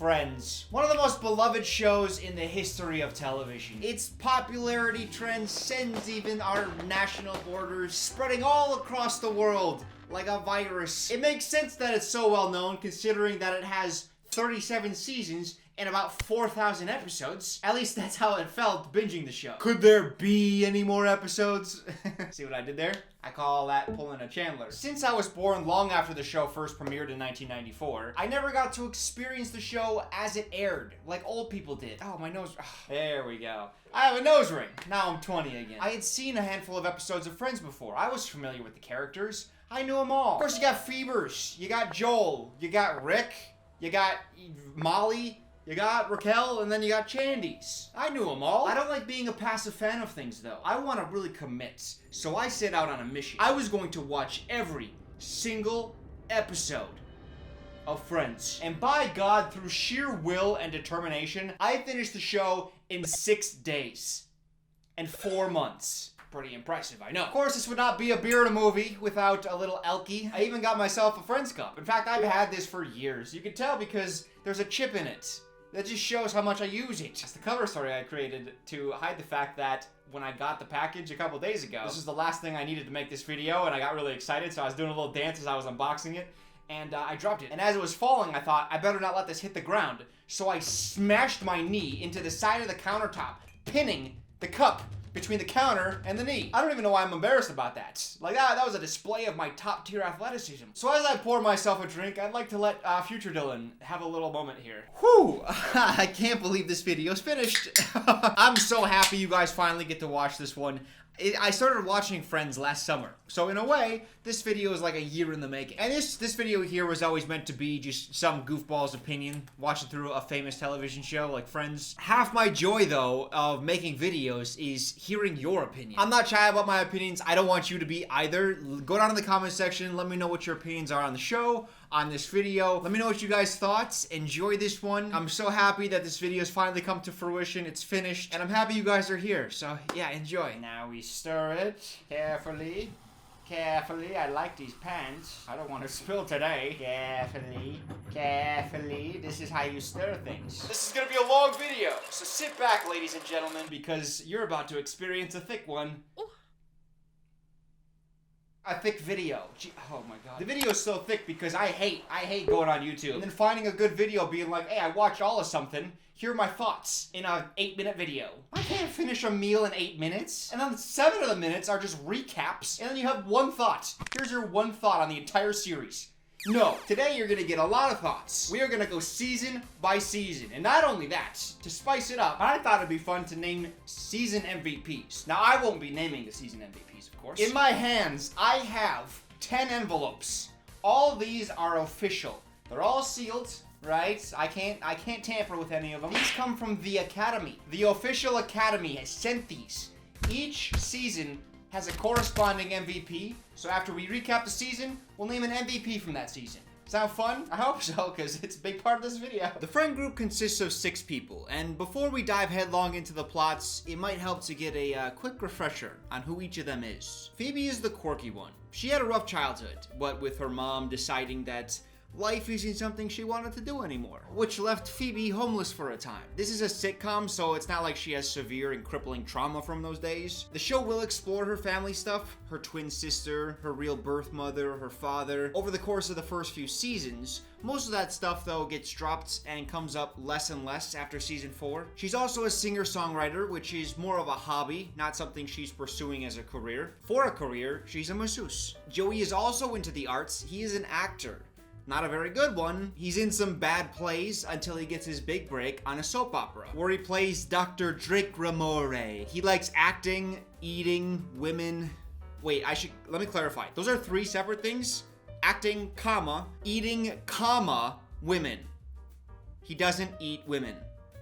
Friends. One of the most beloved shows in the history of television. Its popularity transcends even our national borders, spreading all across the world like a virus. It makes sense that it's so well known considering that it has 37 seasons and about 4,000 episodes. At least that's how it felt binging the show. Could there be any more episodes? See what I did there? I call that pulling a Chandler. Since I was born long after the show first premiered in 1994, I never got to experience the show as it aired, like old people did. Oh, my nose. There we go. I have a nose ring. Now I'm 20 again. I had seen a handful of episodes of Friends before. I was familiar with the characters. I knew them all. Of course, you got Phoebers, you got Joel, you got Rick, you got Molly, you got Raquel, and then you got Chandies. I knew them all. I don't like being a passive fan of things, though. I want to really commit. So I set out on a mission. I was going to watch every single episode of Friends. And by God, through sheer will and determination, I finished the show in 6 days and 4 months. Pretty impressive, I know. Of course, this would not be a beer and a movie without a little Elky. I even got myself a Friends cup. In fact, I've had this for years. You can tell because there's a chip in it. That just shows how much I use it. It's the cover story I created to hide the fact that when I got the package a couple days ago, this is the last thing I needed to make this video, and I got really excited, so I was doing a little dance as I was unboxing it, and I dropped it. And as it was falling, I thought, I better not let this hit the ground. So I smashed my knee into the side of the countertop, pinning the cup between the counter and the knee. I don't even know why I'm embarrassed about that. Like, that was a display of my top-tier athleticism. So as I pour myself a drink, I'd like to let future Dylan have a little moment here. Whew! I can't believe this video's finished. I'm so happy you guys finally get to watch this one. I started watching Friends last summer. So in a way, this video is like a year in the making. And this video here was always meant to be just some goofball's opinion, watching through a famous television show like Friends. Half my joy, though, of making videos is hearing your opinion. I'm not shy about my opinions. I don't want you to be either. Go down in the comment section. Let me know what your opinions are on the show, on this video. Let me know what you guys thought. Enjoy this one. I'm so happy that this video has finally come to fruition. It's finished. And I'm happy you guys are here. So, yeah, enjoy. Now we stir it carefully. Carefully, I like these pants. I don't want to spill today. Carefully, carefully. This is how you stir things. This is gonna be a long video, so sit back, ladies and gentlemen, because you're about to experience a thick one. A thick video. Gee, oh my god. The video is so thick because I hate going on YouTube and then finding a good video being like, hey, I watched all of something. Here are my thoughts in a 8-minute video. I can't finish a meal in 8 minutes. And then 7 of the minutes are just recaps. And then you have one thought. Here's your one thought on the entire series. No, today you're gonna get a lot of thoughts. We are gonna go season by season. And not only that, to spice it up, I thought it'd be fun to name season MVPs. Now, I won't be naming the season MVPs, of course. In my hands, I have 10 envelopes. All these are official. They're all sealed. Right? I can't tamper with any of them. These come from the Academy. The official Academy has sent these. Each season has a corresponding MVP. So after we recap the season, we'll name an MVP from that season. Sound fun? I hope so, because it's a big part of this video. The friend group consists of 6 people, and before we dive headlong into the plots, it might help to get a quick refresher on who each of them is. Phoebe is the quirky one. She had a rough childhood, what with her mom deciding that life isn't something she wanted to do anymore, which left Phoebe homeless for a time. This is a sitcom, so it's not like she has severe and crippling trauma from those days. The show will explore her family stuff, her twin sister, her real birth mother, her father, over the course of the first few seasons. Most of that stuff, though, gets dropped and comes up less and less after season 4. She's also a singer-songwriter, which is more of a hobby, not something she's pursuing as a career. For a career, she's a masseuse. Joey is also into the arts. He is an actor. Not a very good one. He's in some bad plays until he gets his big break on a soap opera, where he plays Dr. Drake Ramore. He likes acting, eating, women. Wait, let me clarify. Those are 3 separate things. Acting, comma, eating, comma, women. He doesn't eat women.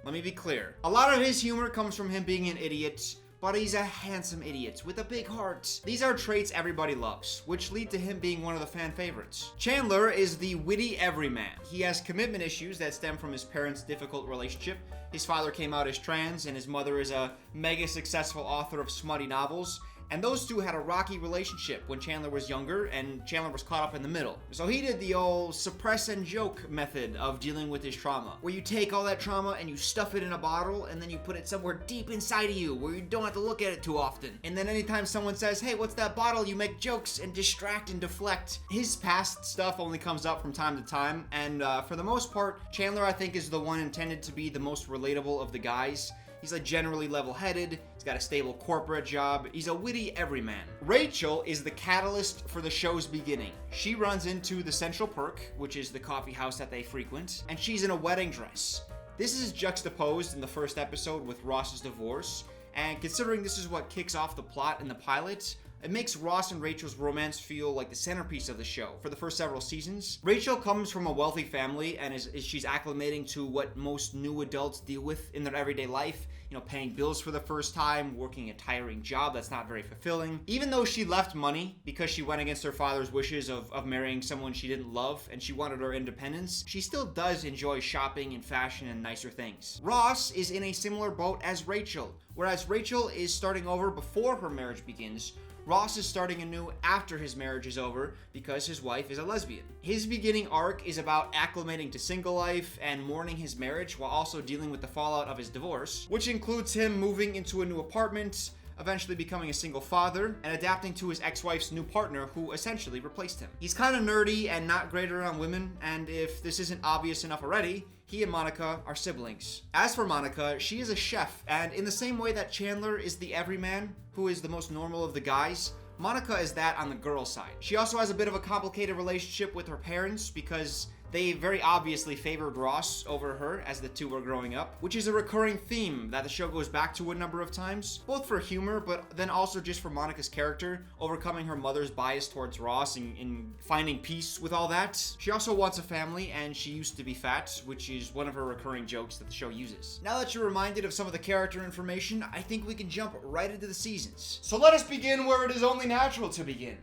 Let me be clear. A lot of his humor comes from him being an idiot, but he's a handsome idiot with a big heart. These are traits everybody loves, which lead to him being one of the fan favorites. Chandler is the witty everyman. He has commitment issues that stem from his parents' difficult relationship. His father came out as trans, and his mother is a mega successful author of smutty novels. And those two had a rocky relationship when Chandler was younger and Chandler was caught up in the middle. So he did the old suppress and joke method of dealing with his trauma, where you take all that trauma and you stuff it in a bottle and then you put it somewhere deep inside of you where you don't have to look at it too often. And then anytime someone says, hey, what's that bottle? You make jokes and distract and deflect. His past stuff only comes up from time to time, and for the most part, Chandler, I think, is the one intended to be the most relatable of the guys. He's like generally level-headed, he's got a stable corporate job, he's a witty everyman. Rachel is the catalyst for the show's beginning. She runs into the Central Perk, which is the coffee house that they frequent, and she's in a wedding dress. This is juxtaposed in the first episode with Ross's divorce, and considering this is what kicks off the plot in the pilot, it makes Ross and Rachel's romance feel like the centerpiece of the show for the first several seasons. Rachel comes from a wealthy family and she's acclimating to what most new adults deal with in their everyday life. You know, paying bills for the first time, working a tiring job that's not very fulfilling. Even though she left money because she went against her father's wishes of marrying someone she didn't love and she wanted her independence, she still does enjoy shopping and fashion and nicer things. Ross is in a similar boat as Rachel. Whereas Rachel is starting over before her marriage begins, Ross is starting anew after his marriage is over because his wife is a lesbian. His beginning arc is about acclimating to single life and mourning his marriage while also dealing with the fallout of his divorce, which includes him moving into a new apartment, eventually becoming a single father, and adapting to his ex-wife's new partner who essentially replaced him. He's kind of nerdy and not great around women, and if this isn't obvious enough already, he and Monica are siblings. As for Monica, she is a chef, and in the same way that Chandler is the everyman, who is the most normal of the guys, Monica is that on the girl side. She also has a bit of a complicated relationship with her parents because they very obviously favored Ross over her as the two were growing up, which is a recurring theme that the show goes back to a number of times, both for humor, but then also just for Monica's character, overcoming her mother's bias towards Ross and finding peace with all that. She also wants a family, and she used to be fat, which is one of her recurring jokes that the show uses. Now that you're reminded of some of the character information, I think we can jump right into the seasons. So let us begin where it is only natural to begin.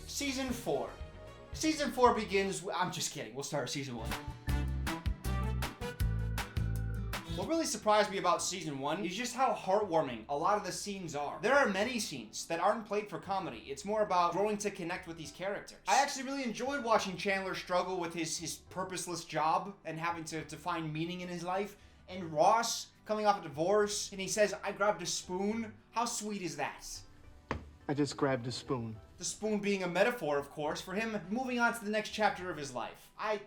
Season 4. Season 4 begins, I'm just kidding, we'll start Season 1. What really surprised me about Season 1 is just how heartwarming a lot of the scenes are. There are many scenes that aren't played for comedy. It's more about growing to connect with these characters. I actually really enjoyed watching Chandler struggle with his purposeless job and having to find meaning in his life. And Ross coming off a divorce, and he says, I grabbed a spoon. How sweet is that? I just grabbed a spoon. The spoon being a metaphor, of course, for him moving on to the next chapter of his life. I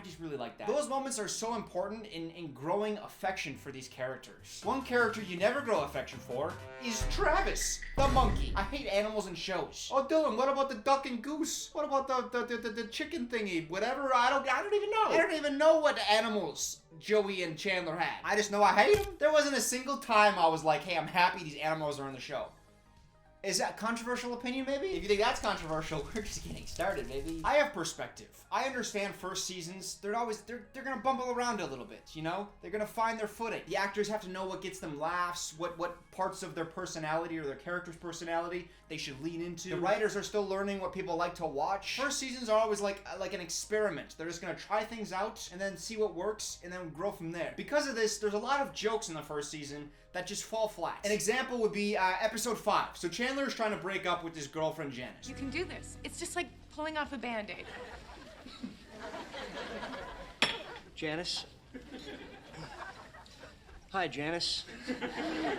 just really like that. Those moments are so important in growing affection for these characters. One character you never grow affection for is Travis, the monkey. I hate animals in shows. Oh, Dylan, what about the duck and goose? What about the chicken thingy? Whatever, I don't even know. I don't even know what animals Joey and Chandler had. I just know I hate them. There wasn't a single time I was like, hey, I'm happy these animals are in the show. Is that a controversial opinion, maybe? If you think that's controversial, we're just getting started, baby. I have perspective. I understand first seasons, they're gonna bumble around a little bit, you know? They're gonna find their footing. The actors have to know what gets them laughs, what parts of their personality or their character's personality they should lean into. The writers are still learning what people like to watch. First seasons are always like an experiment. They're just gonna try things out and then see what works and then grow from there. Because of this, there's a lot of jokes in the first season that just fall flat. An example would be episode 5. So Chandler is trying to break up with his girlfriend Janice. You can do this. It's just like pulling off a Band-Aid. Janice? Hi, Janice.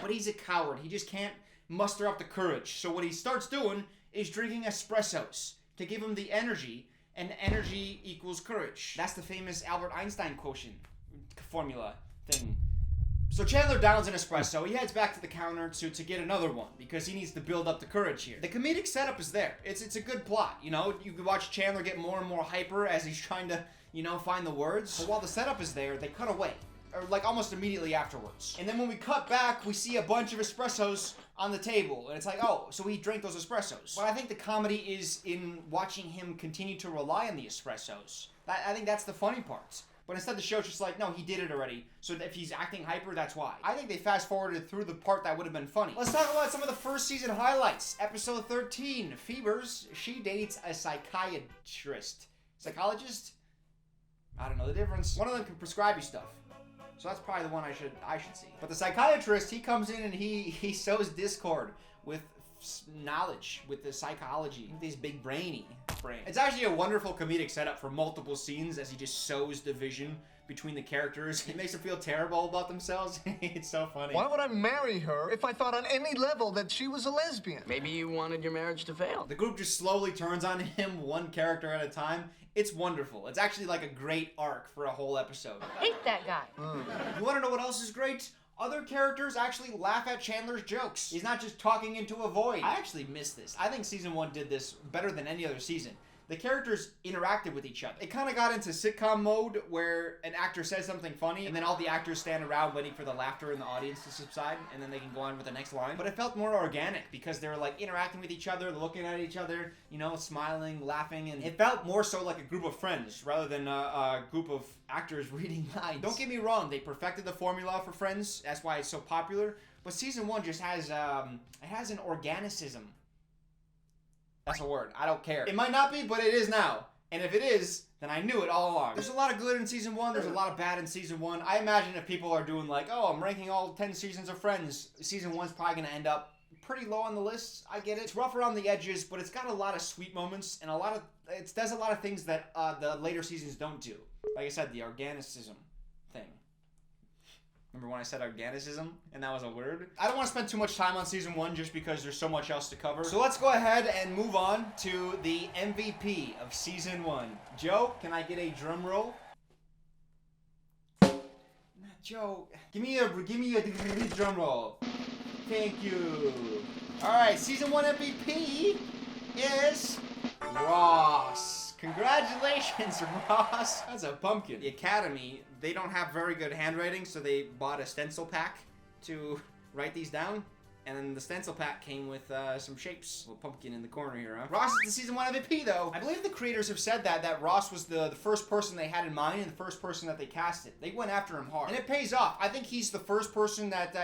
But he's a coward. He just can't muster up the courage. So what he starts doing is drinking espressos to give him the energy, and energy equals courage. That's the famous Albert Einstein quotient formula thing. So Chandler downs an espresso. He heads back to the counter to get another one because he needs to build up the courage here. The comedic setup is there. It's a good plot, you know? You can watch Chandler get more and more hyper as he's trying to, you know, find the words. But while the setup is there, they cut away. Or like almost immediately afterwards. And then when we cut back, we see a bunch of espressos on the table. And it's like, oh, so he drank those espressos. But I think the comedy is in watching him continue to rely on the espressos. I think that's the funny part. But instead the show's just like, no, he did it already. So if he's acting hyper, that's why. I think they fast forwarded through the part that would have been funny. Let's talk about some of the first season highlights. Episode 13, Fevers. She dates a psychiatrist. Psychologist? I don't know the difference. One of them can prescribe you stuff. So that's probably the one I should see. But the psychiatrist, he comes in and he sows discord with knowledge, with the psychology, with his big brain. It's actually a wonderful comedic setup for multiple scenes as he just sows division between the characters. It makes them feel terrible about themselves. It's so funny. Why would I marry her if I thought on any level that she was a lesbian? Maybe you wanted your marriage to fail. The group just slowly turns on him, one character at a time. It's wonderful. It's actually like a great arc for a whole episode. Hate that guy. You want to know what else is great? Other characters actually laugh at Chandler's jokes. He's not just talking into a void. I actually miss this. I think season 1 did this better than any other season. The characters interacted with each other. It kind of got into sitcom mode where an actor says something funny and then all the actors stand around waiting for the laughter in the audience to subside and then they can go on with the next line. But it felt more organic because they were like interacting with each other, looking at each other, you know, smiling, laughing, and it felt more so like a group of friends rather than a group of actors reading lines. Don't get me wrong, they perfected the formula for Friends. That's why it's so popular. But season 1 just has, it has an organicism. That's a word. I don't care. It might not be, but it is now. And if it is, then I knew it all along. There's a lot of good in season 1. There's a lot of bad in season 1. I imagine if people are doing like, oh, I'm ranking all 10 seasons of Friends, season 1's probably going to end up pretty low on the list. I get it. It's rough around the edges, but it's got a lot of sweet moments and it does a lot of things that the later seasons don't do. Like I said, the organicism thing. Remember when I said organicism and that was a word? I don't want to spend too much time on season 1 just because there's so much else to cover. So let's go ahead and move on to the MVP of season 1. Joe, can I get a drum roll? Joe, give me a drum roll. Thank you. All right, season 1 MVP is Ross. Congratulations, Ross. That's a pumpkin. The Academy, they don't have very good handwriting, so they bought a stencil pack to write these down. And then the stencil pack came with some shapes. A little pumpkin in the corner here, huh? Ross is the season 1 MVP, though. I believe the creators have said that Ross was the first person they had in mind and the first person that they casted. They went after him hard. And it pays off. I think he's the first person that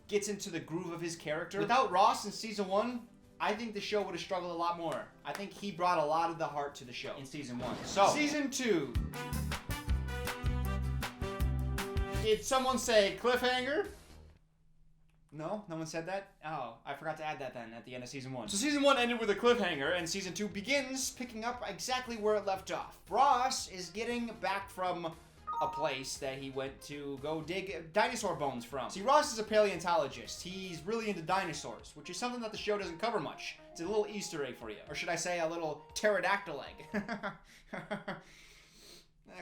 gets into the groove of his character. Without Ross in season 1, I think the show would have struggled a lot more. I think he brought a lot of the heart to the show in season 1. So, season 2. Did someone say cliffhanger? No? No one said that? Oh, I forgot to add that then at the end of season 1. So season 1 ended with a cliffhanger, and season 2 begins picking up exactly where it left off. Ross is getting back from a place that he went to go dig dinosaur bones from. See, Ross is a paleontologist. He's really into dinosaurs, which is something that the show doesn't cover much. It's a little Easter egg for you. Or should I say a little pterodactyl egg.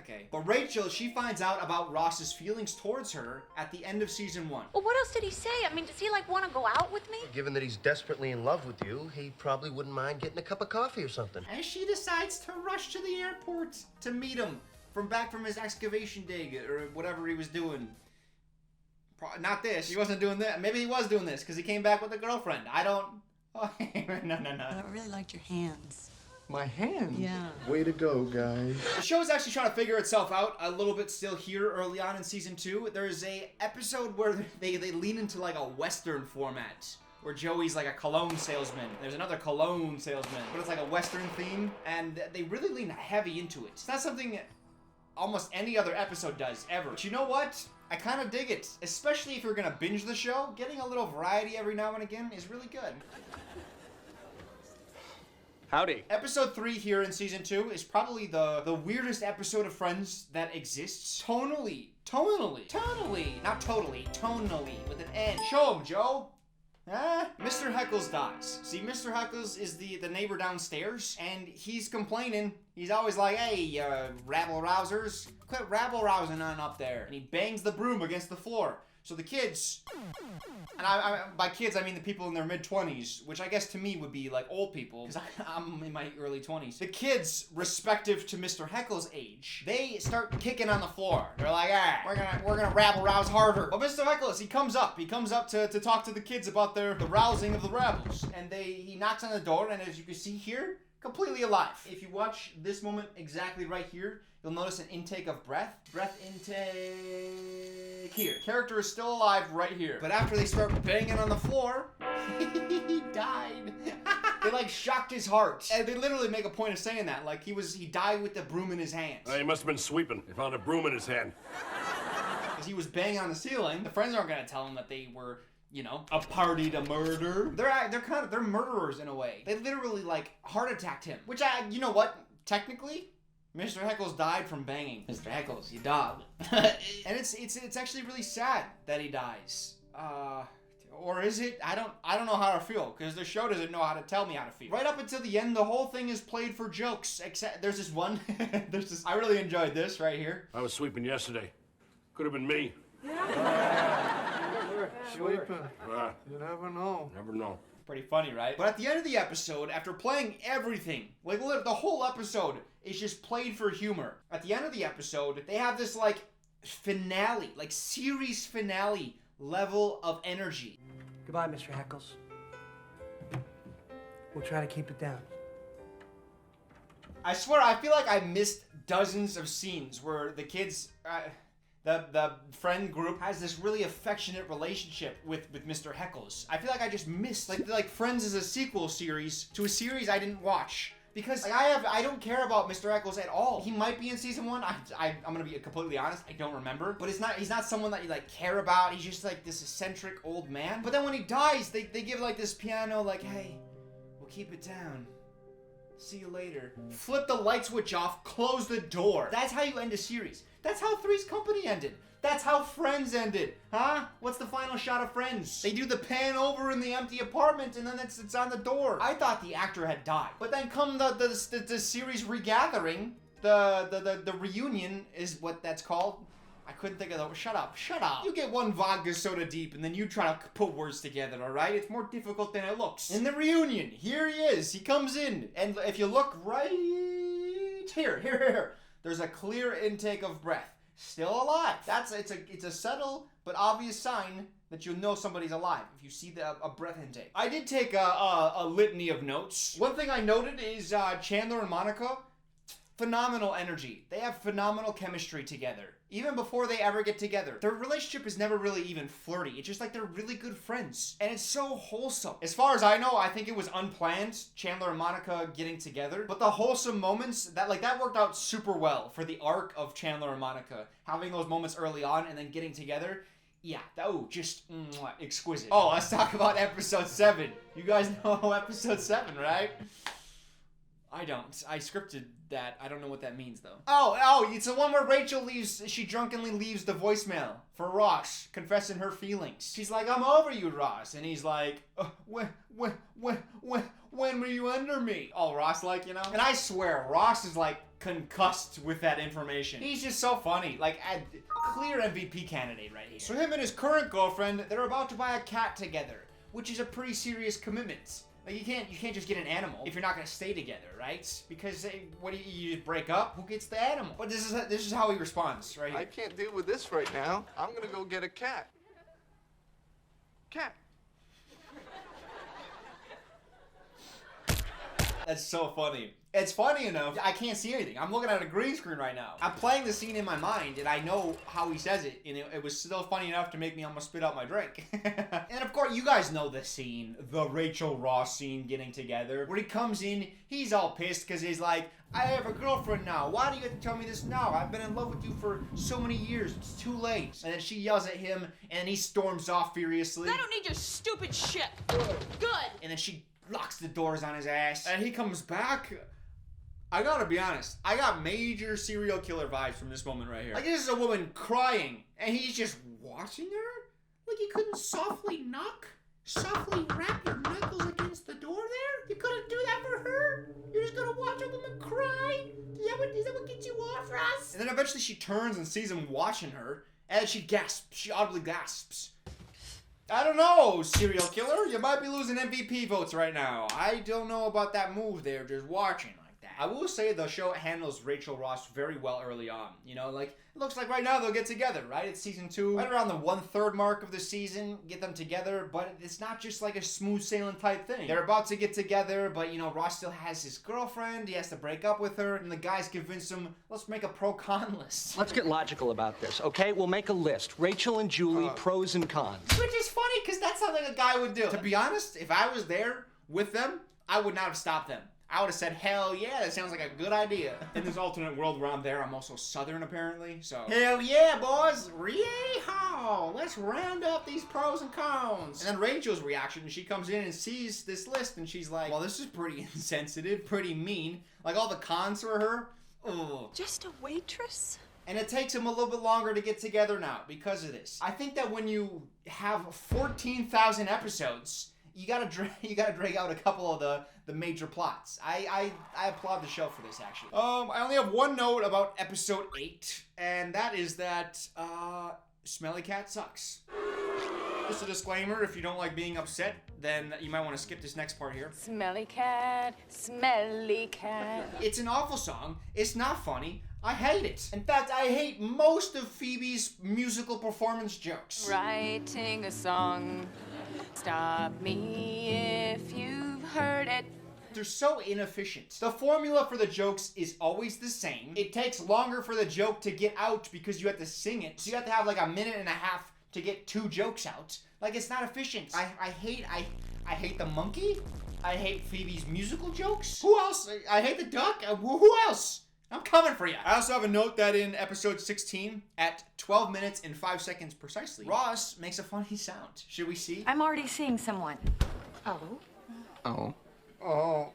Okay. But Rachel, she finds out about Ross's feelings towards her at the end of season 1. Well, what else did he say? I mean, does he, like, want to go out with me? Given that he's desperately in love with you, he probably wouldn't mind getting a cup of coffee or something. And she decides to rush to the airport to meet him. Back from his excavation dig or whatever he was doing. Not this. He wasn't doing that. Maybe he was doing this because he came back with a girlfriend. I don't. Oh, no. I really liked your hands. My hand? Yeah. Way to go, guys. The show is actually trying to figure itself out a little bit still here early on in season 2. There's a episode where they lean into like a Western format. Where Joey's like a cologne salesman. There's another cologne salesman. But it's like a Western theme. And they really lean heavy into it. It's not something almost any other episode does, ever. But you know what? I kind of dig it. Especially if you're going to binge the show. Getting a little variety every now and again is really good. Howdy. Episode 3 here in season 2 is probably the weirdest episode of Friends that exists. Tonally. Not totally. Tonally. With an N. Show him, Joe. Mr. Heckles dies. See, Mr. Heckles is the neighbor downstairs, and he's complaining. He's always like, hey, rabble-rousers, quit rabble-rousing on up there. And he bangs the broom against the floor. So the kids, and by kids I mean the people in their mid-20s, which I guess to me would be like old people, because I'm in my early 20s. The kids, respective to Mr. Heckle's age, they start kicking on the floor. They're like, we're gonna rabble-rouse harder. But Mr. Heckles, he comes up to talk to the kids about the rousing of the rabbles. And he knocks on the door, and as you can see here, completely alive. If you watch this moment exactly right here, you'll notice an intake of breath. Breath intake here. Character is still alive right here. But after they start banging on the floor, he died. They like shocked his heart. And they literally make a point of saying that. Like he died with the broom in his hands. He must have been sweeping. He found a broom in his hand. Because he was banging on the ceiling. The friends aren't going to tell him that they were you know, a party to murder. They're murderers in a way. They literally like heart attacked him, which you know what? Technically, Mr. Heckles died from banging. Mr. Heckles, you dog. And it's actually really sad that he dies. Or is it? I don't know how to feel, because the show doesn't know how to tell me how to feel. Right up until the end, the whole thing is played for jokes. Except there's this one. I really enjoyed this right here. I was sweeping yesterday. Could have been me. Sleeping. Ah, You never know. never know. Pretty funny, right? But at the end of the episode, after playing everything, like the whole episode is just played for humor. At the end of the episode, they have this like finale, like series finale level of energy. Goodbye, Mr. Heckles. We'll try to keep it down. I swear, I feel like I missed dozens of scenes where the kids, the friend group has this really affectionate relationship with Mr. Heckles. I feel like I just missed, like Friends is a sequel series to a series I didn't watch. Because like, I don't care about Mr. Heckles at all. He might be in season 1. I'm gonna be completely honest. I don't remember. But he's not someone that you like care about. He's just like this eccentric old man. But then when he dies, they give like this piano like, hey, we'll keep it down. See you later. Flip the light switch off, close the door. That's how you end a series. That's how Three's Company ended. That's how Friends ended. Huh? What's the final shot of Friends? They do the pan over in the empty apartment and then it's on the door. I thought the actor had died. But then come the series regathering, the reunion is what that's called. I couldn't think of the... Shut up. You get one vodka soda deep and then you try to put words together, alright? It's more difficult than it looks. In the reunion, here he is. He comes in. And if you look right here. There's a clear intake of breath. Still alive. It's a subtle but obvious sign that you know somebody's alive if you see a breath intake. I did take a litany of notes. One thing I noted is Chandler and Monica, phenomenal energy. They have phenomenal chemistry together. Even before they ever get together. Their relationship is never really even flirty. It's just like they're really good friends. And it's so wholesome. As far as I know, I think it was unplanned, Chandler and Monica getting together. But the wholesome moments, that worked out super well for the arc of Chandler and Monica. Having those moments early on and then getting together. Yeah, just exquisite. Oh, let's talk about episode 7. You guys know episode 7, right? I don't. I scripted that. I don't know what that means, though. Oh, it's the one where Rachel she drunkenly leaves the voicemail for Ross, confessing her feelings. She's like, I'm over you, Ross. And he's like, when were you under me? Oh, Ross, like, you know? And I swear, Ross is like concussed with that information. He's just so funny. Like, a clear MVP candidate right here. So him and his current girlfriend, they're about to buy a cat together, which is a pretty serious commitment. Like, you can't just get an animal if you're not gonna stay together, right? Because what do you just break up? Who gets the animal? But this is how he responds, right here. I can't deal with this right now. I'm gonna go get a cat. Cat. That's so funny. It's funny enough, I can't see anything. I'm looking at a green screen right now. I'm playing the scene in my mind, and I know how he says it, and it was still funny enough to make me almost spit out my drink. And of course, you guys know the scene, the Rachel Ross scene getting together, where he comes in, he's all pissed because he's like, I have a girlfriend now. Why do you have to tell me this now? I've been in love with you for so many years. It's too late. And then she yells at him, and he storms off furiously. I don't need your stupid shit. Good. And then she locks the doors on his ass, and he comes back. I gotta be honest, I got major serial killer vibes from this moment right here. Like, this is a woman crying, and he's just watching her? Like, you couldn't softly knock? Softly wrap your knuckles against the door there? You couldn't do that for her? You're just gonna watch a woman cry? Is that what gets you off, Ross? And then eventually she turns and sees him watching her, and she gasps. She audibly gasps. I don't know, serial killer. You might be losing MVP votes right now. I don't know about that move there, just watching like that. I will say the show handles Rachel Ross very well early on. You know, like, it looks like right now they'll get together, right? It's season 2. Right around the 1/3 mark of the season, get them together, but it's not just like a smooth sailing type thing. They're about to get together, but, you know, Ross still has his girlfriend. He has to break up with her, and the guys convince him, let's make a pro-con list. Let's get logical about this, okay? We'll make a list. Rachel and Julie, pros and cons. Which is funny, because that's something a guy would do. To be honest, if I was there with them, I would not have stopped them. I would have said, hell yeah, that sounds like a good idea. In this alternate world where I'm there, I'm also Southern, apparently, so. Hell yeah, boys! Yeehaw! let's round up these pros and cons. And then Rachel's reaction, she comes in and sees this list and she's like, well, this is pretty insensitive, pretty mean. Like all the cons for her. Ugh. Just a waitress? And it takes them a little bit longer to get together now because of this. I think that when you have 14,000 episodes, you gotta drag out a couple of the major plots. I applaud the show for this, actually. I only have one note about episode 8, and that is that Smelly Cat sucks. Just a disclaimer, if you don't like being upset, then you might want to skip this next part here. Smelly cat, smelly cat. It's an awful song. It's not funny. I hate it. In fact, I hate most of Phoebe's musical performance jokes. Writing a song. Stop me if you've heard it. They're so inefficient. The formula for the jokes is always the same. It takes longer for the joke to get out because you have to sing it. So you have to have like a minute and a half to get 2 jokes out. Like, it's not efficient. I hate the monkey. I hate Phoebe's musical jokes. Who else? I hate the duck. Who else? I'm coming for you. I also have a note that in episode 16, at 12 minutes and 5 seconds precisely, Ross makes a funny sound. Should we see? I'm already seeing someone. Oh? Oh. Oh.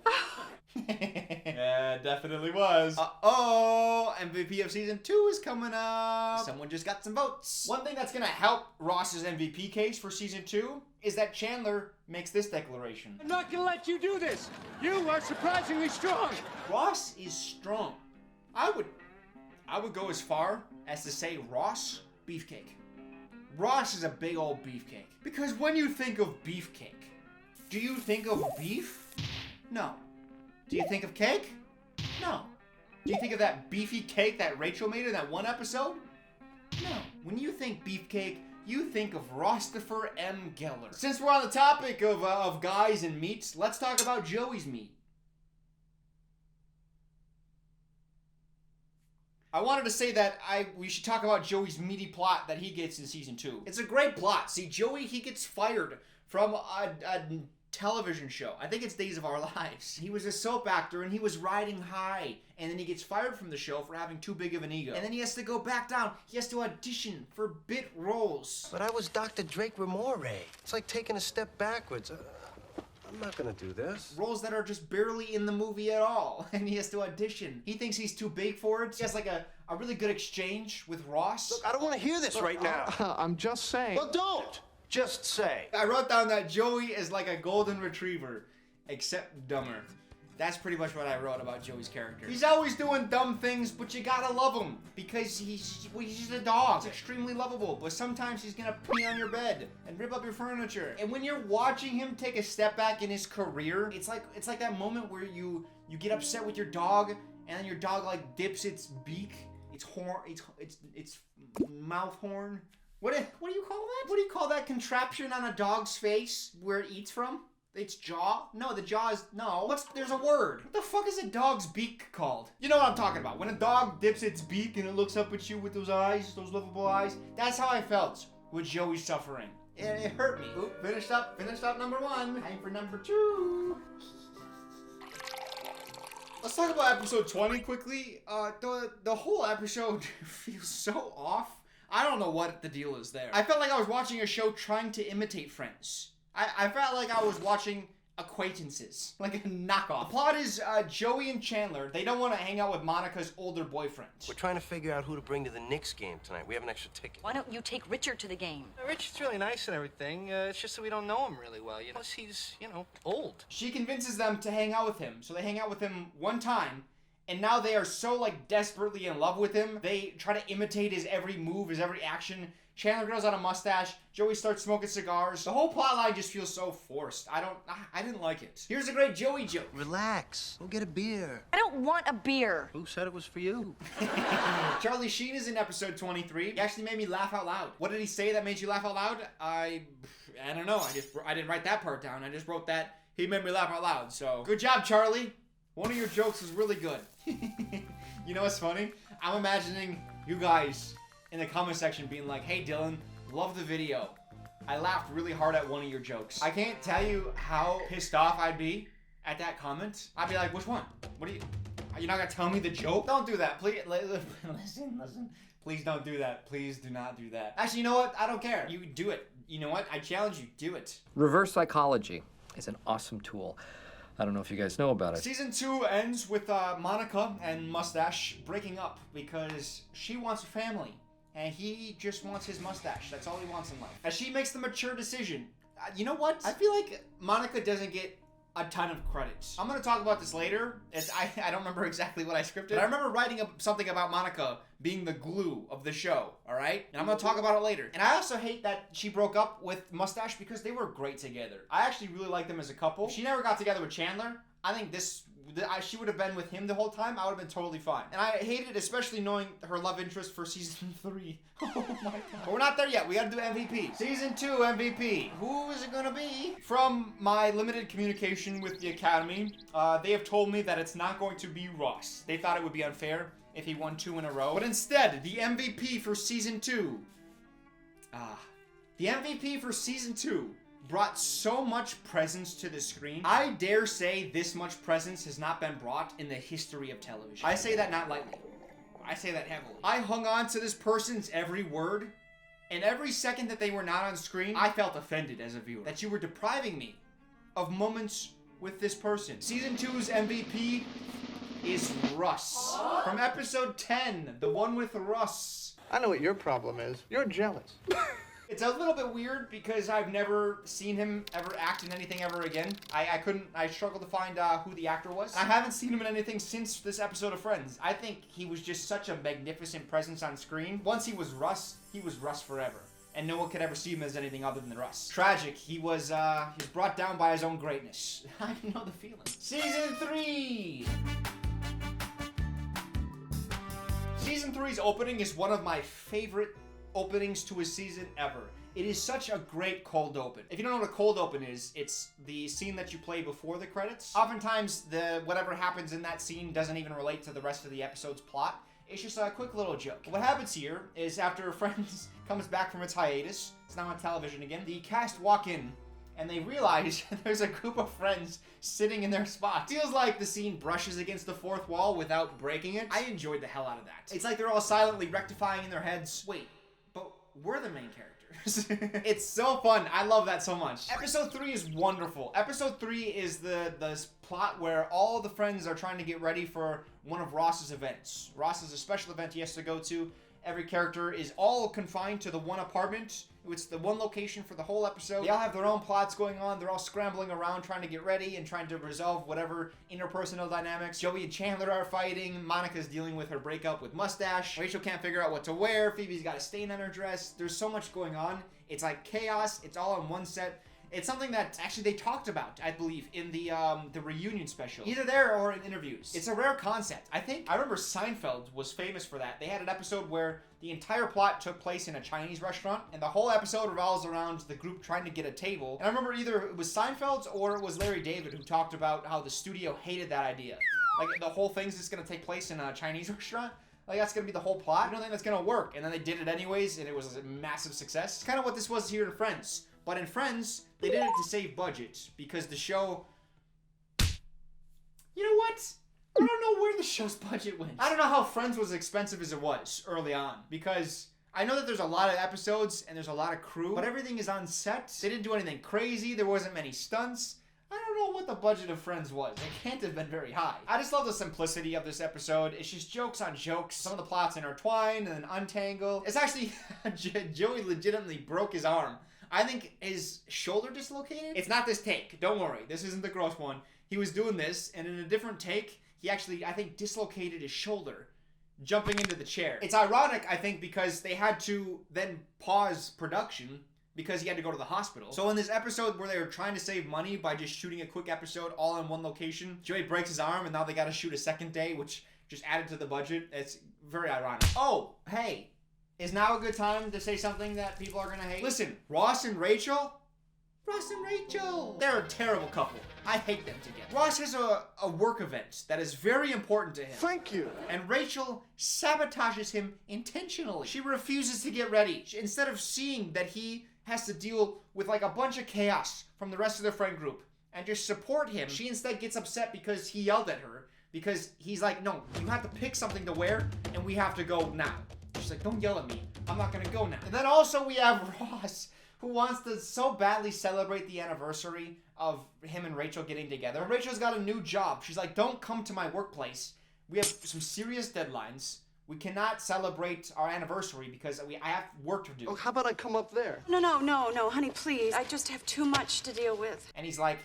Yeah, definitely was. Uh-oh, MVP of season 2 is coming up. Someone just got some votes. One thing that's gonna help Ross's MVP case for season 2 is that Chandler makes this declaration. I'm not gonna let you do this. You are surprisingly strong. Ross is strong. I would go as far as to say Ross Beefcake. Ross is a big old beefcake. Because when you think of beefcake, do you think of beef? No. Do you think of cake? No. Do you think of that beefy cake that Rachel made in that one episode? No. When you think beefcake, you think of Rostopher M. Geller. Since we're on the topic of guys and meats, let's talk about Joey's meat. I wanted to say that we should talk about Joey's meaty plot that he gets in season 2. It's a great plot. See, Joey, he gets fired from a television show. I think it's Days of Our Lives. He was a soap actor and he was riding high. And then he gets fired from the show for having too big of an ego. And then he has to go back down. He has to audition for bit roles. But I was Dr. Drake Ramore. It's like taking a step backwards. I'm not gonna do this. Roles that are just barely in the movie at all. And he has to audition. He thinks he's too big for it. He has like a really good exchange with Ross. Look, I don't want to hear this right now. I'm just saying. Well, don't. Just say. I wrote down that Joey is like a golden retriever, except dumber. That's pretty much what I wrote about Joey's character. He's always doing dumb things, but you gotta love him because he's just a dog. He's extremely lovable, but sometimes he's gonna pee on your bed and rip up your furniture. And when you're watching him take a step back in his career, it's like that moment where you get upset with your dog, and then your dog like dips its beak, its horn, its mouth horn. What do you call that? What do you call that contraption on a dog's face where it eats from? Its jaw? No, the jaw is... No. There's a word. What the fuck is a dog's beak called? You know what I'm talking about. When a dog dips its beak and it looks up at you with those eyes, those lovable eyes. That's how I felt with Joey's suffering. It hurt me. Oop, finished up number 1. Time for number 2. Let's talk about episode 20 quickly. The whole episode feels so off. I don't know what the deal is there. I felt like I was watching a show trying to imitate Friends. I felt like I was watching Acquaintances, like a knockoff. The plot is Joey and Chandler, they don't want to hang out with Monica's older boyfriend. We're trying to figure out who to bring to the Knicks game tonight. We have an extra ticket. Why don't you take Richard to the game? Richard's really nice and everything. It's just that we don't know him really well. Plus, he's, old. She convinces them to hang out with him, so they hang out with him one time, and now they are so, like, desperately in love with him, they try to imitate his every move, his every action. Chandler grows out a mustache. Joey starts smoking cigars. The whole plotline just feels so forced. I didn't like it. Here's a great Joey joke. Relax. Go get a beer. I don't want a beer. Who said it was for you? Charlie Sheen is in episode 23. He actually made me laugh out loud. What did he say that made you laugh out loud? I don't know. I didn't write that part down. I just wrote that he made me laugh out loud. So good job, Charlie. One of your jokes was really good. You know what's funny? I'm imagining you guys in the comment section being like, hey Dylan, love the video. I laughed really hard at one of your jokes. I can't tell you how pissed off I'd be at that comment. I'd be like, which one? Are you not gonna tell me the joke? Don't do that, please. Listen. Please don't do that. Please do not do that. Actually, you know what? I don't care. You do it. You know what? I challenge you. Do it. Reverse psychology is an awesome tool. I don't know if you guys know about it. Season 2 ends with Monica and Mustache breaking up because she wants a family and he just wants his mustache. That's all he wants in life. As she makes the mature decision. You know what? I feel like Monica doesn't get a ton of credits. I'm gonna talk about this later. I don't remember exactly what I scripted. But I remember writing something about Monica being the glue of the show, all right? And I'm gonna talk about it later. And I also hate that she broke up with Mustache because they were great together. I actually really like them as a couple. If she never got together with Chandler, I think she would have been with him the whole time. I would have been totally fine. And I hate it, especially knowing her love interest for season 3. Oh my god. But we're not there yet. We gotta do MVP. Season 2 MVP. Who is it gonna be? From my limited communication with the Academy, they have told me that it's not going to be Ross. They thought it would be unfair if he won 2 in a row. But instead, the MVP for season 2. The MVP for season 2 brought so much presence to the screen. I dare say this much presence has not been brought in the history of television. I say that not lightly. I say that heavily. I hung on to this person's every word, and every second that they were not on screen, I felt offended as a viewer. That you were depriving me of moments with this person. Season 2's MVP is Russ. From episode 10, the one with Russ. I know what your problem is. You're jealous. It's a little bit weird because I've never seen him ever act in anything ever again. I struggled to find who the actor was. I haven't seen him in anything since this episode of Friends. I think he was just such a magnificent presence on screen. Once he was Russ forever. And no one could ever see him as anything other than Russ. Tragic. He was brought down by his own greatness. I know the feeling. Season 3! Season 3's opening is one of my favorite openings to a season ever. It is such a great cold open. If you don't know what a cold open is, it's the scene that you play before the credits. Oftentimes, whatever happens in that scene doesn't even relate to the rest of the episode's plot. It's just a quick little joke. What happens here is after Friends comes back from its hiatus, it's now on television again, the cast walk in and they realize there's a group of friends sitting in their spot. Feels like the scene brushes against the fourth wall without breaking it. I enjoyed the hell out of that. It's like they're all silently rectifying in their heads. Wait, but we're the main characters. It's so fun. I love that so much. Episode 3 is wonderful. Episode 3 is the plot where all the friends are trying to get ready for one of Ross's events. Ross has a special event he has to go to. Every character is all confined to the one apartment. It's the one location for the whole episode. They all have their own plots going on. They're all scrambling around trying to get ready and trying to resolve whatever interpersonal dynamics. Joey and Chandler are fighting. Monica's dealing with her breakup with Mustache. Rachel can't figure out what to wear. Phoebe's got a stain on her dress. There's so much going on. It's like chaos. It's all on one set. It's something that actually they talked about, I believe, in the reunion special. Either there or in interviews. It's a rare concept. I remember Seinfeld was famous for that. They had an episode where the entire plot took place in a Chinese restaurant, and the whole episode revolves around the group trying to get a table. And I remember either it was Seinfeld or it was Larry David who talked about how the studio hated that idea. Like, the whole thing's just gonna take place in a Chinese restaurant. Like, that's gonna be the whole plot. I don't think that's gonna work. And then they did it anyways, and it was a massive success. It's kind of what this was here in Friends. But in Friends, they did it to save budget because the show... You know what? I don't know where the show's budget went. I don't know how Friends was as expensive as it was early on because I know that there's a lot of episodes and there's a lot of crew, but everything is on set. They didn't do anything crazy. There wasn't many stunts. I don't know what the budget of Friends was. It can't have been very high. I just love the simplicity of this episode. It's just jokes on jokes. Some of the plots intertwine and then untangle. It's actually... Joey legitimately broke his arm. I think his shoulder dislocated. It's not this take. Don't worry. This isn't the gross one. He was doing this, and in a different take, he actually, I think, dislocated his shoulder jumping into the chair. It's ironic, I think, because they had to then pause production because he had to go to the hospital. So in this episode where they were trying to save money by just shooting a quick episode all in one location, Joey breaks his arm, and now they got to shoot a second day, which just added to the budget. It's very ironic. Oh, hey. Is now a good time to say something that people are gonna hate? Listen, Ross and Rachel, they're a terrible couple. I hate them together. Ross has a work event that is very important to him. Thank you. And Rachel sabotages him intentionally. She refuses to get ready. Instead of seeing that he has to deal with like a bunch of chaos from the rest of their friend group and just support him, she instead gets upset because he yelled at her because he's like, no, you have to pick something to wear and we have to go now. She's like, don't yell at me. I'm not gonna go now. And then also we have Ross, who wants to so badly celebrate the anniversary of him and Rachel getting together. But Rachel's got a new job. She's like, don't come to my workplace. We have some serious deadlines. We cannot celebrate our anniversary because I have work to do. Oh, how about I come up there? No, honey, please. I just have too much to deal with. And he's like,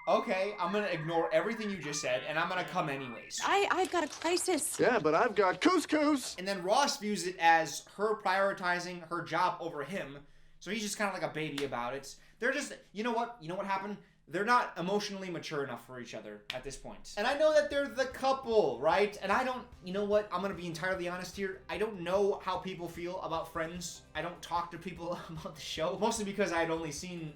okay, I'm gonna ignore everything you just said, and I'm gonna come anyways. I've got a crisis. Yeah, but I've got couscous. And then Ross views it as her prioritizing her job over him, so he's just kind of like a baby about it. They're just, you know what happened? They're not emotionally mature enough for each other at this point. And I know that they're the couple, right? And I don't, you know what? I'm gonna be entirely honest here. I don't know how people feel about Friends. I don't talk to people about the show. Mostly because I'd only seen,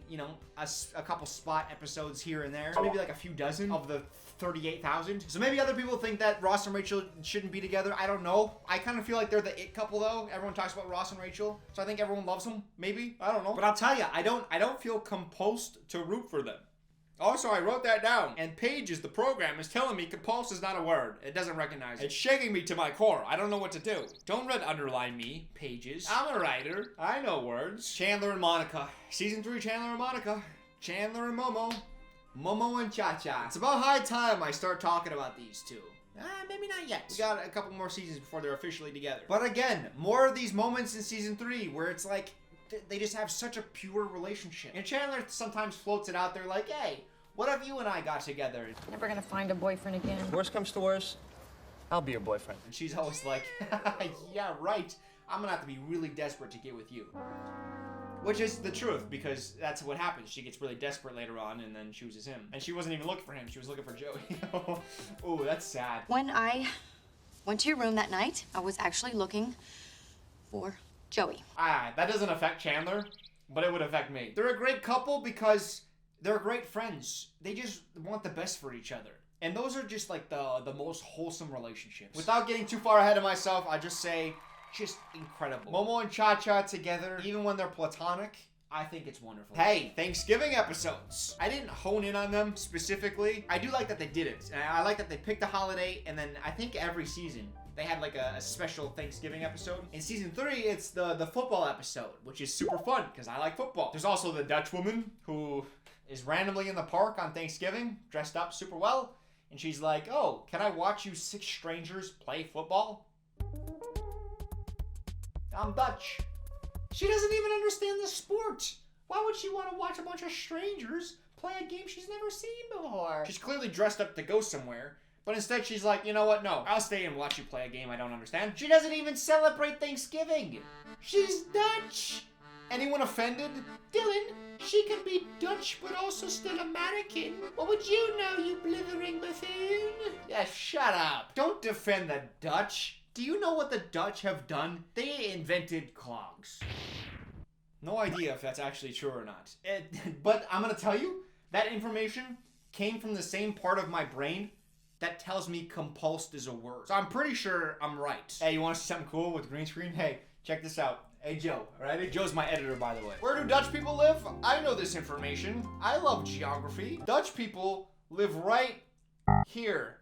a couple spot episodes here and there. Maybe like a few dozen of the 38,000. So maybe other people think that Ross and Rachel shouldn't be together. I don't know. I kind of feel like they're the it couple though. Everyone talks about Ross and Rachel. So I think everyone loves them. Maybe. I don't know. But I'll tell you, I don't feel compulsed to root for them. Also, I wrote that down, and Pages, the program, is telling me compulse is not a word. It doesn't recognize it. It's shaking me to my core. I don't know what to do. Don't red underline me, Pages. I'm a writer. I know words. Chandler and Monica. Season 3, Chandler and Monica. Chandler and Momo. Momo and Cha-Cha. It's about high time I start talking about these two. Maybe not yet. We got a couple more seasons before they're officially together. But again, more of these moments in Season 3 where it's like, they just have such a pure relationship. And Chandler sometimes floats it out there like, hey, what if you and I got together? Never gonna find a boyfriend again. Worst comes to worst, I'll be your boyfriend. And she's always like, yeah, right. I'm gonna have to be really desperate to get with you. Which is the truth, because that's what happens. She gets really desperate later on and then chooses him. And she wasn't even looking for him, she was looking for Joey. Oh, that's sad. When I went to your room that night, I was actually looking for Joey. That doesn't affect Chandler, but it would affect me. They're a great couple because they're great friends. They just want the best for each other. And those are just like the most wholesome relationships. Without getting too far ahead of myself, I just say, just incredible. Momo and Cha-Cha together, even when they're platonic, I think it's wonderful. Hey, Thanksgiving episodes. I didn't hone in on them specifically. I do like that they did it. And I like that they picked a holiday, and then I think every season, they had like a special Thanksgiving episode. In season 3, it's the football episode, which is super fun because I like football. There's also the Dutch woman who is randomly in the park on Thanksgiving, dressed up super well, and she's like, oh, can I watch you 6 strangers play football? I'm Dutch. She doesn't even understand the sport. Why would she want to watch a bunch of strangers play a game she's never seen before? She's clearly dressed up to go somewhere. But instead she's like, you know what, no, I'll stay and watch you play a game I don't understand. She doesn't even celebrate Thanksgiving. She's Dutch. Anyone offended? Dylan, she can be Dutch but also still American. What would you know, you blithering buffoon? Yeah, shut up. Don't defend the Dutch. Do you know what the Dutch have done? They invented clogs. No idea if that's actually true or not. But I'm gonna tell you, that information came from the same part of my brain that tells me compulsed is a word. So I'm pretty sure I'm right. Hey, you wanna see something cool with green screen? Hey, check this out. Hey, Joe, alright? Joe's my editor, by the way. Where do Dutch people live? I know this information. I love geography. Dutch people live right here.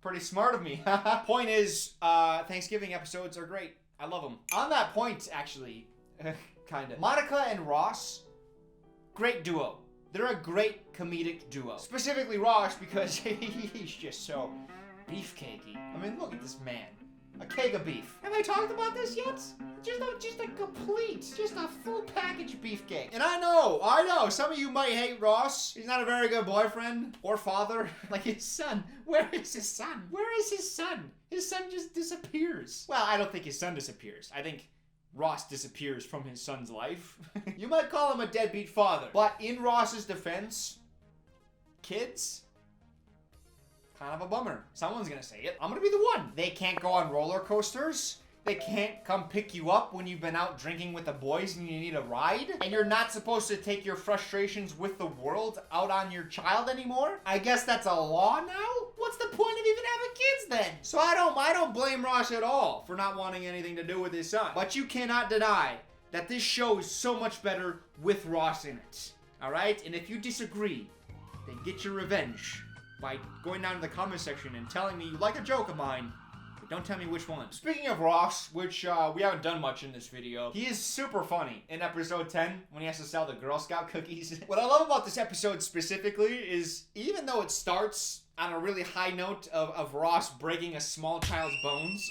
Pretty smart of me. Point is, Thanksgiving episodes are great. I love them. On that point, actually, kinda. Monica and Ross, great duo. They're a great comedic duo. Specifically Ross because he's just so beefcakey. I mean, look at this man. A keg of beef. Have I talked about this yet? Just a complete, just a full package beefcake. And I know, some of you might hate Ross. He's not a very good boyfriend or father. Like his son. Where is his son? Where is his son? His son just disappears. Well, I don't think his son disappears. I think Ross disappears from his son's life. You might call him a deadbeat father. But in Ross's defense, kids, kind of a bummer. Someone's gonna say it. I'm gonna be the one. They can't go on roller coasters. They can't come pick you up when you've been out drinking with the boys and you need a ride. And you're not supposed to take your frustrations with the world out on your child anymore. I guess that's a law now? What's the point of even having kids then? So I don't blame Ross at all for not wanting anything to do with his son. But you cannot deny that this show is so much better with Ross in it. Alright? And if you disagree, then get your revenge by going down to the comment section and telling me you like a joke of mine. Don't tell me which one. Speaking of Ross, which we haven't done much in this video, he is super funny in episode 10 when he has to sell the Girl Scout cookies. What I love about this episode specifically is even though it starts on a really high note of Ross breaking a small child's bones,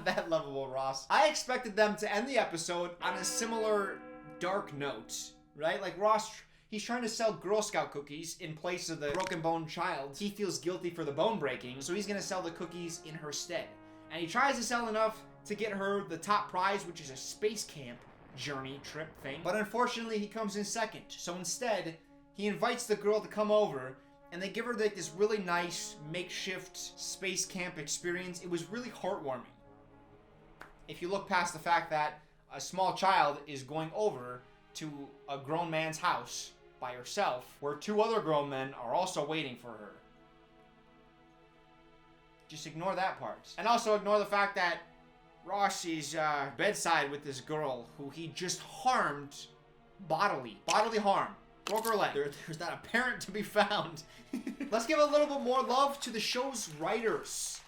that lovable Ross, I expected them to end the episode on a similar dark note, right? Like Ross, he's trying to sell Girl Scout cookies in place of the broken bone child. He feels guilty for the bone breaking, so he's gonna sell the cookies in her stead. And he tries to sell enough to get her the top prize, which is a space camp journey trip thing. But unfortunately, he comes in second. So instead, he invites the girl to come over, and they give her like this really nice makeshift space camp experience. It was really heartwarming. If you look past the fact that a small child is going over to a grown man's house by herself, where two other grown men are also waiting for her. Just ignore that part. And also ignore the fact that Ross is bedside with this girl who he just harmed bodily harm. Broke her leg. There's not a parent to be found. Let's give a little bit more love to the show's writers.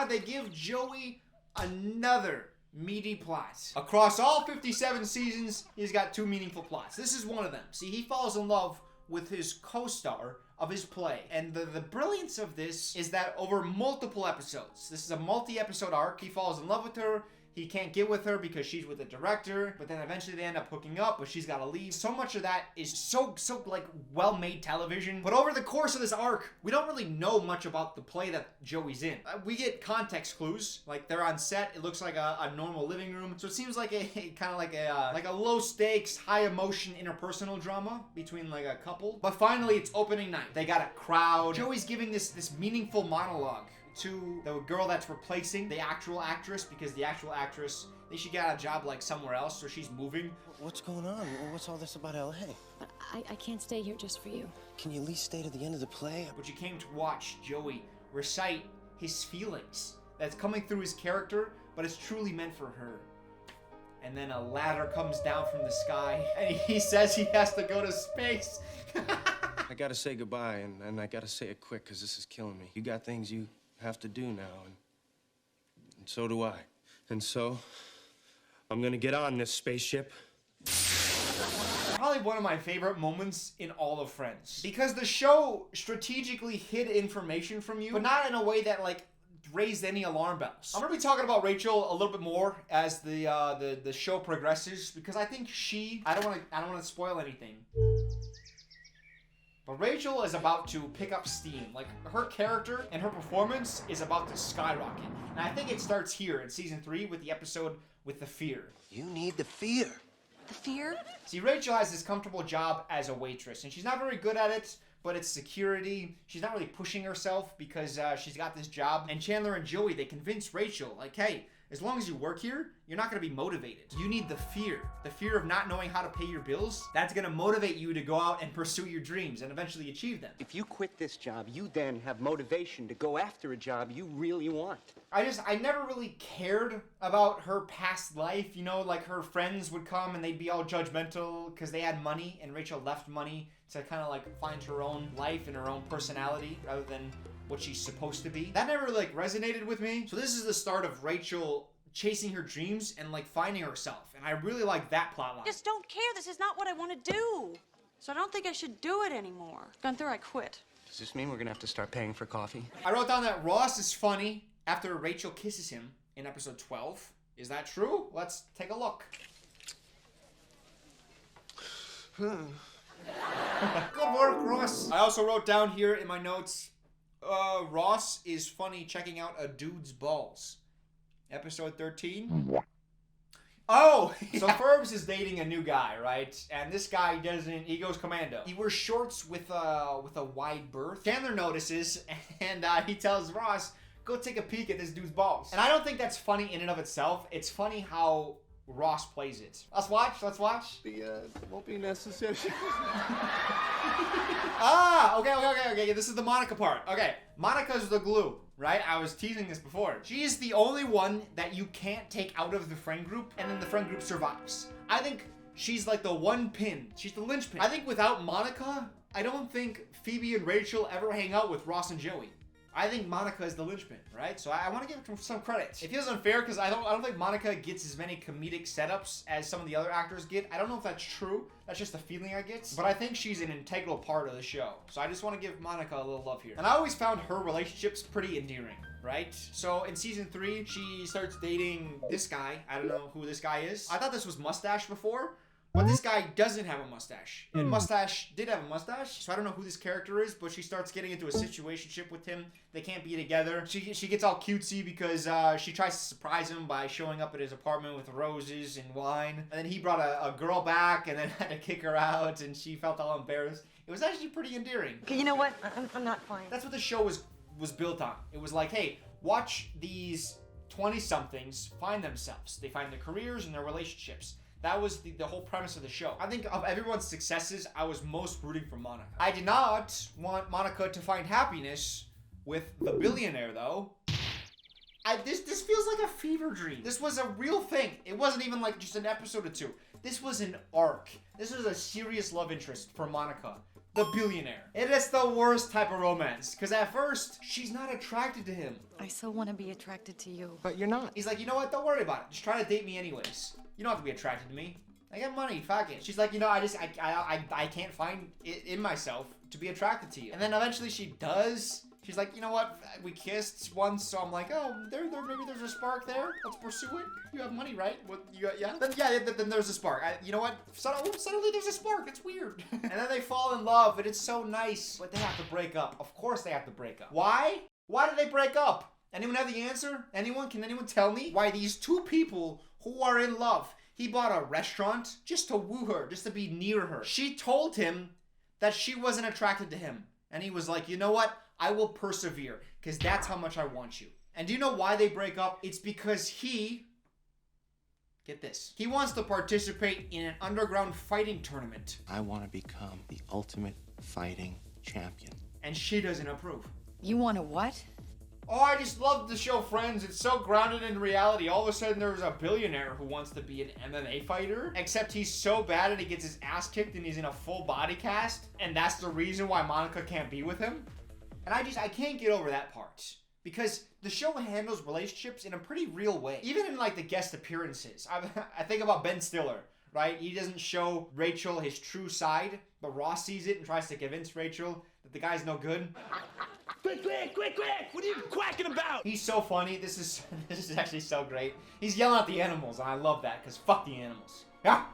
They give Joey another meaty plot. Across all 57 seasons, he's got 2 meaningful plots. This is one of them. See, he falls in love with his co-star of his play. And the brilliance of this is that over multiple episodes, this is a multi-episode arc, he falls in love with her. He can't get with her because she's with the director, but then eventually they end up hooking up, but she's gotta leave. So much of that is so like well-made television. But over the course of this arc, we don't really know much about the play that Joey's in. We get context clues, like they're on set. It looks like a normal living room, so it seems like a kind of like a low-stakes, high-emotion interpersonal drama between like a couple. But finally, it's opening night. They got a crowd. Joey's giving this meaningful monologue to the girl that's replacing the actual actress, because the actual actress, she got a job like somewhere else, so she's moving. What's going on? What's all this about LA? But I can't stay here just for you. Can you at least stay to the end of the play? But you came to watch Joey recite his feelings that's coming through his character, but it's truly meant for her. And then a ladder comes down from the sky, and he says he has to go to space. I gotta say goodbye, and I gotta say it quick, because this is killing me. You got things you have to do now, and so do I. And so, I'm gonna get on this spaceship. Probably one of my favorite moments in all of Friends, because the show strategically hid information from you, but not in a way that like raised any alarm bells. I'm gonna be talking about Rachel a little bit more as the show progresses, because I think I don't want to spoil anything. But Rachel is about to pick up steam. Like, her character and her performance is about to skyrocket. And I think it starts here in season 3 with the episode with the fear. You need the fear. The fear? See, Rachel has this comfortable job as a waitress, and she's not very good at it, but it's security. She's not really pushing herself because she's got this job. And Chandler and Joey, they convince Rachel, like, hey, as long as you work here, you're not gonna be motivated. You need the fear of not knowing how to pay your bills. That's gonna motivate you to go out and pursue your dreams and eventually achieve them. If you quit this job, you then have motivation to go after a job you really want. I never really cared about her past life, you know, like her friends would come and they'd be all judgmental because they had money, and Rachel left money to kind of like find her own life and her own personality rather than what she's supposed to be. That never like resonated with me. So this is the start of Rachel chasing her dreams and like finding herself, and I really like that plotline. Just don't care. This is not what I want to do. So I don't think I should do it anymore. Gunther, I quit. Does this mean we're gonna have to start paying for coffee? I wrote down that Ross is funny after Rachel kisses him in episode 12. Is that true? Let's take a look. Good work, Ross. I also wrote down here in my notes, Ross is funny checking out a dude's balls. Episode 13. Oh, so Ferbs is dating a new guy, right? And this guy he goes commando. He wears shorts with a wide berth. Chandler notices, and he tells Ross, go take a peek at this dude's balls. And I don't think that's funny in and of itself. It's funny how Ross plays it. Let's watch. The won't be necessary. Okay. This is the Monica part. Okay, Monica's the glue, right? I was teasing this before. She is the only one that you can't take out of the friend group, and then the friend group survives. I think she's like the one pin. She's the linchpin. I think without Monica, I don't think Phoebe and Rachel ever hang out with Ross and Joey. I think Monica is the linchpin, right? So I want to give her some credit. It feels unfair because I don't think Monica gets as many comedic setups as some of the other actors get. I don't know if that's true. That's just the feeling I get. But I think she's an integral part of the show. So I just want to give Monica a little love here. And I always found her relationships pretty endearing, right? So in season 3, she starts dating this guy. I don't know who this guy is. I thought this was Mustache before. But this guy doesn't have a mustache. And Mustache did have a mustache, so I don't know who this character is, but she starts getting into a situationship with him. They can't be together. She gets all cutesy because she tries to surprise him by showing up at his apartment with roses and wine. And then he brought a girl back and then had to kick her out, and she felt all embarrassed. It was actually pretty endearing. Okay, you know what? I'm not fine. That's what the show was built on. It was like, hey, watch these 20-somethings find themselves. They find their careers and their relationships. That was the whole premise of the show. I think of everyone's successes, I was most rooting for Monica. I did not want Monica to find happiness with the billionaire, though. This feels like a fever dream. This was a real thing. It wasn't even like just an episode or two. This was an arc. This was a serious love interest for Monica, the billionaire. It is the worst type of romance, because at first, she's not attracted to him. I so want to be attracted to you. But you're not. He's like, you know what? Don't worry about it. Just try to date me anyways. You don't have to be attracted to me. I got money, fuck it. She's like, you know, I can't find it in myself to be attracted to you. And then eventually she does. She's like, you know what? We kissed once, so I'm like, oh, maybe there's a spark there. Let's pursue it. You have money, right? What you got? Yeah. Then there's a spark. You know what? Suddenly there's a spark. It's weird. And then they fall in love, and it's so nice. But they have to break up. Of course they have to break up. Why? Why did they break up? Anyone have the answer? Anyone? Can anyone tell me why these two people who are in love? He bought a restaurant just to woo her, just to be near her. She told him that she wasn't attracted to him. And he was like, you know what? I will persevere, because that's how much I want you. And do you know why they break up? It's because he, get this, he wants to participate in an underground fighting tournament. I want to become the ultimate fighting champion. And she doesn't approve. You want to what? Oh, I just love the show Friends. It's so grounded in reality. All of a sudden, there's a billionaire who wants to be an MMA fighter. Except he's so bad that he gets his ass kicked and he's in a full body cast. And that's the reason why Monica can't be with him. And I can't get over that part. Because the show handles relationships in a pretty real way. Even in, like, the guest appearances. I think about Ben Stiller, right? He doesn't show Rachel his true side. But Ross sees it and tries to convince Rachel that the guy's no good. Quick! What are you quacking about? He's so funny. This is actually so great. He's yelling at the animals, and I love that, because fuck the animals. Yeah.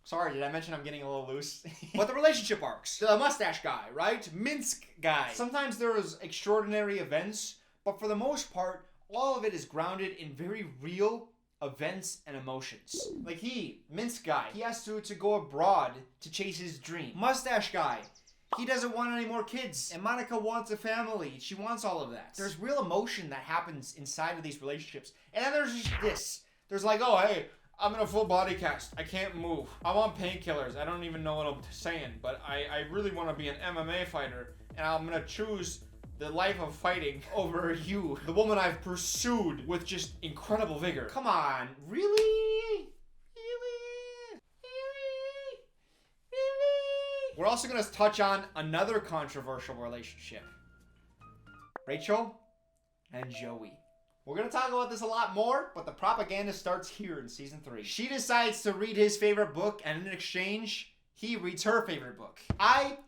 Sorry, did I mention I'm getting a little loose? But the relationship arcs. The mustache guy, right? Minsk guy. Sometimes there is extraordinary events, but for the most part, all of it is grounded in very real events and emotions. Like Minsk guy, he has to go abroad to chase his dream. Mustache guy, he doesn't want any more kids. And Monica wants a family. She wants all of that. There's real emotion that happens inside of these relationships. And then there's just this. There's like, oh, hey, I'm in a full body cast. I can't move. I'm on painkillers. I don't even know what I'm saying. But I really want to be an MMA fighter. And I'm going to choose the life of fighting over you. The woman I've pursued with just incredible vigor. Come on. Really? We're also going to touch on another controversial relationship. Rachel and Joey. We're going to talk about this a lot more, but the propaganda starts here in season 3. She decides to read his favorite book, and in exchange, he reads her favorite book. I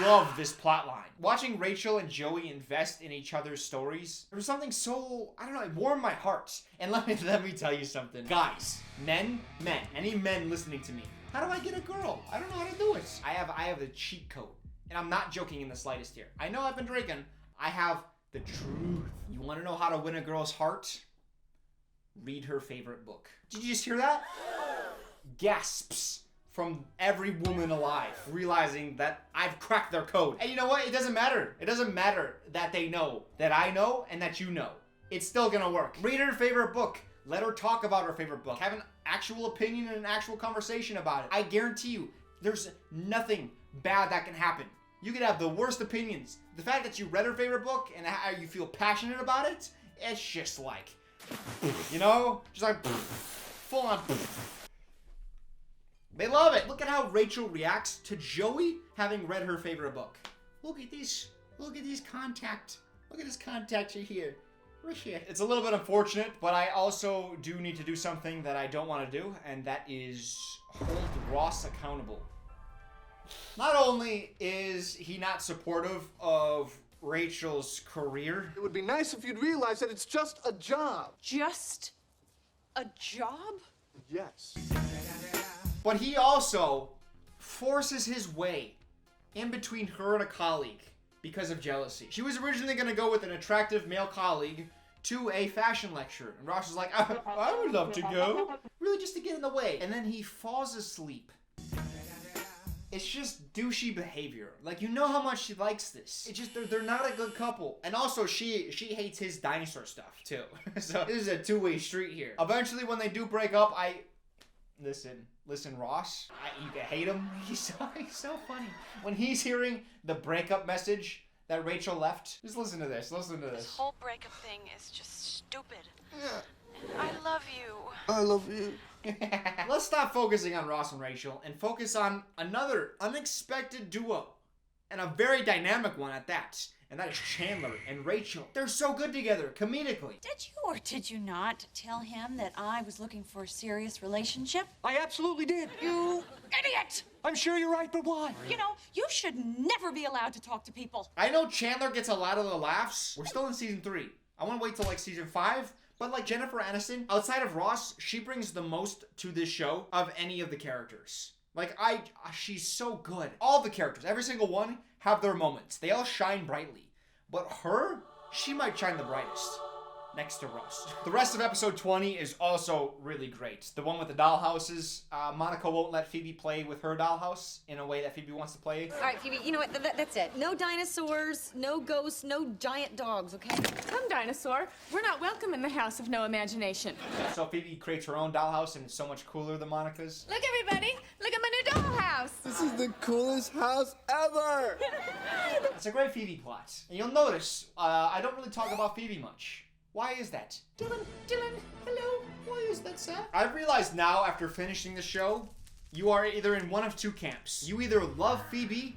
love this plot line. Watching Rachel and Joey invest in each other's stories, there was something so, I don't know, it warmed my heart. And let me tell you something. Guys, men, any men listening to me, how do I get a girl? I don't know how to do it. I have the cheat code. And I'm not joking in the slightest here. I know I've been drinking. I have the truth. You want to know how to win a girl's heart? Read her favorite book. Did you just hear that? Gasps from every woman alive, realizing that I've cracked their code. And you know what? It doesn't matter. It doesn't matter that they know, that I know, and that you know. It's still gonna work. Read her favorite book. Let her talk about her favorite book. Have an actual opinion and an actual conversation about it. I guarantee you, there's nothing bad that can happen. You could have the worst opinions. The fact that you read her favorite book and how you feel passionate about it, it's just like, you know? Just like, full on. They love it. Look at how Rachel reacts to Joey having read her favorite book. Look at this. Look at these contact. Look at this contact here. Right here. It's a little bit unfortunate, but I also do need to do something that I don't want to do, and that is hold Ross accountable. Not only is he not supportive of Rachel's career, It would be nice if you'd realize that it's just a job. Just a job? Yes. but he also forces his way in between her and a colleague because of jealousy. She was originally going to go with an attractive male colleague to a fashion lecture, and Ross was like, I would love to go. Really just to get in the way. And then he falls asleep. It's just douchey behavior. Like, you know how much she likes this. It's just, they're not a good couple. And also, she hates his dinosaur stuff, too. So, this is a two-way street here. Eventually, when they do break up, Listen, Ross. You can hate him. He's so funny. When he's hearing the breakup message that Rachel left, just listen to this. Listen to This this. whole breakup thing is just stupid. Yeah. I love you. I love you. Let's stop focusing on Ross and Rachel and focus on another unexpected duo. And a very dynamic one at that. And that is Chandler and Rachel. They're so good together, comedically. Did you or did you not tell him that I was looking for a serious relationship? I absolutely did. You idiot! I'm sure you're right, but why? You know, you should never be allowed to talk to people. I know Chandler gets a lot of the laughs. We're still in season 3. I want to wait till like season 5. But like Jennifer Aniston, outside of Ross, she brings the most to this show of any of the characters. Like, she's so good. All the characters, every single one, have their moments. They all shine brightly. But her, she might shine the brightest. Next to Ross. The rest of episode 20 is also really great. The one with the dollhouses. Monica won't let Phoebe play with her dollhouse in a way that Phoebe wants to play. All right, Phoebe, you know what? That's it. No dinosaurs, no ghosts, no giant dogs, okay? Come, dinosaur. We're not welcome in the house of no imagination. So Phoebe creates her own dollhouse, and it's so much cooler than Monica's. Look, everybody. Look at my new dollhouse. This is the coolest house ever. It's a great Phoebe plot. And you'll notice, I don't really talk about Phoebe much. Why is that? Dylan, hello. Why is that, sir? I've realized now, after finishing the show, you are either in one of two camps. You either love Phoebe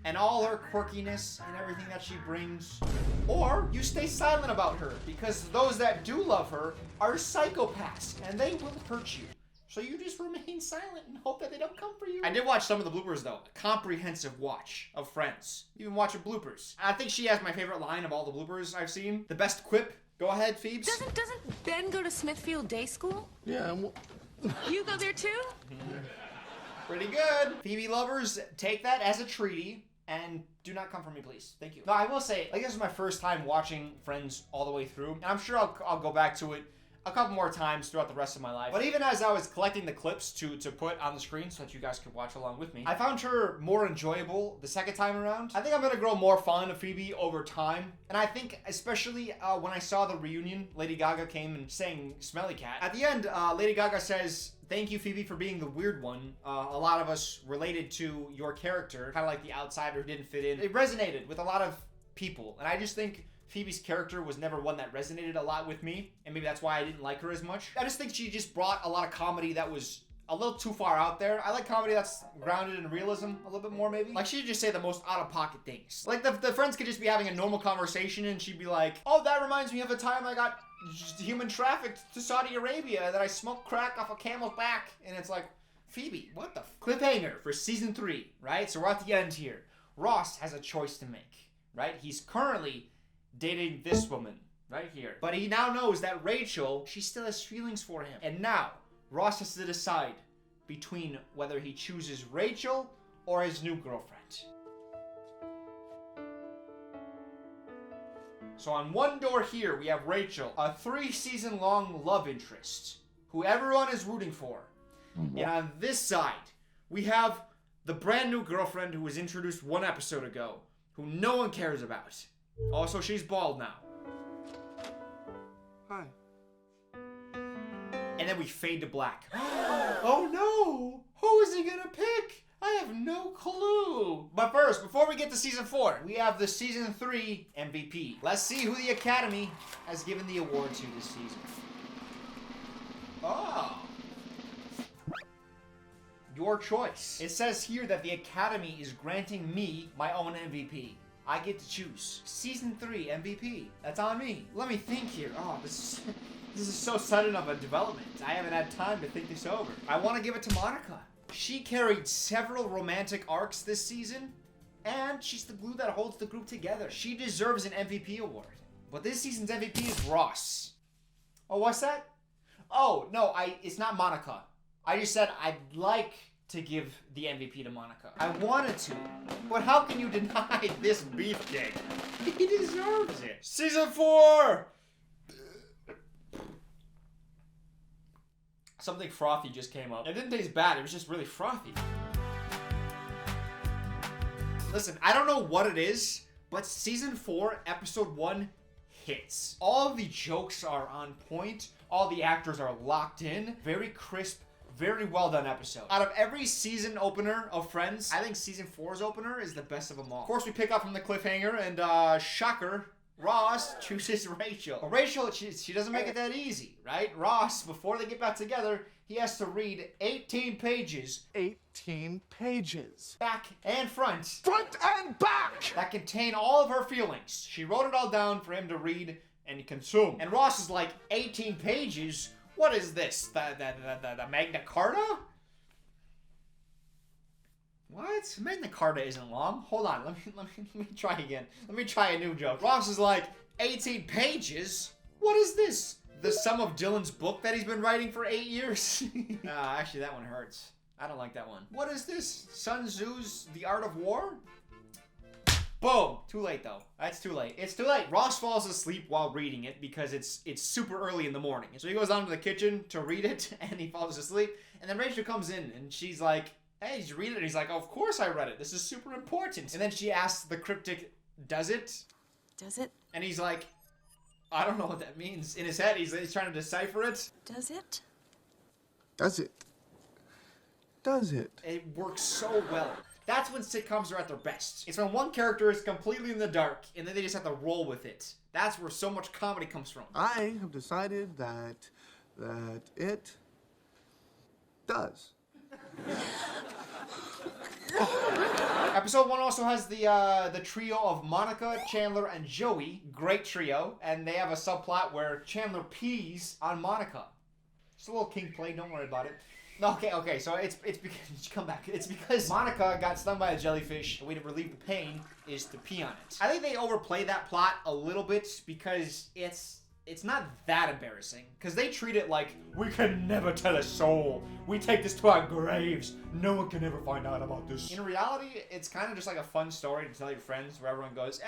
and all her quirkiness and everything that she brings, or you stay silent about her, because those that do love her are psychopaths, and they will hurt you. So you just remain silent and hope that they don't come for you. I did watch some of the bloopers, though. A comprehensive watch of Friends. Even watching bloopers. I think she has my favorite line of all the bloopers I've seen. The best quip. Go ahead, Phoebes. Doesn't Ben go to Smithfield Day School? Yeah, You go there too? Pretty good. Phoebe lovers, take that as a treaty and do not come for me, please. Thank you. No, I will say, like, this is my first time watching Friends all the way through, and I'm sure I'll go back to it a couple more times throughout the rest of my life. But even as I was collecting the clips to put on the screen so that you guys could watch along with me, I found her more enjoyable the second time around. I think I'm gonna grow more fond of Phoebe over time. And I think especially when I saw the reunion, Lady Gaga came and sang Smelly Cat. At the end, Lady Gaga says, "Thank you, Phoebe, for being the weird one. A lot of us related to your character, kind of like the outsider who didn't fit in." It resonated with a lot of people. And I just think Phoebe's character was never one that resonated a lot with me, and maybe that's why I didn't like her as much. I just think she just brought a lot of comedy that was a little too far out there. I like comedy that's grounded in realism a little bit more, maybe. Like, she'd just say the most out-of-pocket things. Like, the friends could just be having a normal conversation, and she'd be like, "Oh, that reminds me of a time I got human trafficked to Saudi Arabia, that I smoked crack off a camel's back." And it's like, Phoebe, what the cliffhanger for season 3, right? So we're at the end here. Ross has a choice to make, right? He's currently dating this woman right here. But he now knows that Rachel, she still has feelings for him. And now, Ross has to decide between whether he chooses Rachel or his new girlfriend. So on one door here, we have Rachel, a 3-season-long love interest, who everyone is rooting for. And on this side, we have the brand new girlfriend who was introduced 1 episode ago, who no one cares about. Also, she's bald now. Hi. And then we fade to black. Oh no! Who is he gonna pick? I have no clue. But first, before we get to season 4, we have the season 3 MVP. Let's see who the Academy has given the award to this season. Oh. Your choice. It says here that the Academy is granting me my own MVP. I get to choose. Season 3 MVP. That's on me. Let me think here. Oh, this is so sudden of a development. I haven't had time to think this over. I want to give it to Monica. She carried several romantic arcs this season, and she's the glue that holds the group together. She deserves an MVP award. But this season's MVP is Ross. Oh, what's that? Oh, no, it's not Monica. I just said I'd like to give the MVP to Monica. I wanted to, but how can you deny this beefcake? He deserves it. Season 4! Something frothy just came up. It didn't taste bad, it was just really frothy. Listen, I don't know what it is, but Season 4, Episode 1 hits. All of the jokes are on point. All the actors are locked in. Very crisp, very well done episode. Out of every season opener of Friends, I think Season 4's opener is the best of them all. Of course, we pick up from the cliffhanger, and shocker, Ross chooses Rachel. But Rachel, she doesn't make it that easy, right? Ross, before they get back together, he has to read 18 pages. 18 pages. Back and front. Front and back! That contain all of her feelings. She wrote it all down for him to read and consume. And Ross is like, 18 pages? What is this? The Magna Carta? What? Magna Carta isn't long. Hold on, let me try again. Let me try a new joke. Ross is like, 18 pages? What is this? The sum of Dylan's book that he's been writing for 8 years? Actually, that one hurts. I don't like that one. What is this? Sun Tzu's The Art of War? Boom! Too late though. That's too late. It's too late. Ross falls asleep while reading it because it's super early in the morning. So he goes down to the kitchen to read it and he falls asleep. And then Rachel comes in and she's like, hey, did you read it? And he's like, oh, of course I read it. This is super important. And then she asks the cryptic, does it? Does it? And he's like, I don't know what that means. In his head, he's trying to decipher it. Does it? Does it? Does it? It works so well. That's when sitcoms are at their best. It's when one character is completely in the dark, and then they just have to roll with it. That's where so much comedy comes from. I have decided that it does. Episode 1 also has the trio of Monica, Chandler, and Joey. Great trio. And they have a subplot where Chandler pees on Monica. Just a little kink play, don't worry about it. No, okay, so it's because, come back. It's because Monica got stung by a jellyfish. The way to relieve the pain is to pee on it. I think they overplay that plot a little bit because it's not that embarrassing. Because they treat it like, we can never tell a soul. We take this to our graves. No one can ever find out about this. In reality, it's kind of just like a fun story to tell your friends where everyone goes,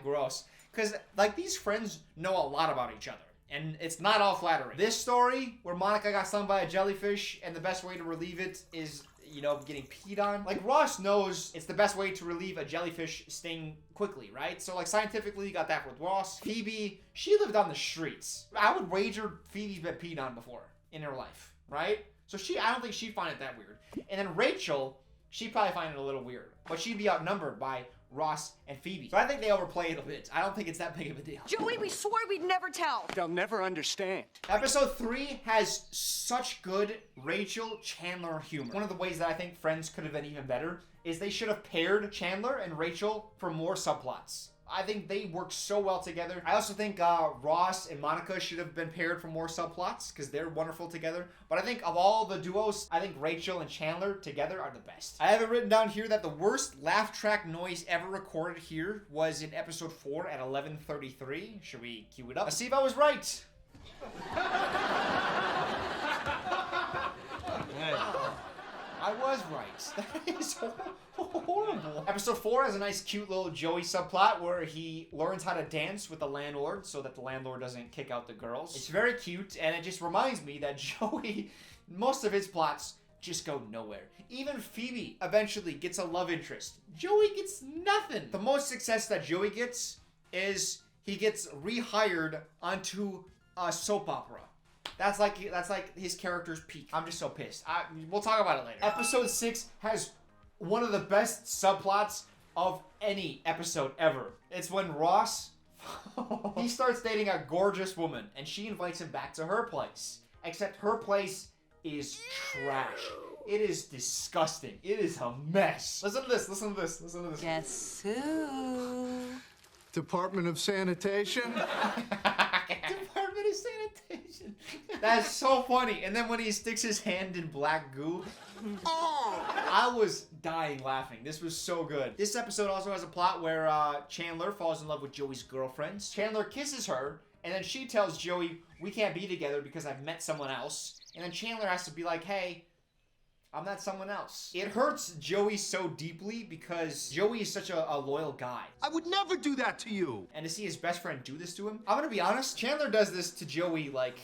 gross. Because, like, these friends know a lot about each other. And it's not all flattering. This story, where Monica got stung by a jellyfish, and the best way to relieve it is, you know, getting peed on. Like, Ross knows it's the best way to relieve a jellyfish sting quickly, right? So, like, scientifically, you got that with Ross. Phoebe, she lived on the streets. I would wager Phoebe's been peed on before in her life, right? So I don't think she'd find it that weird. And then Rachel, she'd probably find it a little weird. But she'd be outnumbered by Ross and Phoebe. So I think they overplay it a bit. I don't think it's that big of a deal. Joey, we swore we'd never tell. They'll never understand. Episode 3 has such good Rachel Chandler humor. One of the ways that I think Friends could have been even better is they should have paired Chandler and Rachel for more subplots. I think they work so well together. I also think Ross and Monica should have been paired for more subplots because they're wonderful together. But I think of all the duos, I think Rachel and Chandler together are the best. I have it written down here that the worst laugh track noise ever recorded here was in episode 4 at 11:33. Should we cue it up? Let's see if I was right. I was right. That is horrible. Episode 4 has a nice cute little Joey subplot where he learns how to dance with the landlord so that the landlord doesn't kick out the girls. It's very cute, and it just reminds me that Joey, most of his plots just go nowhere. Even Phoebe eventually gets a love interest. Joey gets nothing. The most success that Joey gets is he gets rehired onto a soap opera. That's like his character's peak. I'm just so pissed. We'll talk about it later. Episode 6 has one of the best subplots of any episode ever. It's when Ross, he starts dating a gorgeous woman, and she invites him back to her place. Except her place is trash. It is disgusting. It is a mess. Listen to this, listen to this, listen to this. Guess who? Department of Sanitation? Department of Sanitation. That's so funny. And then when he sticks his hand in black goo, I was dying laughing. This was so good. This episode also has a plot where Chandler falls in love with Joey's girlfriend. Chandler kisses her, and then she tells Joey, we can't be together because I've met someone else. And then Chandler has to be like, hey, I'm not someone else. It hurts Joey so deeply because Joey is such a loyal guy. I would never do that to you. And to see his best friend do this to him, I'm gonna be honest, Chandler does this to Joey like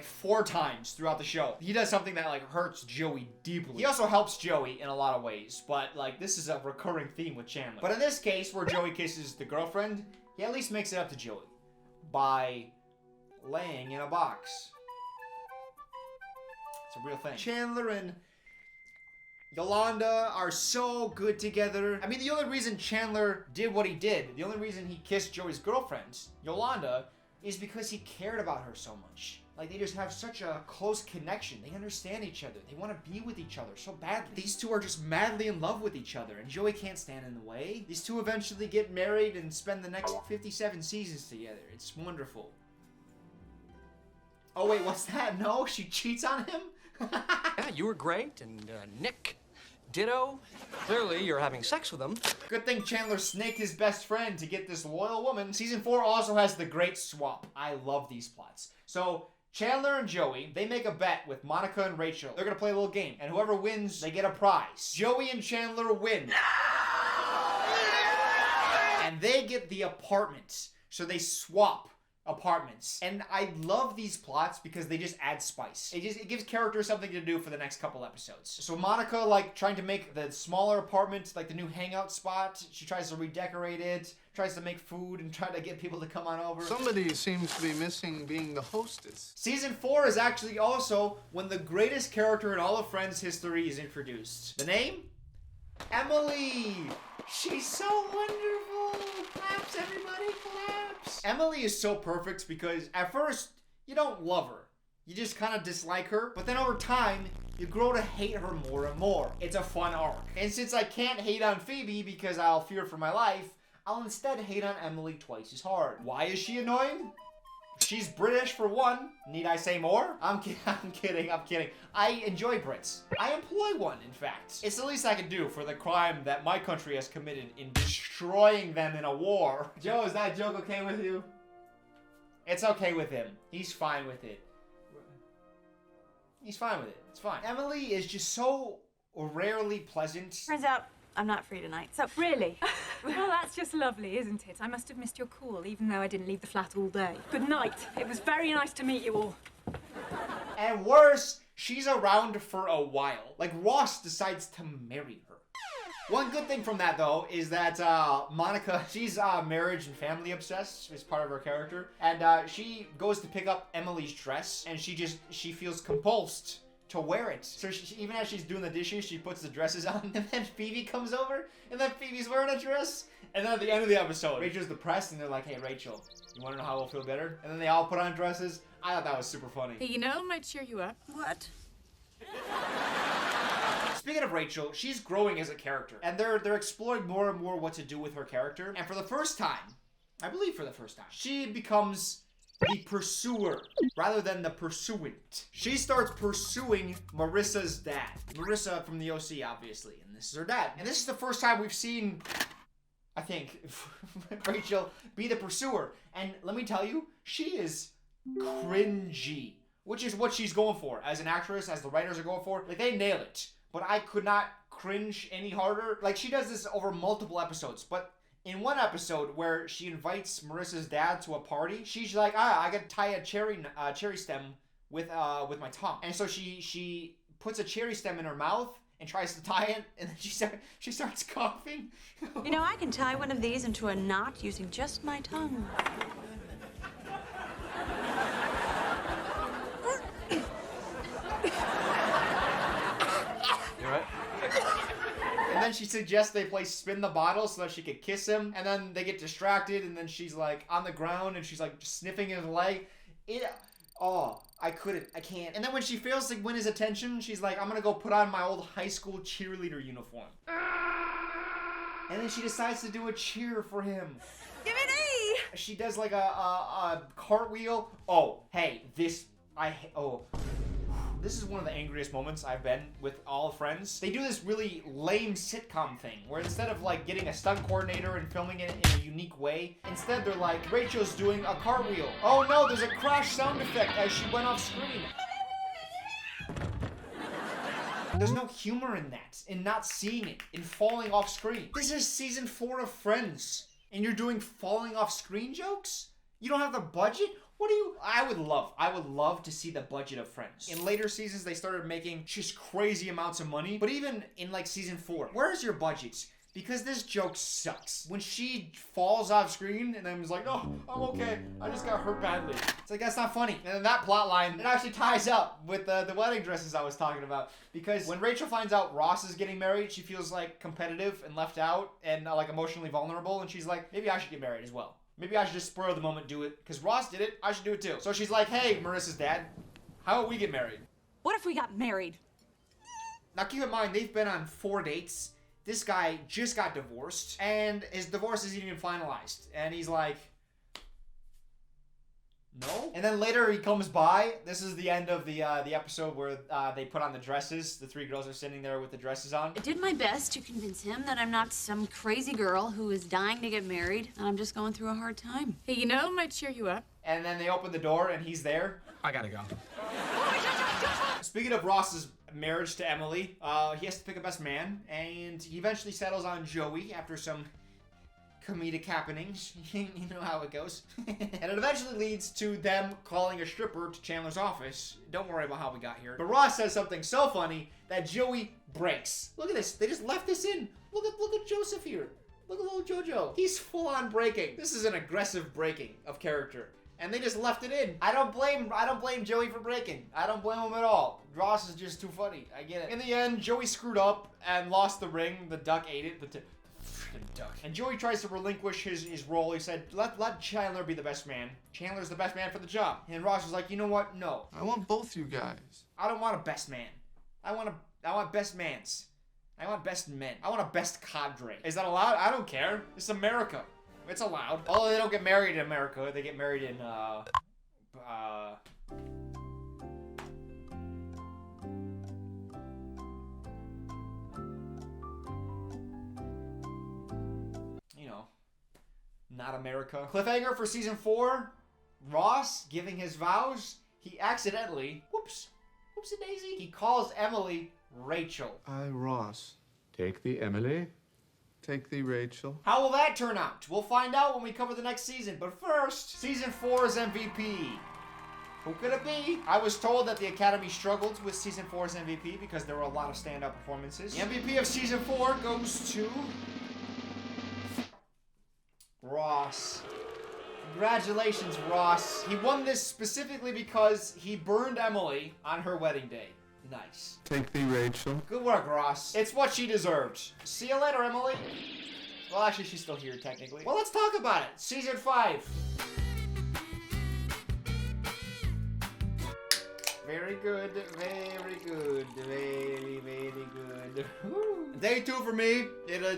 4 times throughout the show. He does something that like hurts Joey deeply. He also helps Joey in a lot of ways, but like this is a recurring theme with Chandler. But in this case, where Joey kisses the girlfriend, he at least makes it up to Joey by laying in a box. It's a real thing. Chandler and Yolanda are so good together. I mean, the only reason Chandler did what he did, the only reason he kissed Joey's girlfriend, Yolanda, is because he cared about her so much. Like, they just have such a close connection. They understand each other. They want to be with each other so badly. These two are just madly in love with each other, and Joey can't stand in the way. These two eventually get married and spend the next 57 seasons together. It's wonderful. Oh, wait, what's that? No, she cheats on him? Yeah, you were great, and Nick, ditto. Clearly, you're having sex with him. Good thing Chandler snaked his best friend to get this loyal woman. Season 4 also has the great swap. I love these plots. So, Chandler and Joey, they make a bet with Monica and Rachel. They're gonna play a little game, and whoever wins, they get a prize. Joey and Chandler win. And they get the apartment. So they swap apartments. And I love these plots because they just add spice. It gives characters something to do for the next couple episodes. So Monica, like, trying to make the smaller apartment, like the new hangout spot. She tries to redecorate it, tries to make food, and try to get people to come on over. Somebody seems to be missing being the hostess. Season 4 is actually also when the greatest character in all of Friends history is introduced. The name? Emily! She's so wonderful! Claps, everybody, claps! Emily is so perfect because at first, you don't love her. You just kind of dislike her, but then over time, you grow to hate her more and more. It's a fun arc. And since I can't hate on Phoebe because I'll fear for my life, I'll instead hate on Emily twice as hard. Why is she annoying? She's British for one. Need I say more? I'm kidding. I enjoy Brits. I employ one, in fact. It's the least I can do for the crime that my country has committed in destroying them in a war. Joe, is that joke okay with you? It's okay with him. He's fine with it. He's fine with it. It's fine. Emily is just so rarely pleasant. Turns out I'm not free tonight, so... Really? Well, that's just lovely, isn't it? I must have missed your call, even though I didn't leave the flat all day. Good night. It was very nice to meet you all. And worse, she's around for a while. Like, Ross decides to marry her. One good thing from that, though, is that Monica, she's marriage and family obsessed as part of her character. And she goes to pick up Emily's dress, and she feels compulsed to wear it. So even as she's doing the dishes, she puts the dresses on, and then Phoebe comes over, and then Phoebe's wearing a dress. And then at the end of the episode, Rachel's depressed, and they're like, hey, Rachel, you want to know how we'll feel better? And then they all put on dresses. I thought that was super funny. Hey, you know, might cheer you up. What? Speaking of Rachel, she's growing as a character, and they're exploring more and more what to do with her character. And for the first time, I believe for the first time, she becomes the pursuer rather than the pursuant. She starts pursuing Marissa's dad. Marissa from the OC, obviously, and this is her dad. And this is the first time we've seen, I think, Rachel be the pursuer. And let me tell you, she is cringy, which is what she's going for as an actress, as the writers are going for. Like, they nail it. But I could not cringe any harder. Like, she does this over multiple episodes, but in one episode where she invites Marissa's dad to a party, she's like, I gotta tie a cherry stem with my tongue. And so she puts a cherry stem in her mouth and tries to tie it, and then she starts coughing. You know, I can tie one of these into a knot using just my tongue. And then she suggests they play spin the bottle so that she could kiss him. And then they get distracted, and then she's like on the ground and she's like sniffing his leg. Oh, I couldn't. I can't. And then when she fails to win his attention, she's like, I'm gonna go put on my old high school cheerleader uniform. And then she decides to do a cheer for him. Give it E! She does like a cartwheel. Oh, hey, this is one of the angriest moments I've been with all friends. They do this really lame sitcom thing where instead of like getting a stunt coordinator and filming it in a unique way, instead they're like, Rachel's doing a cartwheel. Oh no, there's a crash sound effect as she went off screen. There's no humor in that, in not seeing it, in falling off screen. This is season 4 of Friends, and you're doing falling off screen jokes? You don't have the budget? What do you... I would love to see the budget of Friends. In later seasons, they started making just crazy amounts of money. But even in like season 4, where's your budget? Because this joke sucks. When she falls off screen and then was like, oh, I'm okay. I just got hurt badly. It's like, that's not funny. And then that plot line, it actually ties up with the wedding dresses I was talking about. Because when Rachel finds out Ross is getting married, she feels like competitive and left out and like emotionally vulnerable. And she's like, maybe I should get married as well. Maybe I should just spur of the moment do it. Because Ross did it, I should do it too. So she's like, hey, Marissa's dad, how about we get married? What if we got married? Now keep in mind, they've been on 4 dates. This guy just got divorced, and his divorce isn't even finalized. And he's like, no? And then later he comes by. This is the end of the episode where they put on the dresses. The 3 girls are sitting there with the dresses on. I did my best to convince him that I'm not some crazy girl who is dying to get married, and I'm just going through a hard time. Hey, you know, it might cheer you up. And then they open the door, and he's there. I gotta go. Speaking of Ross's marriage to Emily, he has to pick a best man, and he eventually settles on Joey after some comedic happenings. You know how it goes. And it eventually leads to them calling a stripper to Chandler's office. Don't worry about how we got here. But Ross says something so funny that Joey breaks. Look at this. They just left this in. Look at Joseph here. Look at little Jojo. He's full on breaking. This is an aggressive breaking of character. And they just left it in. I don't blame Joey for breaking. I don't blame him at all. Ross is just too funny. I get it. In the end, Joey screwed up and lost the ring. The duck ate it. The freaking duck. And Joey tries to relinquish his role. He said, let Chandler be the best man. Chandler's the best man for the job. And Ross was like, you know what? No. I want both you guys. I don't want a best man. I want best mans. I want best men. I want a best cadre. Is that allowed? I don't care. It's America. It's allowed. Although they don't get married in America, they get married in, you know, not America. Cliffhanger for season 4, Ross giving his vows, he accidentally, whoopsie-daisy, he calls Emily Rachel. Ross. Take the Emily. Take the Rachel. How will that turn out? We'll find out when we cover the next season. But first, season 4's MVP. Who could it be? I was told that the Academy struggled with season 4's MVP because there were a lot of standout performances. The MVP of season 4 goes to Ross. Congratulations, Ross. He won this specifically because he burned Emily on her wedding day. Nice. Take the Rachel. Good work, Ross. It's what she deserved. See you later, Emily. Well, actually, she's still here, technically. Well, let's talk about it. Season 5. Very good, very good, very, very good. Day 2 for me.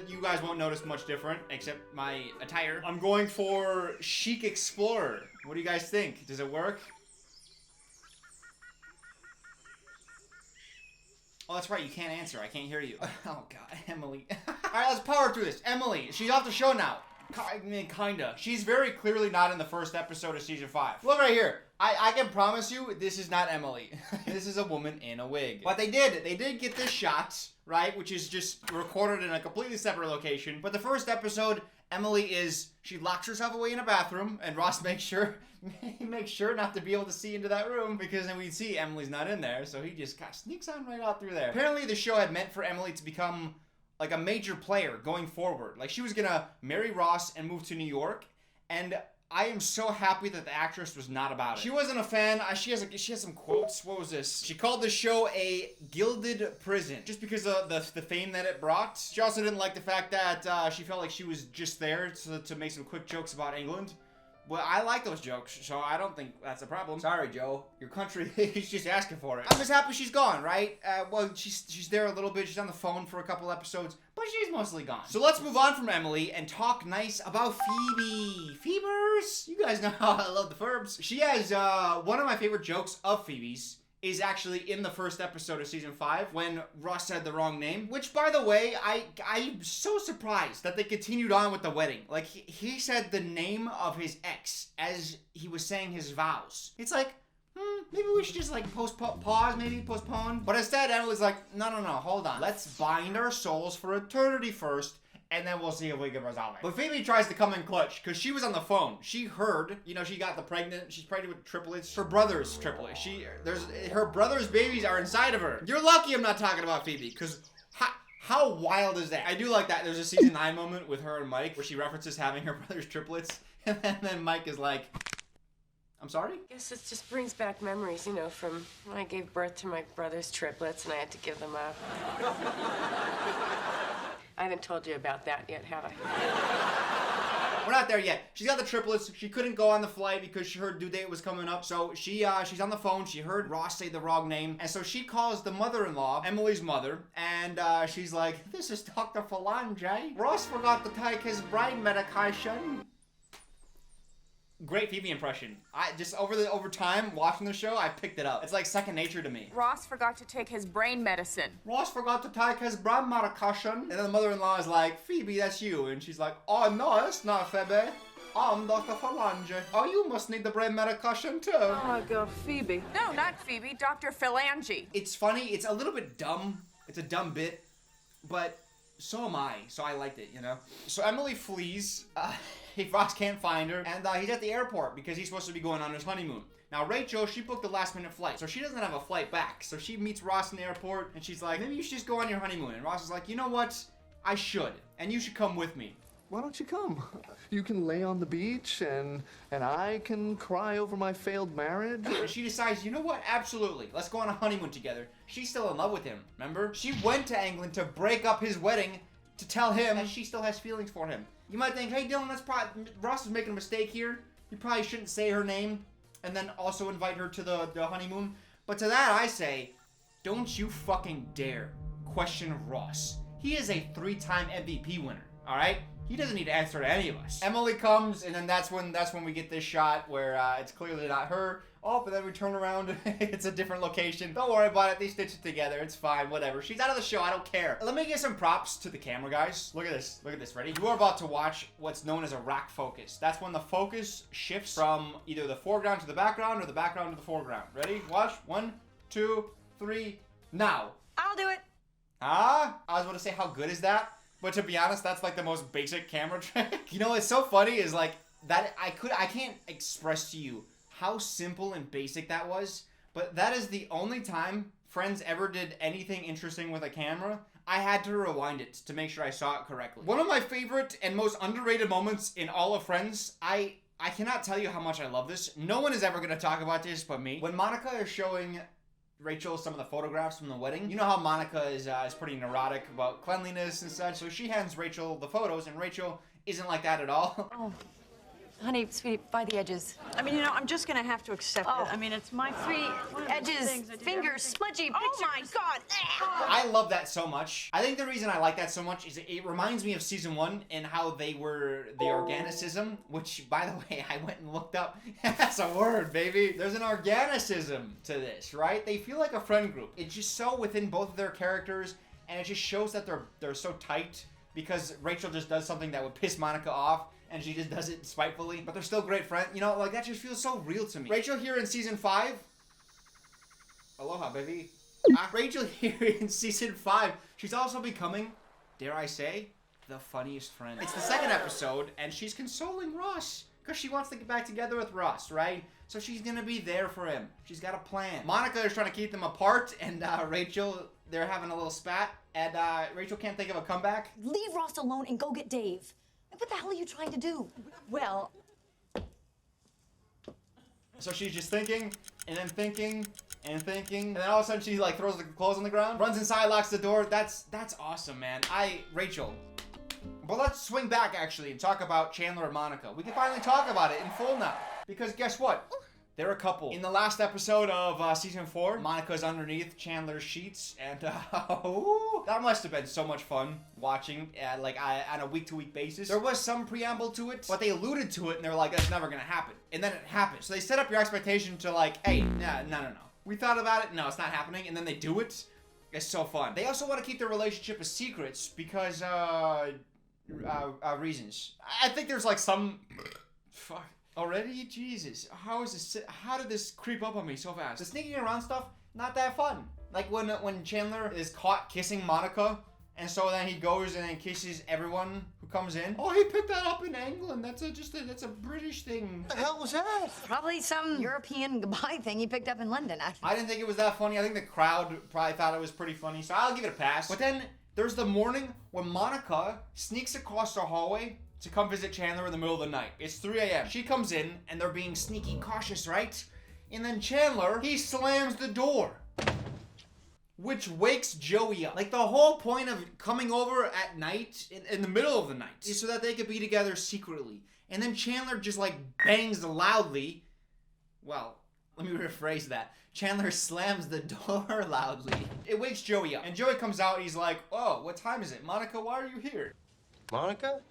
You guys won't notice much different, except my attire. I'm going for Chic Explorer. What do you guys think? Does it work? Oh, that's right, you can't answer. I can't hear you. Oh, God, Emily. All right, let's power through this. Emily, she's off the show now. I mean, kinda. She's very clearly not in the first episode of season 5. Look right here. I can promise you, this is not Emily. This is a woman in a wig. But they did get this shot, right? Which is just recorded in a completely separate location. But the first episode, Emily she locks herself away in a bathroom, and Ross makes sure not to be able to see into that room, because then we'd see Emily's not in there, so he just kind of sneaks on right out through there. Apparently the show had meant for Emily to become like a major player going forward. Like she was gonna marry Ross and move to New York, and I am so happy that the actress was not about it. She wasn't a fan. She has some quotes. What was this? She called the show a gilded prison just because of the fame that it brought. She also didn't like the fact that she felt like she was just there to make some quick jokes about England. Well, I like those jokes, so I don't think that's a problem. Sorry, Joe. Your country is just asking for it. I'm just happy she's gone, right? Well, she's there a little bit. She's on the phone for a couple episodes, but she's mostly gone. So let's move on from Emily and talk nice about Phoebe. Phoebers! You guys know how I love the Phoebes. She has one of my favorite jokes of Phoebe's is actually in the first episode of season 5 when Ross said the wrong name. Which, by the way, I'm so surprised that they continued on with the wedding. Like, he said the name of his ex as he was saying his vows. It's like, maybe we should just like postpone. But instead, Emily's like, no, hold on. Let's bind our souls for eternity first, and then we'll see if we can resolve it. But Phoebe tries to come in clutch, because she was on the phone. She heard, you know, she got she's pregnant with triplets. Her brother's triplets. Her brother's babies are inside of her. You're lucky I'm not talking about Phoebe, because how wild is that? I do like that. There's a season 9 moment with her and Mike, where she references having her brother's triplets, and then Mike is like, I'm sorry? I guess it just brings back memories, you know, from when I gave birth to my brother's triplets and I had to give them up. I haven't told you about that yet, have I? We're not there yet. She's got the triplets. She couldn't go on the flight because her due date was coming up. So she's on the phone. She heard Ross say the wrong name. And so she calls the mother-in-law, Emily's mother, and she's like, this is Dr. Falange. Ross forgot to take his brain medication. Great Phoebe impression. I just over time watching the show, I picked it up. It's like second nature to me. Ross forgot to take his brain medicine. Ross forgot to take his brain medication. And then the mother-in-law is like, Phoebe, that's you. And she's like, oh no, it's not Phoebe. I'm Dr. Falange. Oh, you must need the brain medication too. Oh my God, Phoebe. No, not Phoebe, Dr. Phalange. It's funny. It's a little bit dumb. It's a dumb bit, but so am I. So I liked it, you know. So Emily flees. Ross can't find her, and he's at the airport because he's supposed to be going on his honeymoon. Now, Rachel, she booked a last-minute flight, so she doesn't have a flight back. So she meets Ross in the airport, and she's like, maybe you should just go on your honeymoon. And Ross is like, you know what? I should, and you should come with me. Why don't you come? You can lay on the beach, and I can cry over my failed marriage. And she decides, you know what? Absolutely. Let's go on a honeymoon together. She's still in love with him, remember? She went to England to break up his wedding to tell him that she still has feelings for him. You might think, hey, Dylan, Ross is making a mistake here. You probably shouldn't say her name and then also invite her to the honeymoon. But to that, I say, don't you fucking dare question Ross. He is a 3-time MVP winner, all right? He doesn't need to answer to any of us. Emily comes, and then that's when we get this shot where it's clearly not her. Oh, but then we turn around, it's a different location. Don't worry about it, they stitch it together, it's fine, whatever. She's out of the show, I don't care. Let me give some props to the camera, guys. Look at this, ready? You are about to watch what's known as a rack focus. That's when the focus shifts from either the foreground to the background or the background to the foreground. Ready? Watch, 1, 2, 3, now. I'll do it. I was about to say, how good is that? But to be honest, that's like the most basic camera trick. You know what's so funny is like, that I can't express to you how simple and basic that was, but that is the only time Friends ever did anything interesting with a camera. I had to rewind it to make sure I saw it correctly. One of my favorite and most underrated moments in all of Friends, I cannot tell you how much I love this. No one is ever going to talk about this but me. When Monica is showing Rachel some of the photographs from the wedding, you know how Monica is pretty neurotic about cleanliness and such, so she hands Rachel the photos, and Rachel isn't like that at all. Oh, honey, sweetie, by the edges. I mean, you know, I'm just gonna have to accept it. I mean, it's my Sweetie, edges, fingers, smudgy pictures. Oh my God! I love that so much. I think the reason I like that so much is it reminds me of season 1 and how they were the organicism, which, by the way, I went and looked up. That's a word, baby. There's an organicism to this, right? They feel like a friend group. It's just so within both of their characters, and it just shows that they're so tight because Rachel just does something that would piss Monica off, and she just does it spitefully, but they're still great friends. You know, like, that just feels so real to me. Rachel here in season 5. Aloha, baby. Rachel here in season 5. She's also becoming, dare I say, the funniest friend. It's the second episode, and she's consoling Ross, because she wants to get back together with Ross, right? So she's gonna be there for him. She's got a plan. Monica is trying to keep them apart, and Rachel, they're having a little spat, and Rachel can't think of a comeback. Leave Ross alone and go get Dave. What the hell are you trying to do? Well, so she's just thinking, and then thinking, and thinking, and then all of a sudden she like throws the clothes on the ground, runs inside, locks the door. That's awesome, man. Rachel, But let's swing back, actually, and talk about Chandler and Monica. We can finally talk about it in full now. Because guess what? They're a couple. In the last episode of season 4, Monica's underneath Chandler's sheets, and that must have been so much fun watching, on a week-to-week basis. There was some preamble to it, but they alluded to it, and they're like, that's never gonna happen. And then it happened. So they set up your expectation to like, hey, no. We thought about it, no, it's not happening, and then they do it. It's so fun. They also want to keep their relationship a secret because, reasons. I think there's like some... Fuck. Already? Jesus. How did this creep up on me so fast? The sneaking around stuff, not that fun. Like when Chandler is caught kissing Monica, and so then he goes and then kisses everyone who comes in. Oh, he picked that up in England. That's a British thing. What the hell was that? Probably some European goodbye thing he picked up in London. I didn't think it was that funny. I think the crowd probably thought it was pretty funny, so I'll give it a pass. But then there's the morning when Monica sneaks across the hallway to come visit Chandler in the middle of the night. It's 3 a.m. She comes in, and they're being sneaky cautious, right? And then Chandler, he slams the door, which wakes Joey up. Like, the whole point of coming over at night, in the middle of the night, is so that they could be together secretly. And then Chandler just, like, bangs loudly. Well, let me rephrase that. Chandler slams the door loudly. It wakes Joey up. And Joey comes out, and he's like, oh, what time is it? Monica, why are you here? Monica?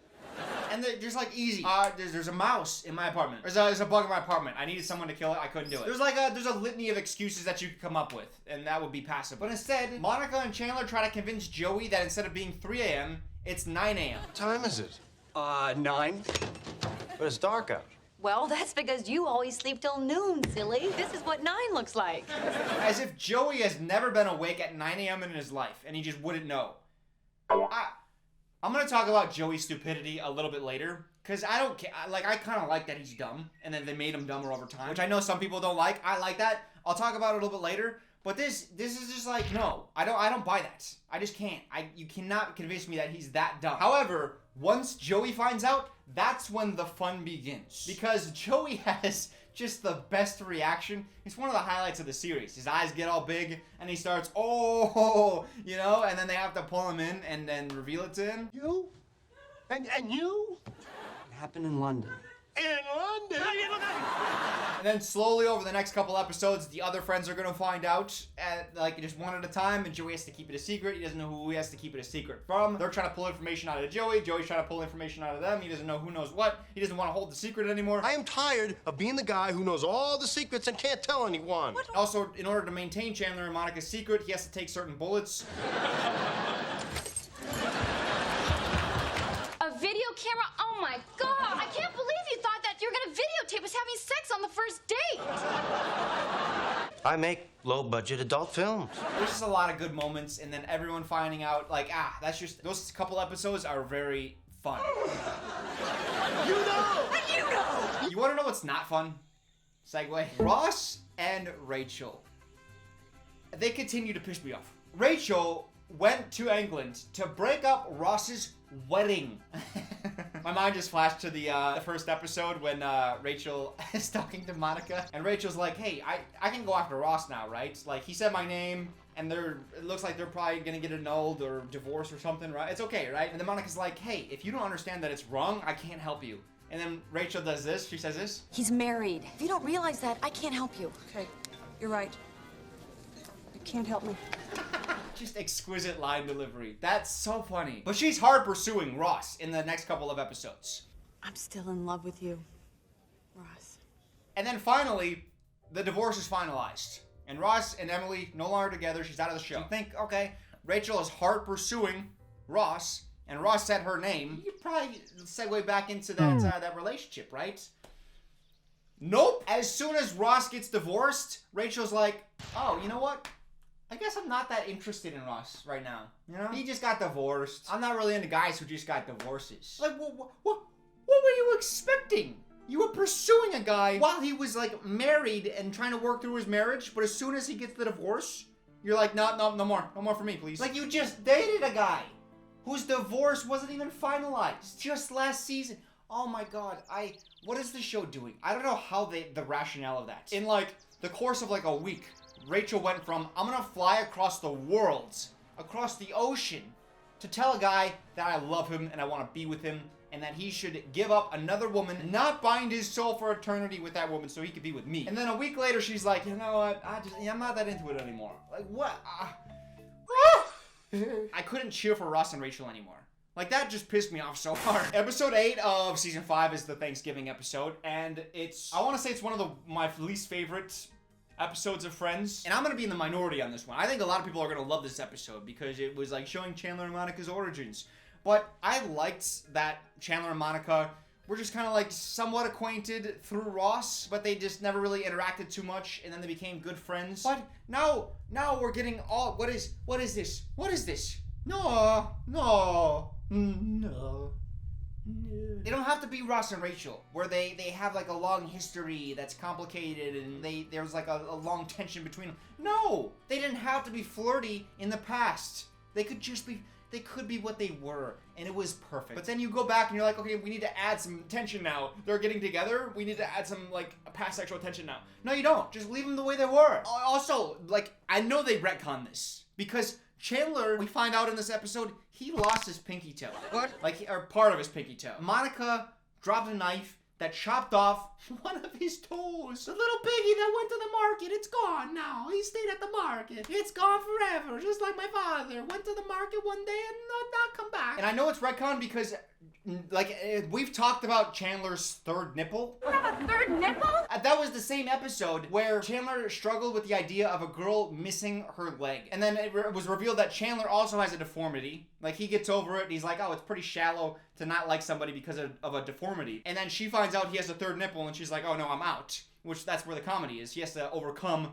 And there's like easy. There's a mouse in my apartment. There's a bug in my apartment. I needed someone to kill it. I couldn't do it. There's a litany of excuses that you could come up with, and that would be passive. But instead, Monica and Chandler try to convince Joey that instead of being 3 a.m., it's 9 a.m. What time is it? 9. But it's dark out. Well, that's because you always sleep till noon, silly. This is what 9 looks like. As if Joey has never been awake at 9 a.m. in his life, and he just wouldn't know. I'm gonna talk about Joey's stupidity a little bit later, because I don't care. I kind of like that he's dumb, and then they made him dumber over time, which I know some people don't like. I like that. I'll talk about it a little bit later. But this is just like, no, I don't buy that. I just can't. You cannot convince me that he's that dumb. However, once Joey finds out, that's when the fun begins, because Joey has just the best reaction. It's one of the highlights of the series. His eyes get all big, and he starts, oh, you know, and then they have to pull him in and then reveal it to him. You? And you? It happened in London. In London? And then slowly over the next couple episodes, the other friends are gonna find out, just one at a time, and Joey has to keep it a secret. He doesn't know who he has to keep it a secret from. They're trying to pull information out of Joey. Joey's trying to pull information out of them. He doesn't know who knows what. He doesn't want to hold the secret anymore. I am tired of being the guy who knows all the secrets and can't tell anyone. What? Also, in order to maintain Chandler and Monica's secret, he has to take certain bullets. A video camera? Oh my God! I can't believe you thought that you're gonna videotape us having sex on the first date! I make low-budget adult films. There's just a lot of good moments, and then everyone finding out, that's just, those couple episodes are very fun. You know! You know! You wanna know what's not fun? Segue. Ross and Rachel. They continue to piss me off. Rachel went to England to break up Ross's wedding. My mind just flashed to the first episode when Rachel is talking to Monica, and Rachel's like, hey, I can go after Ross now, right? Like, he said my name, and it looks like they're probably gonna get annulled or divorced or something, right? It's okay, right? And then Monica's like, hey, if you don't understand that it's wrong, I can't help you. And then Rachel does this, she says this. He's married. If you don't realize that, I can't help you. Okay, you're right. You can't help me. Just exquisite line delivery. That's so funny. But she's hard pursuing Ross in the next couple of episodes. I'm still in love with you, Ross. And then finally, the divorce is finalized. And Ross and Emily no longer together. She's out of the show. You think, okay, Rachel is hard pursuing Ross, and Ross said her name. You probably segue back into that relationship, right? Nope. As soon as Ross gets divorced, Rachel's like, oh, you know what? I guess I'm not that interested in Ross right now. You know? He just got divorced. I'm not really into guys who just got divorces. Like, what were you expecting? You were pursuing a guy while he was, like, married and trying to work through his marriage, but as soon as he gets the divorce, you're like, no more. No more for me, please. Like, you just dated a guy whose divorce wasn't even finalized just last season. Oh my God, what is the show doing? I don't know how the rationale of that. In, like, the course of, like, a week, Rachel went from, I'm gonna fly across the world, across the ocean, to tell a guy that I love him and I want to be with him, and that he should give up another woman, not bind his soul for eternity with that woman so he could be with me. And then a week later, she's like, you know what? I'm not that into it anymore. Like, what? I couldn't cheer for Ross and Rachel anymore. Like, that just pissed me off so hard. Episode 8 of season 5 is the Thanksgiving episode, and I want to say it's one of my least favorite episodes of Friends. And I'm gonna be in the minority on this one. I think a lot of people are gonna love this episode because it was like showing Chandler and Monica's origins. But I liked that Chandler and Monica were just kind of like somewhat acquainted through Ross, but they just never really interacted too much, and then they became good friends. But now we're getting all, what is this? What is this? No. They don't have to be Ross and Rachel, where they have like a long history that's complicated and there's like a long tension between them. No! They didn't have to be flirty in the past. They could be what they were, and it was perfect. But then you go back and you're like, okay, we need to add some tension now. They're getting together, we need to add some like past sexual tension now. No, you don't. Just leave them the way they were. Also, like, I know they retcon this, because Chandler, we find out in this episode, he lost his pinky toe. What? Like, or part of his pinky toe. Monica dropped a knife that chopped off one of his toes. The little piggy that went to the market, it's gone now. He stayed at the market. It's gone forever, just like my father. Went to the market one day and not come back. And I know it's retcon because, like, we've talked about Chandler's third nipple. You have a third nipple? That was the same episode where Chandler struggled with the idea of a girl missing her leg. And then it was revealed that Chandler also has a deformity. Like, he gets over it and he's like, oh, it's pretty shallow to not like somebody because of a deformity. And then she finds out he has a third nipple and she's like, oh no, I'm out. Which, that's where the comedy is. He has to overcome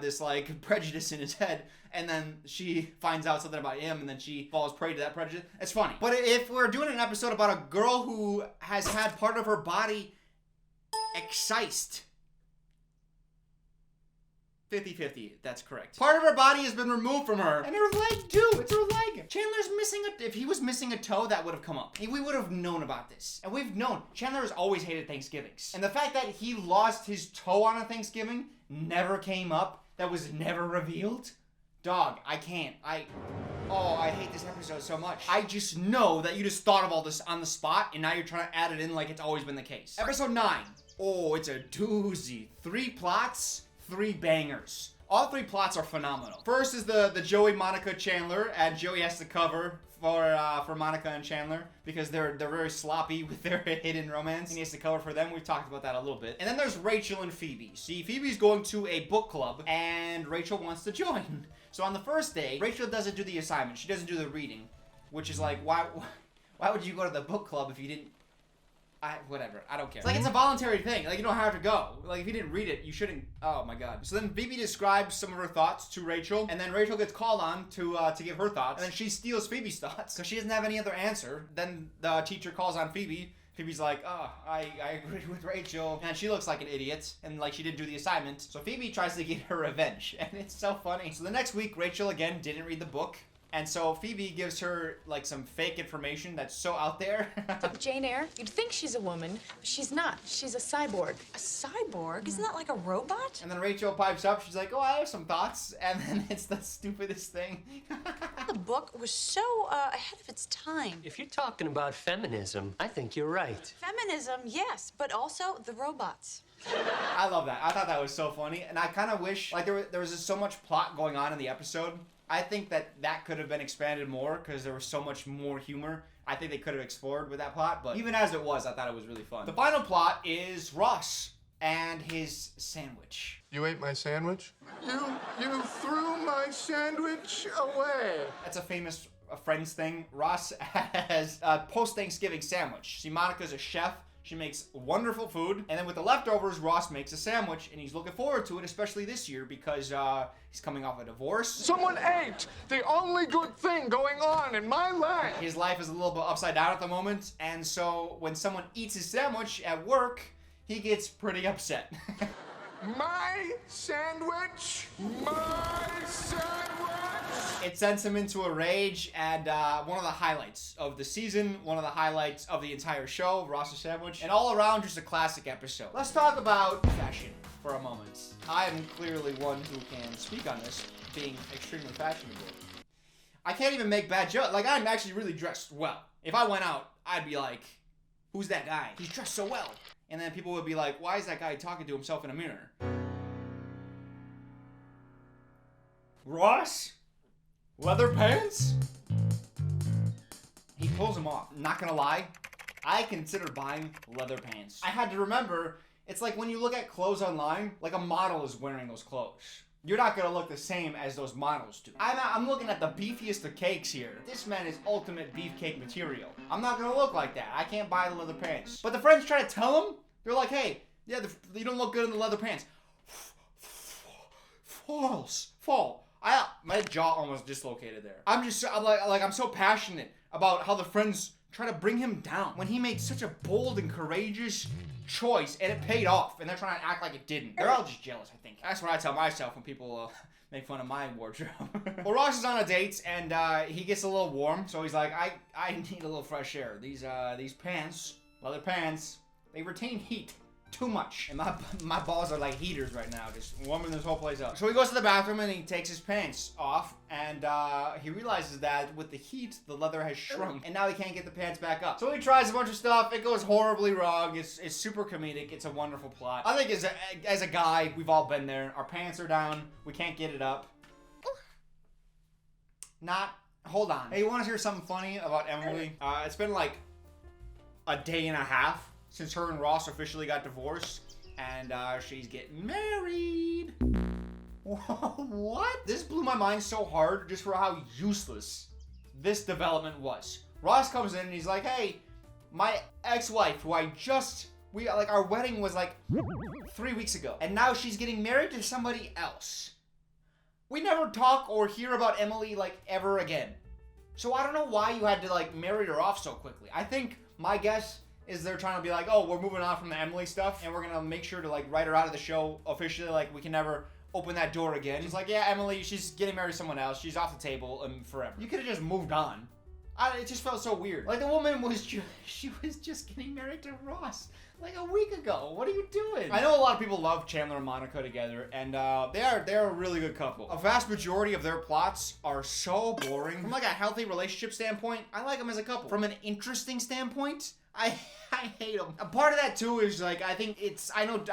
this like prejudice in his head, and then she finds out something about him, and then she falls prey to that prejudice. It's funny. But if we're doing an episode about a girl who has had part of her body excised, 50-50, that's correct. Part of her body has been removed from her, and her leg too. It's her leg. Chandler's missing if he was missing a toe, that would have come up. We would have known about this. And we've known. Chandler has always hated Thanksgivings. And the fact that he lost his toe on a Thanksgiving never came up, that was never revealed. Dog, I can't. I hate this episode so much. I just know that you just thought of all this on the spot, and now you're trying to add it in like it's always been the case. Episode 9. Oh, it's a doozy. 3 plots, 3 bangers. All 3 plots are phenomenal. First is the Joey, Monica, Chandler, and Joey has to cover for Monica and Chandler because they're very sloppy with their hidden romance, and he has to cover for them. We've talked about that a little bit. And then there's Rachel and Phoebe. See, Phoebe's going to a book club, and Rachel wants to join. So on the first day, Rachel doesn't do the assignment. She doesn't do the reading, which is like, why would you go to the book club if you didn't? Whatever, I don't care. It's like, it's a voluntary thing. Like, you don't have to go. Like, if you didn't read it, you shouldn't. Oh my god. So then Phoebe describes some of her thoughts to Rachel, and then Rachel gets called on to give her thoughts, and then she steals Phoebe's thoughts because she doesn't have any other answer. Then the teacher calls on Phoebe. Phoebe's like, oh, I agree with Rachel, and she looks like an idiot, and like she didn't do the assignment. So Phoebe tries to get her revenge, and it's so funny. So the next week, Rachel again didn't read the book. And so Phoebe gives her, like, some fake information that's so out there. Jane Eyre, you'd think she's a woman, but she's not. She's a cyborg. A cyborg? Isn't that like a robot? And then Rachel pipes up. She's like, oh, I have some thoughts. And then it's the stupidest thing. The book was so ahead of its time. If you're talking about feminism, I think you're right. Feminism, yes, but also the robots. I love that. I thought that was so funny. And I kind of wish, like, there was just so much plot going on in the episode. I think that could have been expanded more because there was so much more humor. I think they could have explored with that plot, but even as it was, I thought it was really fun. The final plot is Ross and his sandwich. You ate my sandwich? You threw my sandwich away. That's a famous Friends thing. Ross has a post-Thanksgiving sandwich. See, Monica's a chef. She makes wonderful food, and then with the leftovers, Ross makes a sandwich, and he's looking forward to it, especially this year, because he's coming off a divorce. Someone ate the only good thing going on in my life. His life is a little bit upside down at the moment, and so when someone eats his sandwich at work, he gets pretty upset. My sandwich! My sandwich! It sends him into a rage, and one of the highlights of the season, one of the highlights of the entire show, Ross's sandwich, and all around just a classic episode. Let's talk about fashion for a moment. I am clearly one who can speak on this, being extremely fashionable. I can't even make bad jokes. Like, I'm actually really dressed well. If I went out, I'd be like, who's that guy? He's dressed so well. And then people would be like, why is that guy talking to himself in a mirror? Ross? Leather pants? He pulls them off. Not gonna lie, I considered buying leather pants. I had to remember, it's like when you look at clothes online, like a model is wearing those clothes. You're not gonna look the same as those models do. I'm looking at the beefiest of cakes here. This man is ultimate beefcake material. I'm not gonna look like that. I can't buy the leather pants. But the friends try to tell him, they're like, hey, yeah, you don't look good in the leather pants. Fall. My jaw almost dislocated there. I'm so passionate about how the friends try to bring him down when he made such a bold and courageous choice, and it paid off, and they're trying to act like it didn't. They're all just jealous, I think. That's what I tell myself when people make fun of my wardrobe. Well, Ross is on a date, and he gets a little warm, so he's like, I need a little fresh air. These pants, leather pants, they retain heat too much. And my balls are like heaters right now, just warming this whole place up. So he goes to the bathroom and he takes his pants off, and he realizes that with the heat, the leather has shrunk, and now he can't get the pants back up. So he tries a bunch of stuff. It goes horribly wrong. It's super comedic. It's a wonderful plot. I think as a guy, we've all been there. Our pants are down. We can't get it up. Hold on. Hey, you want to hear something funny about Emily? It's been like a day and a half since her and Ross officially got divorced, and she's getting married. What? This blew my mind so hard just for how useless this development was. Ross comes in and he's like, hey, my ex-wife, who our wedding was like 3 weeks ago, and now she's getting married to somebody else. We never talk or hear about Emily like ever again. So I don't know why you had to like marry her off so quickly. I think my guess is they're trying to be like, oh, we're moving on from the Emily stuff, and we're gonna make sure to like write her out of the show officially, like we can never open that door again. He's like, yeah, Emily, she's getting married to someone else. She's off the table forever. You could have just moved on. It just felt so weird. Like the woman she was just getting married to Ross like a week ago. What are you doing? I know a lot of people love Chandler and Monica together, and they're a really good couple. A vast majority of their plots are so boring. From like a healthy relationship standpoint, I like them as a couple. From an interesting standpoint, I hate them. A part of that too is like, I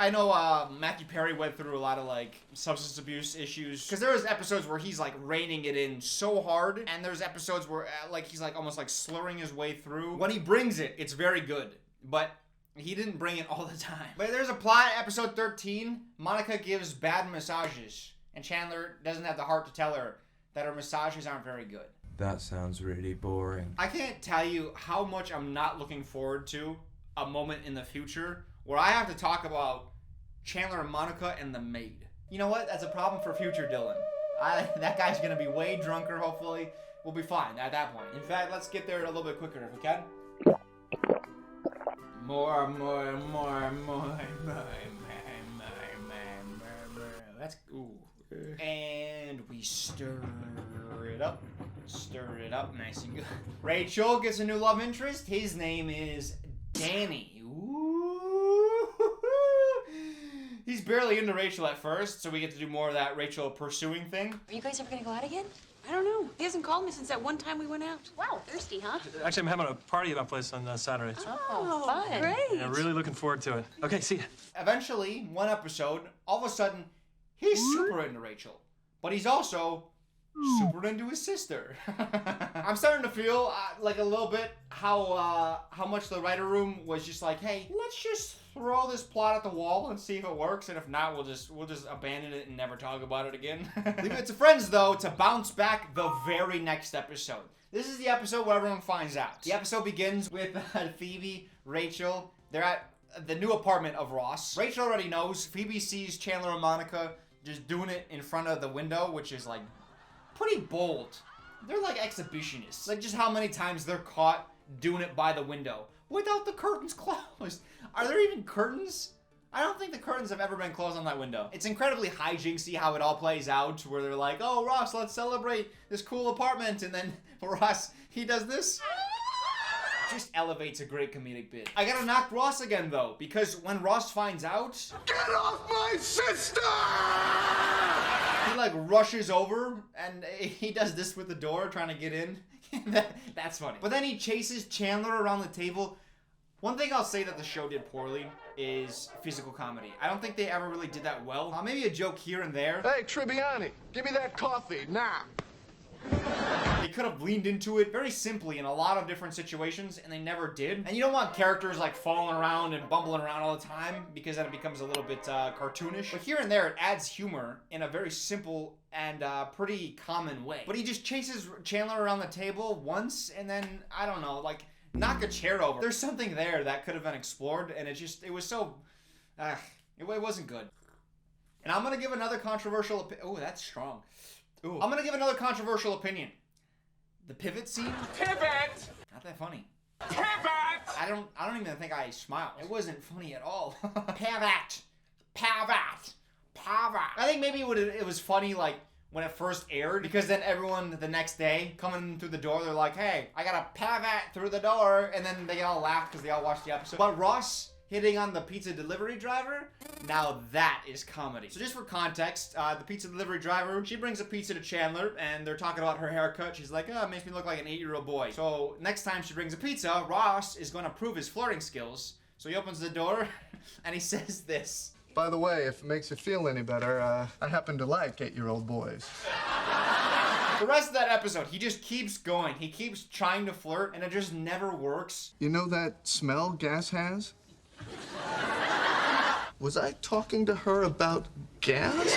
know Matthew Perry went through a lot of like substance abuse issues, because there was episodes where he's like reining it in so hard, and there's episodes where like he's like almost like slurring his way through. When he brings it, it's very good, but he didn't bring it all the time. But there's a plot, episode 13, Monica gives bad massages, and Chandler doesn't have the heart to tell her that her massages aren't very good. That sounds really boring. I can't tell you how much I'm not looking forward to a moment in the future where I have to talk about Chandler and Monica and the maid. You know what? That's a problem for future Dylan. That guy's gonna be way drunker, hopefully. We'll be fine at that point. In fact, let's get there a little bit quicker if we can. More. That's, ooh. And we stir it up. Stir it up nice and good. Rachel gets a new love interest. His name is Danny. Ooh. He's barely into Rachel at first, so we get to do more of that Rachel pursuing thing. Are you guys ever gonna go out again? I don't know. He hasn't called me since that one time we went out. Wow, thirsty, huh? Actually, I'm having a party at my place on Saturday. Oh, fun. Great. Yeah, really looking forward to it. Okay, see ya. Eventually, one episode, all of a sudden, he's super into Rachel, but he's also super into his sister. I'm starting to feel like a little bit how much the writer room was just like, hey, let's just throw this plot at the wall and see if it works, and if not, we'll just abandon it and never talk about it again. Leave it to friends though to bounce back the very next episode. This is the episode where everyone finds out. The episode begins with Phoebe, Rachel. They're at the new apartment of Ross. Rachel already knows. Phoebe sees Chandler and Monica just doing it in front of the window, which is like pretty bold. They're like exhibitionists. Like just how many times they're caught doing it by the window without the curtains closed. Are there even curtains? I don't think the curtains have ever been closed on that window. It's incredibly hijinksy how it all plays out, where they're like, oh, Ross, let's celebrate this cool apartment. And then Ross, he does this. Just elevates a great comedic bit. I gotta knock Ross again, though, because when Ross finds out... Get off my sister! He He like rushes over and he does this with the door trying to get in. That's funny. But then he chases Chandler around the table. One thing I'll say that the show did poorly is physical comedy. I don't think they ever really did that well. Maybe a joke here and there. Hey, Tribbiani, give me that coffee, now. They could have leaned into it very simply in a lot of different situations, and they never did. And you don't want characters like falling around and bumbling around all the time, because then it becomes a little bit cartoonish. But here and there, it adds humor in a very simple and pretty common way. But he just chases Chandler around the table once, and then, I don't know, like, knock a chair over. There's something there that could have been explored, and it was so, it wasn't good. And I'm gonna give another controversial opinion. Oh, that's strong. Ooh. I'm gonna give another controversial opinion. The pivot scene? Pivot! Not that funny. Pivot! I don't even think I smiled. It wasn't funny at all. Pivot! Pivot! Pivot! I think maybe it was funny, like, when it first aired, because then everyone the next day coming through the door, they're like, hey, I gotta pivot through the door, and then they all laugh because they all watched the episode. But Ross hitting on the pizza delivery driver, now that is comedy. So just for context, the pizza delivery driver, she brings a pizza to Chandler, and they're talking about her haircut. She's like, oh, it makes me look like an 8-year-old boy. So next time she brings a pizza, Ross is gonna prove his flirting skills. So he opens the door, and he says this. By the way, if it makes you feel any better, I happen to like 8-year-old boys. The rest of that episode, he just keeps going. He keeps trying to flirt, and it just never works. You know that smell gas has? Was I talking to her about gas?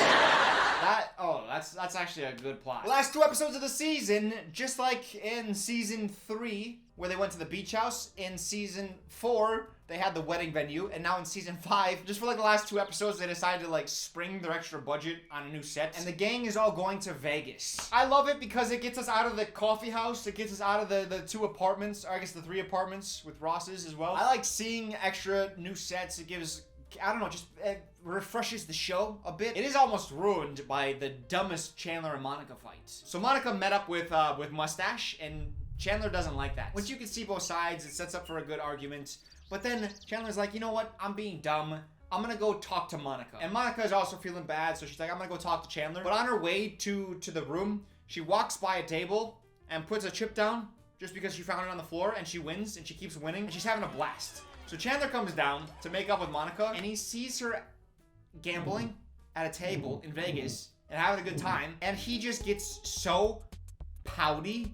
That's actually a good plot. The last 2 episodes of the season, just like in season 3, where they went to the beach house, in season 4, they had the wedding venue, and now in season 5, just for like the last 2 episodes, they decided to like spring their extra budget on a new set, and the gang is all going to Vegas. I love it because it gets us out of the coffee house, it gets us out of the 2 apartments, or I guess the 3 apartments with Ross's as well. I like seeing extra new sets. It gives, I don't know, just refreshes the show a bit. It is almost ruined by the dumbest Chandler and Monica fight. So Monica met up with Mustache, and Chandler doesn't like that. Which you can see both sides, it sets up for a good argument. But then Chandler's like, you know what? I'm being dumb. I'm gonna go talk to Monica. And Monica is also feeling bad, so she's like, I'm gonna go talk to Chandler. But on her way to the room, she walks by a table and puts a chip down just because she found it on the floor, and she wins, and she keeps winning, and she's having a blast. So Chandler comes down to make up with Monica, and he sees her gambling at a table in Vegas and having a good time, and he just gets so pouty.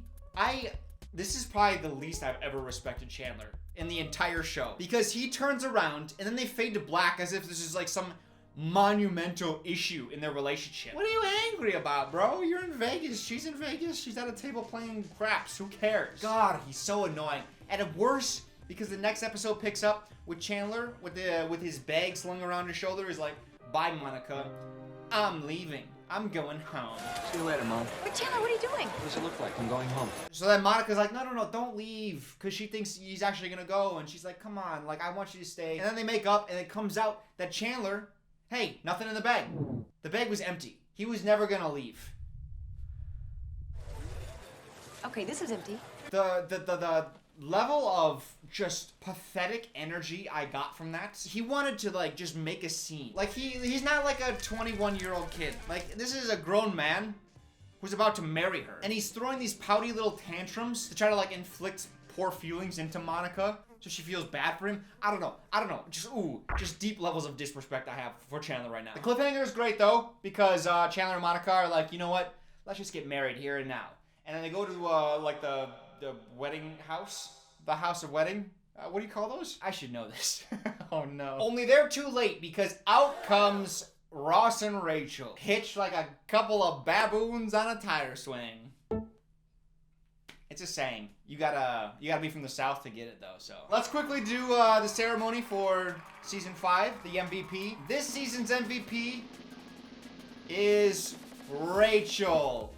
This is probably the least I've ever respected Chandler in the entire show, because he turns around and then they fade to black as if this is like some monumental issue in their relationship. What are you angry about, bro? You're in Vegas. She's in Vegas. She's at a table playing craps. Who cares? God, he's so annoying. And worse, because the next episode picks up with Chandler with his bag slung around his shoulder. He's like, bye, Monica. I'm leaving. I'm going home. See you later, Mom. But Chandler, what are you doing? What does it look like? I'm going home. So then Monica's like, no, don't leave. Because she thinks he's actually going to go. And she's like, come on, like, I want you to stay. And then they make up, and it comes out that Chandler, hey, nothing in the bag. The bag was empty. He was never going to leave. Okay, this is empty. The level of just pathetic energy I got from that, he wanted to like just make a scene. Like he's not like a 21-year-old kid. Like this is a grown man who's about to marry her, and he's throwing these pouty little tantrums to try to like inflict poor feelings into Monica so she feels bad for him. I don't know. Just deep levels of disrespect I have for Chandler right now. The cliffhanger is great though, because Chandler and Monica are like, you know what? Let's just get married here and now. And then they go to like the wedding house, the house of wedding. What do you call those? I should know this. Oh no. Only they're too late, because out comes Ross and Rachel, hitched like a couple of baboons on a tire swing. It's a saying. You gotta be from the South to get it though. So let's quickly do the ceremony for season 5, the MVP. This season's MVP is Rachel.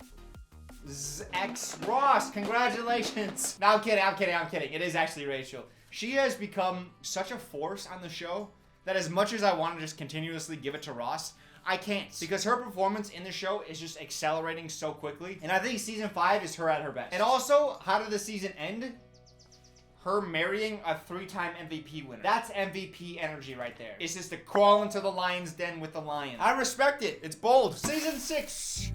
Ex Ross, congratulations. No, I'm kidding. It is actually Rachel. She has become such a force on the show that as much as I want to just continuously give it to Ross, I can't, because her performance in the show is just accelerating so quickly. And I think season 5 is her at her best. And also, how did the season end? her marrying a 3-time MVP winner. That's MVP energy right there. It's just to crawl into the lion's den with the lion. I respect it. It's bold. Season 6.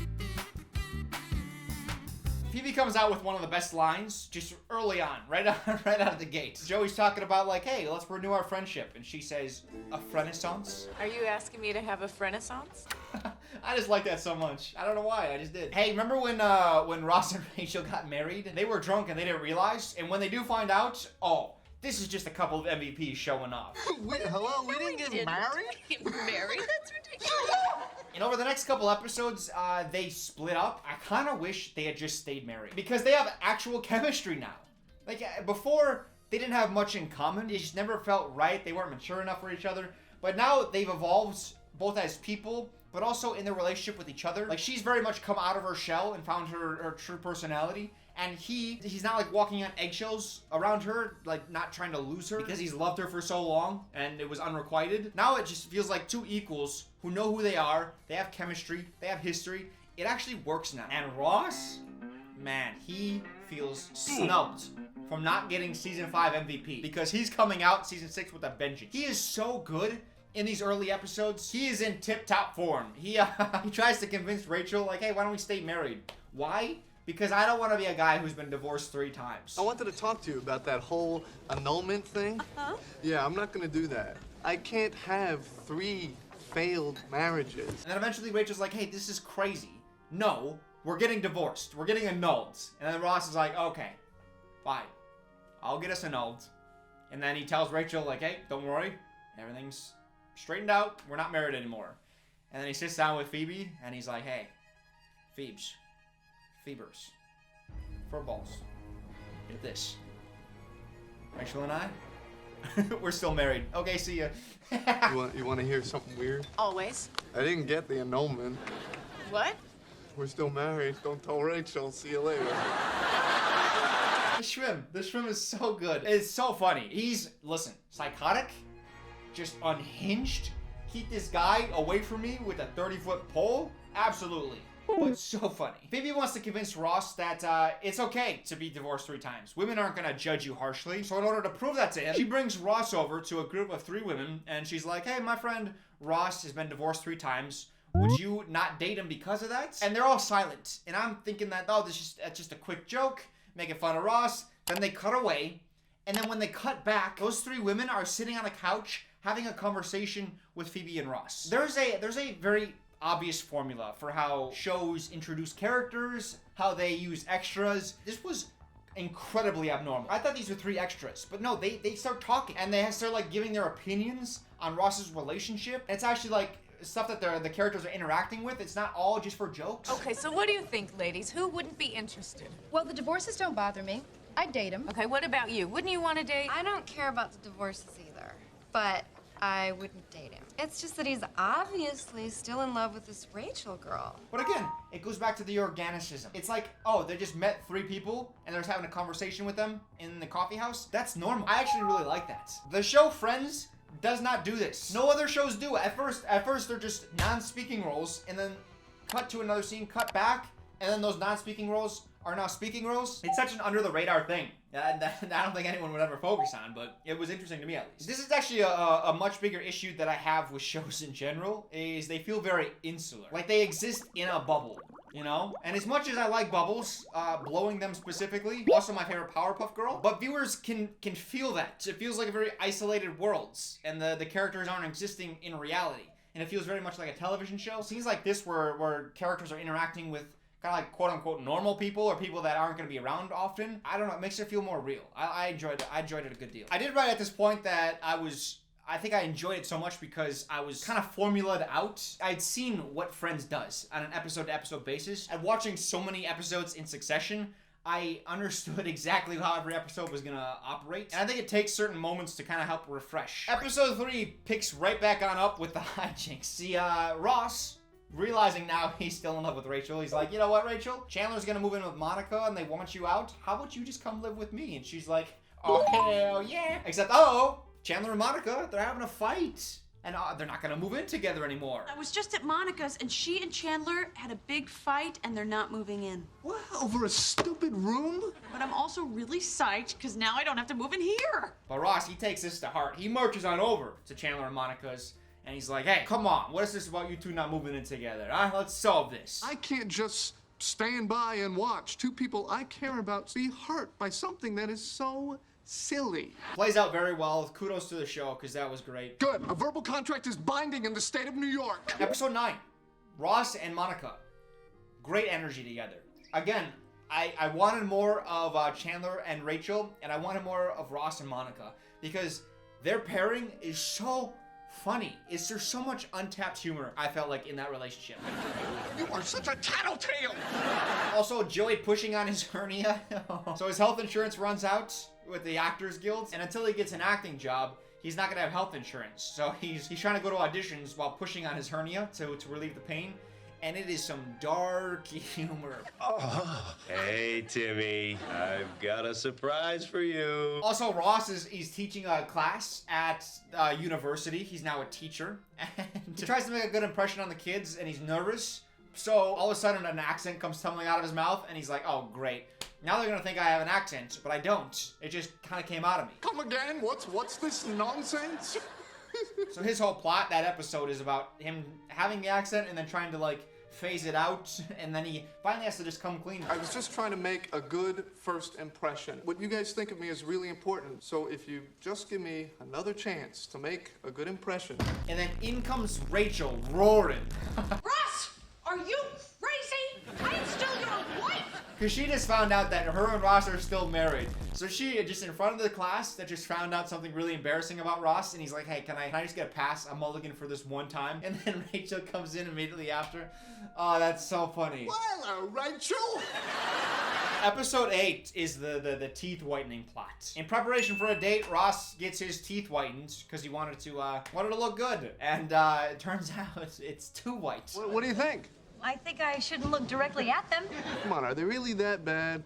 Phoebe comes out with one of the best lines just early on, right out of the gate. Joey's talking about like, hey, let's renew our friendship. And she says, a renaissance? Are you asking me to have a renaissance? I just like that so much. I don't know why, I just did. Hey, remember when Ross and Rachel got married? They were drunk and they didn't realize. And when they do find out, oh, this is just a couple of MVPs showing off. Wait, hello? We didn't get married? Get married? That's ridiculous. And over the next couple episodes, they split up. I kind of wish they had just stayed married. Because they have actual chemistry now. Like, before, they didn't have much in common. It just never felt right. They weren't mature enough for each other. But now they've evolved both as people, but also in their relationship with each other. Like, she's very much come out of her shell and found her true personality. And he's not like walking on eggshells around her, like not trying to lose her because he's loved her for so long and it was unrequited. Now it just feels like two equals who know who they are, they have chemistry, they have history. It actually works now. And Ross, man, he feels snubbed from not getting season 5 MVP because he's coming out season 6 with a vengeance. He is so good in these early episodes. He is in tip-top form. He tries to convince Rachel, like, hey, why don't we stay married? Why? Because I don't want to be a guy who's been divorced 3 times. I wanted to talk to you about that whole annulment thing. Yeah, I'm not gonna do that. I can't have 3 failed marriages. And then eventually Rachel's like, hey, this is crazy. No, we're getting divorced. We're getting annulled. And then Ross is like, okay, fine. I'll get us annulled. And then he tells Rachel, like, hey, don't worry. Everything's straightened out. We're not married anymore. And then he sits down with Phoebe and he's like, hey, Phoebes. Fevers. Furballs. Get this. Rachel and I, we're still married. Okay, see ya. You want to hear something weird? Always. I didn't get the annulment. What? We're still married. Don't tell Rachel. See you later. The shrimp is so good. It's so funny. He's, listen, psychotic, just unhinged. Keep this guy away from me with a 30-foot pole? Absolutely. But so funny. Phoebe wants to convince Ross that it's okay to be divorced 3 times. Women aren't gonna judge you harshly. So in order to prove that to him, she brings Ross over to a group of 3 women and she's like, hey, my friend Ross has been divorced 3 times. Would you not date him because of that? And they're all silent. And I'm thinking that, oh, that's just a quick joke, making fun of Ross. Then they cut away. And then when they cut back, those 3 women are sitting on a couch having a conversation with Phoebe and Ross. There's a very obvious formula for how shows introduce characters, how they use extras. This was incredibly abnormal. I thought these were 3 extras, but no, they start talking and they start like giving their opinions on Ross's relationship. And it's actually like stuff that the characters are interacting with. It's not all just for jokes. Okay, so what do you think, ladies? Who wouldn't be interested? Well, the divorces don't bother me. I'd date him. Okay, what about you? Wouldn't you want to date? I don't care about the divorces either, but I wouldn't date him. It's just that he's obviously still in love with this Rachel girl. But again, it goes back to the organicism. It's like, oh, they just met 3 people and they're just having a conversation with them in the coffee house. That's normal. I actually really like that. The show Friends does not do this. No other shows do. At first they're just non-speaking roles and then cut to another scene, cut back, and then those non-speaking roles are now speaking roles. It's such an under-the-radar thing that I don't think anyone would ever focus on, but it was interesting to me at least. This is actually a much bigger issue that I have with shows in general, is they feel very insular. Like they exist in a bubble, you know? And as much as I like bubbles, blowing them specifically, also my favorite Powerpuff Girl, but viewers can feel that. It feels like a very isolated worlds, and the characters aren't existing in reality. And it feels very much like a television show. Scenes like this where characters are interacting with kind of like quote-unquote normal people or people that aren't going to be around often. I don't know, it makes it feel more real. I enjoyed it. I enjoyed it a good deal. I did write at this point that I think I enjoyed it so much because I was kind of formulaed out. I'd seen what Friends does on an episode-to-episode basis. And watching so many episodes in succession, I understood exactly how every episode was gonna operate. And I think it takes certain moments to kind of help refresh. Episode 3 picks right back on up with the hijinks. See, Ross, realizing now he's still in love with Rachel, he's like, you know what, Rachel? Chandler's gonna move in with Monica and they want you out. How about you just come live with me? And she's like, oh, hell yeah. Except, Chandler and Monica, they're having a fight. And they're not gonna move in together anymore. I was just at Monica's and she and Chandler had a big fight and they're not moving in. What? Over a stupid room? but I'm also really psyched because now I don't have to move in here. But Ross, he takes this to heart. He marches on over to Chandler and Monica's, and he's like, hey, come on, what is this about you two not moving in together? Huh? Let's solve this. I can't just stand by and watch two people I care about be hurt by something that is so silly. Plays out very well. Kudos to the show, because that was great. Good. A verbal contract is binding in the state of New York. Episode 9. Ross and Monica. Great energy together. Again, I wanted more of Chandler and Rachel, and I wanted more of Ross and Monica, because their pairing is so funny. There's so much untapped humor, I felt like, in that relationship. You are such a tattletale! Also, Joey pushing on his hernia. So his health insurance runs out with the Actors Guild, and until he gets an acting job, he's not gonna have health insurance. So he's trying to go to auditions while pushing on his hernia to relieve the pain. And it is some dark humor. Oh, hey, Timmy. I've got a surprise for you. Also, Ross he's teaching a class at university. He's now a teacher. And he tries to make a good impression on the kids, and he's nervous. So all of a sudden, an accent comes tumbling out of his mouth, and he's like, oh, great. Now they're gonna think I have an accent, but I don't. It just kind of came out of me. Come again? What's this nonsense? So his whole plot, that episode, is about him having the accent and then trying to, like, phase it out, and then he finally has to just come clean. I was just trying to make a good first impression. What you guys think of me is really important, so if you just give me another chance to make a good impression. And then in comes Rachel, roaring. Ross, are you crazy? I'm still your wife. Because she just found out that her and Ross are still married. So she, just in front of the class, that just found out something really embarrassing about Ross, and he's like, hey, can I just get a pass? I'm mulligan for this one time. And then Rachel comes in immediately after. Oh, that's so funny. Well, Rachel! Episode 8 is the teeth whitening plot. In preparation for a date, Ross gets his teeth whitened because he wanted to look good. And it turns out it's too white. What do you think? I think I shouldn't look directly at them. Come on, are they really that bad?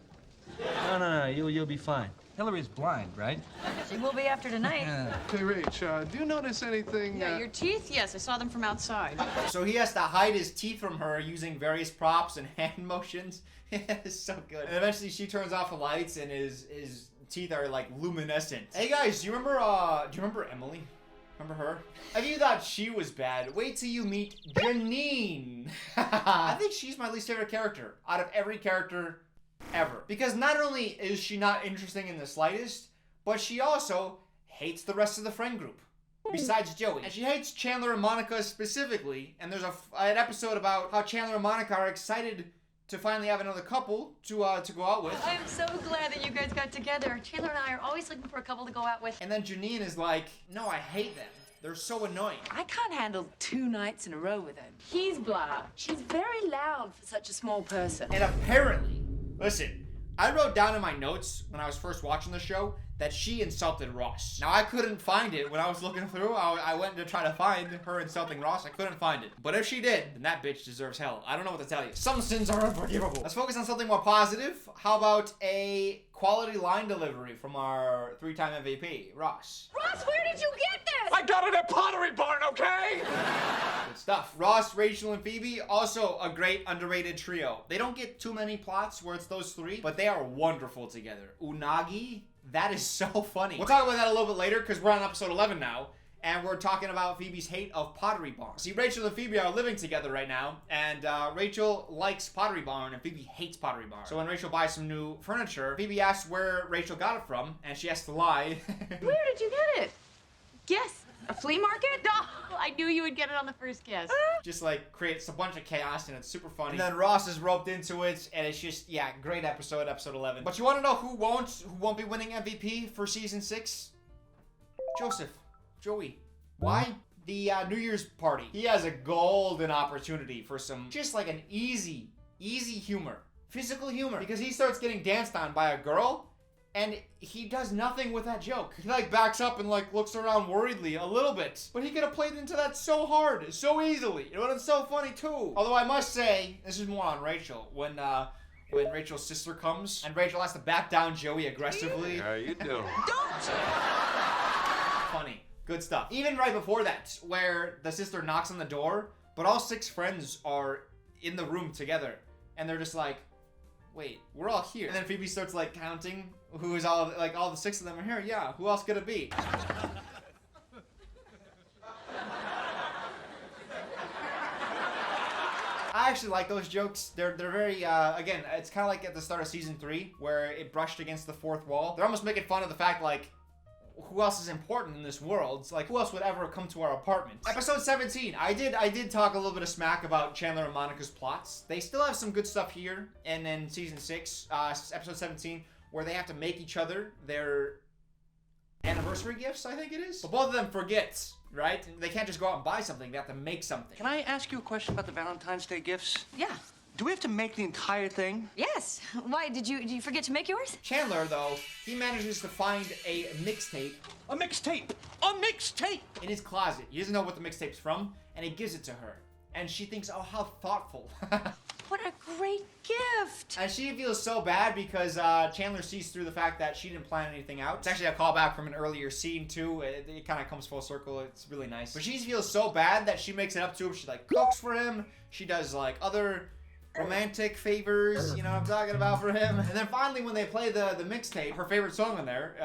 No, you'll be fine. Hillary's blind, right? She will be after tonight. Hey, Rach, do you notice anything? Yeah, your teeth? Yes, I saw them from outside. So he has to hide his teeth from her using various props and hand motions. It's so good. And eventually she turns off the lights and his teeth are like luminescent. Hey guys, do you remember Emily? Remember her? If you thought she was bad, wait till you meet Janine. I think she's my least favorite character out of every character ever. Because not only is she not interesting in the slightest, but she also hates the rest of the friend group. Besides Joey. And she hates Chandler and Monica specifically. And there's an episode about how Chandler and Monica are excited to finally have another couple to go out with. I'm so glad that you guys got together. Chandler and I are always looking for a couple to go out with. And then Janine is like, no, I hate them. They're so annoying. I can't handle 2 nights in a row with him. He's blah. She's very loud for such a small person. And apparently, listen, I wrote down in my notes when I was first watching the show that she insulted Ross. Now, I couldn't find it when I was looking through. I went to try to find her insulting Ross. I couldn't find it. But if she did, then that bitch deserves hell. I don't know what to tell you. Some sins are unforgivable. Let's focus on something more positive. How about a quality line delivery from our 3-time MVP, Ross? Ross, where did you get this? I got it at Pottery Barn, okay? Good stuff. Ross, Rachel, and Phoebe, also a great underrated trio. They don't get too many plots where it's those 3, but they are wonderful together. Unagi, that is so funny. We'll talk about that a little bit later because we're on episode 11 now, and we're talking about Phoebe's hate of Pottery Barn. See, Rachel and Phoebe are living together right now, and Rachel likes Pottery Barn, and Phoebe hates Pottery Barn. So when Rachel buys some new furniture, Phoebe asks where Rachel got it from, and she has to lie. Where did you get it? Guess. A flea market? Oh, I knew you would get it on the first guess. Just like creates a bunch of chaos and it's super funny. And then Ross is roped into it and it's just, yeah, great episode 11. But you want to know who won't be winning MVP for season 6? Joey. Why? The New Year's party. He has a golden opportunity for some, just like an easy humor. Physical humor. Because he starts getting danced on by a girl and he does nothing with that joke. He like backs up and like looks around worriedly a little bit. But he could have played into that so hard, so easily. It would have been so funny too. Although I must say, this is more on Rachel. When Rachel's sister comes and Rachel has to back down Joey aggressively. How you doing? Don't! Funny. Good stuff. Even right before that, where the sister knocks on the door, but all 6 friends are in the room together. And they're just like, wait, we're all here. And then Phoebe starts like counting who is all the 6 of them are here. Yeah, who else could it be? I actually like those jokes. They're very, again, it's kind of like at the start of season 3 where it brushed against the fourth wall. They're almost making fun of the fact, like, who else is important in this world? Like, who else would ever come to our apartment? Episode 17. I did talk a little bit of smack about Chandler and Monica's plots. They still have some good stuff here. And then season 6, episode 17, where they have to make each other their anniversary gifts, I think it is. But both of them forget, right? They can't just go out and buy something. They have to make something. Can I ask you a question about the Valentine's Day gifts? Yeah. Do we have to make the entire thing? Yes. Why, did you forget to make yours? Chandler, though, he manages to find a mixtape. A mixtape! A mixtape! In his closet. He doesn't know what the mixtape's from, and he gives it to her. And she thinks, oh, how thoughtful. What a great gift! And she feels so bad because Chandler sees through the fact that she didn't plan anything out. It's actually a callback from an earlier scene, too. It kind of comes full circle. It's really nice. But she feels so bad that she makes it up to him. She, like, cooks for him. She does, like, other romantic favors, you know what I'm talking about, for him. And then finally when they play the mixtape, her favorite song on there,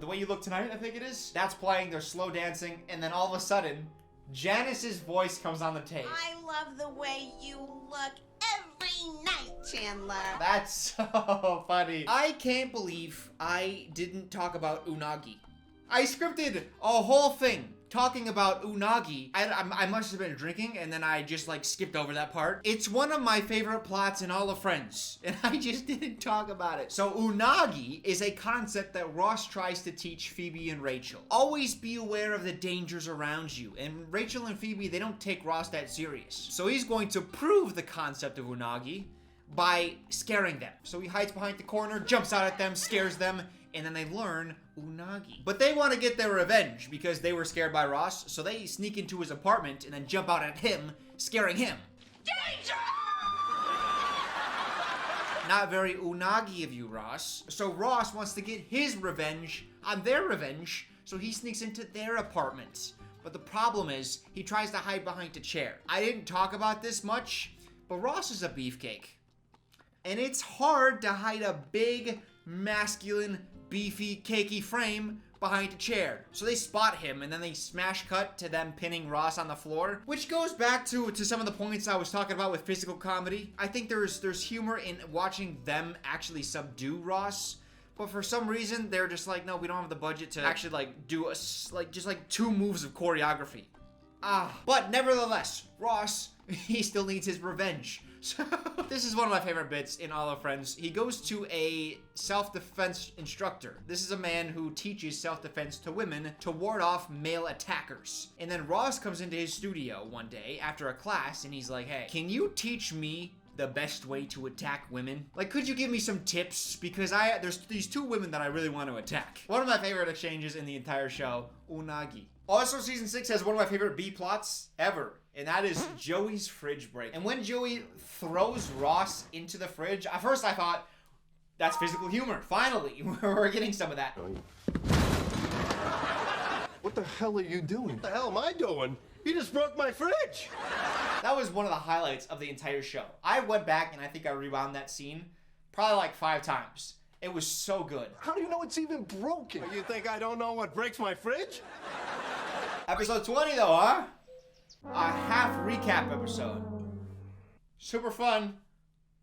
The Way You Look Tonight, I think it is, that's playing, they're slow dancing, and then all of a sudden, Janice's voice comes on the tape. I love the way you look every night, Chandler. That's so funny. I can't believe I didn't talk about unagi. I scripted a whole thing talking about unagi. I must have been drinking and then I just like skipped over that part. It's one of my favorite plots in all of Friends and I just didn't talk about it. So unagi is a concept that Ross tries to teach Phoebe and Rachel. Always be aware of the dangers around you, and Rachel and Phoebe, they don't take Ross that serious. So he's going to prove the concept of unagi by scaring them. So he hides behind the corner, jumps out at them, scares them, and then they learn unagi. But they want to get their revenge because they were scared by Ross, so they sneak into his apartment and then jump out at him, scaring him. Danger! Not very unagi of you, Ross. So Ross wants to get his revenge on their revenge, so he sneaks into their apartment. But the problem is, he tries to hide behind a chair. I didn't talk about this much, but Ross is a beefcake. And it's hard to hide a big, masculine, beefy, cakey frame behind a chair. So they spot him and then they smash cut to them pinning Ross on the floor, which goes back to some of the points I was talking about with physical comedy. I think there's humor in watching them actually subdue Ross, but for some reason they're just like, no, we don't have the budget to actually like do just 2 moves of choreography. But nevertheless, Ross, he still needs his revenge. So, this is one of my favorite bits in all of Friends. He goes to a self-defense instructor. This is a man who teaches self-defense to women to ward off male attackers. And then Ross comes into his studio one day after a class and he's like, hey, can you teach me the best way to attack women? Like, could you give me some tips? Because there's these 2 women that I really want to attack. One of my favorite exchanges in the entire show, unagi. Also, season 6 has one of my favorite B plots ever, and that is Joey's fridge break. And when Joey throws Ross into the fridge, at first I thought, that's physical humor. Finally, we're getting some of that. What the hell are you doing? What the hell am I doing? You just broke my fridge. That was one of the highlights of the entire show. I went back and I think I rewound that scene probably like 5 times. It was so good. How do you know it's even broken? You think I don't know what breaks my fridge? Episode 20 though, huh? A half recap episode. Super fun.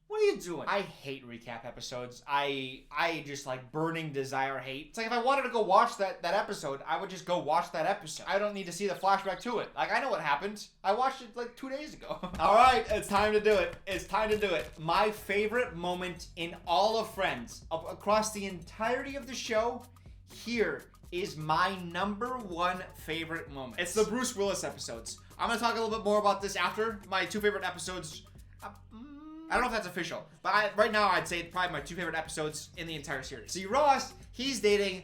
What are you doing? I hate recap episodes. I just like burning desire hate. It's like if I wanted to go watch that episode, I would just go watch that episode. I don't need to see the flashback to it. Like, I know what happened. I watched it like 2 days ago. All right, it's time to do it. It's time to do it. My favorite moment in all of Friends, across the entirety of the show, here is my #1 favorite moment. It's the Bruce Willis episodes. I'm gonna talk a little bit more about this after. My 2 favorite episodes. I don't know if that's official, but right now I'd say probably my 2 favorite episodes in the entire series. See, Ross, he's dating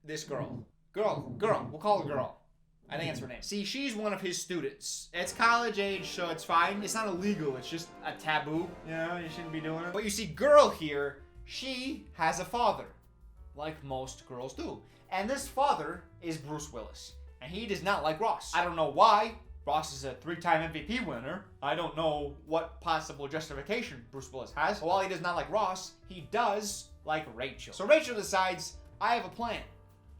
this girl. Girl. We'll call her girl. I think that's her name. See, she's one of his students. It's college age, so it's fine. It's not illegal. It's just a taboo. You know, you shouldn't be doing it. But you see, girl here, she has a father, like most girls do. And this father is Bruce Willis. And he does not like Ross. I don't know why. Ross is a 3-time MVP winner. I don't know what possible justification Bruce Willis has. While he does not like Ross, he does like Rachel. So Rachel decides, I have a plan.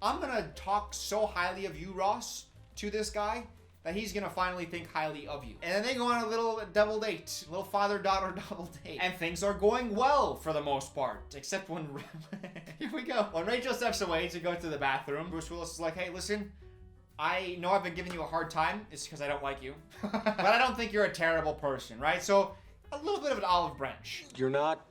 I'm gonna talk so highly of you, Ross, to this guy that he's gonna finally think highly of you. And then they go on a little double date, a little father-daughter double date. And things are going well for the most part, except when, here we go. When Rachel steps away to go to the bathroom, Bruce Willis is like, hey, listen, I know I've been giving you a hard time. It's because I don't like you. But I don't think you're a terrible person, right? So, a little bit of an olive branch. You're not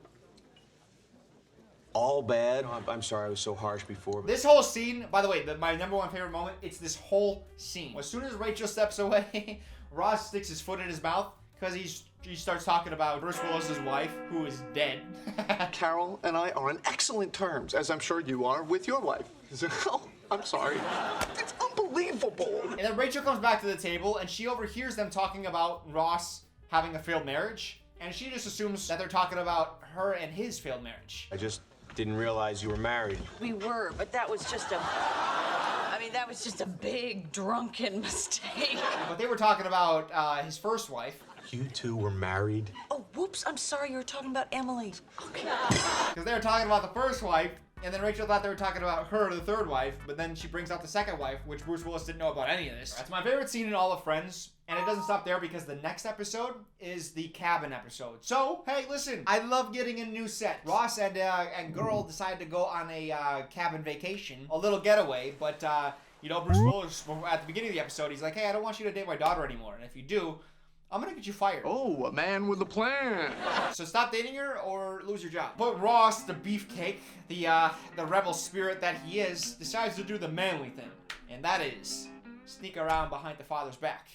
all bad. I'm sorry I was so harsh before. This whole scene, by the way, my #1 favorite moment, it's this whole scene. As soon as Rachel steps away, Ross sticks his foot in his mouth because he starts talking about Bruce Willis's wife, who is dead. Carol and I are on excellent terms, as I'm sure you are with your wife. Oh, I'm sorry. It's unbelievable. And then Rachel comes back to the table and she overhears them talking about Ross having a failed marriage. And she just assumes that they're talking about her and his failed marriage. I just didn't realize you were married. We were, but that was just a big drunken mistake. But they were talking about his first wife. You two were married? Oh, whoops, I'm sorry, you were talking about Emily. Okay. Because they were talking about the first wife, and then Rachel thought they were talking about her, the third wife, but then she brings out the second wife, which Bruce Willis didn't know about any of this. That's my favorite scene in all of Friends, and it doesn't stop there because the next episode is the cabin episode. So, hey, listen, I love getting a new set. Ross and girl decided to go on a cabin vacation, a little getaway, but, you know, Bruce Willis, at the beginning of the episode, he's like, hey, I don't want you to date my daughter anymore, and if you do, I'm gonna get you fired. Oh, a man with a plan. So stop dating her or lose your job. But Ross, the beefcake, the rebel spirit that he is, decides to do the manly thing. And that is sneak around behind the father's back.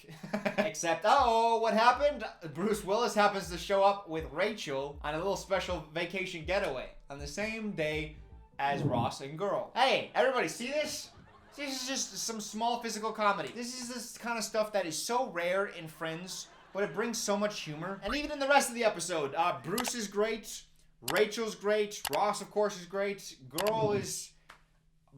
Except, uh-oh, what happened? Bruce Willis happens to show up with Rachel on a little special vacation getaway on the same day as Ross and girl. Hey, everybody see this? This is just some small physical comedy. This is this kind of stuff that is so rare in Friends, but it brings so much humor. And even in the rest of the episode, Bruce is great, Rachel's great, Ross, of course, is great, girl is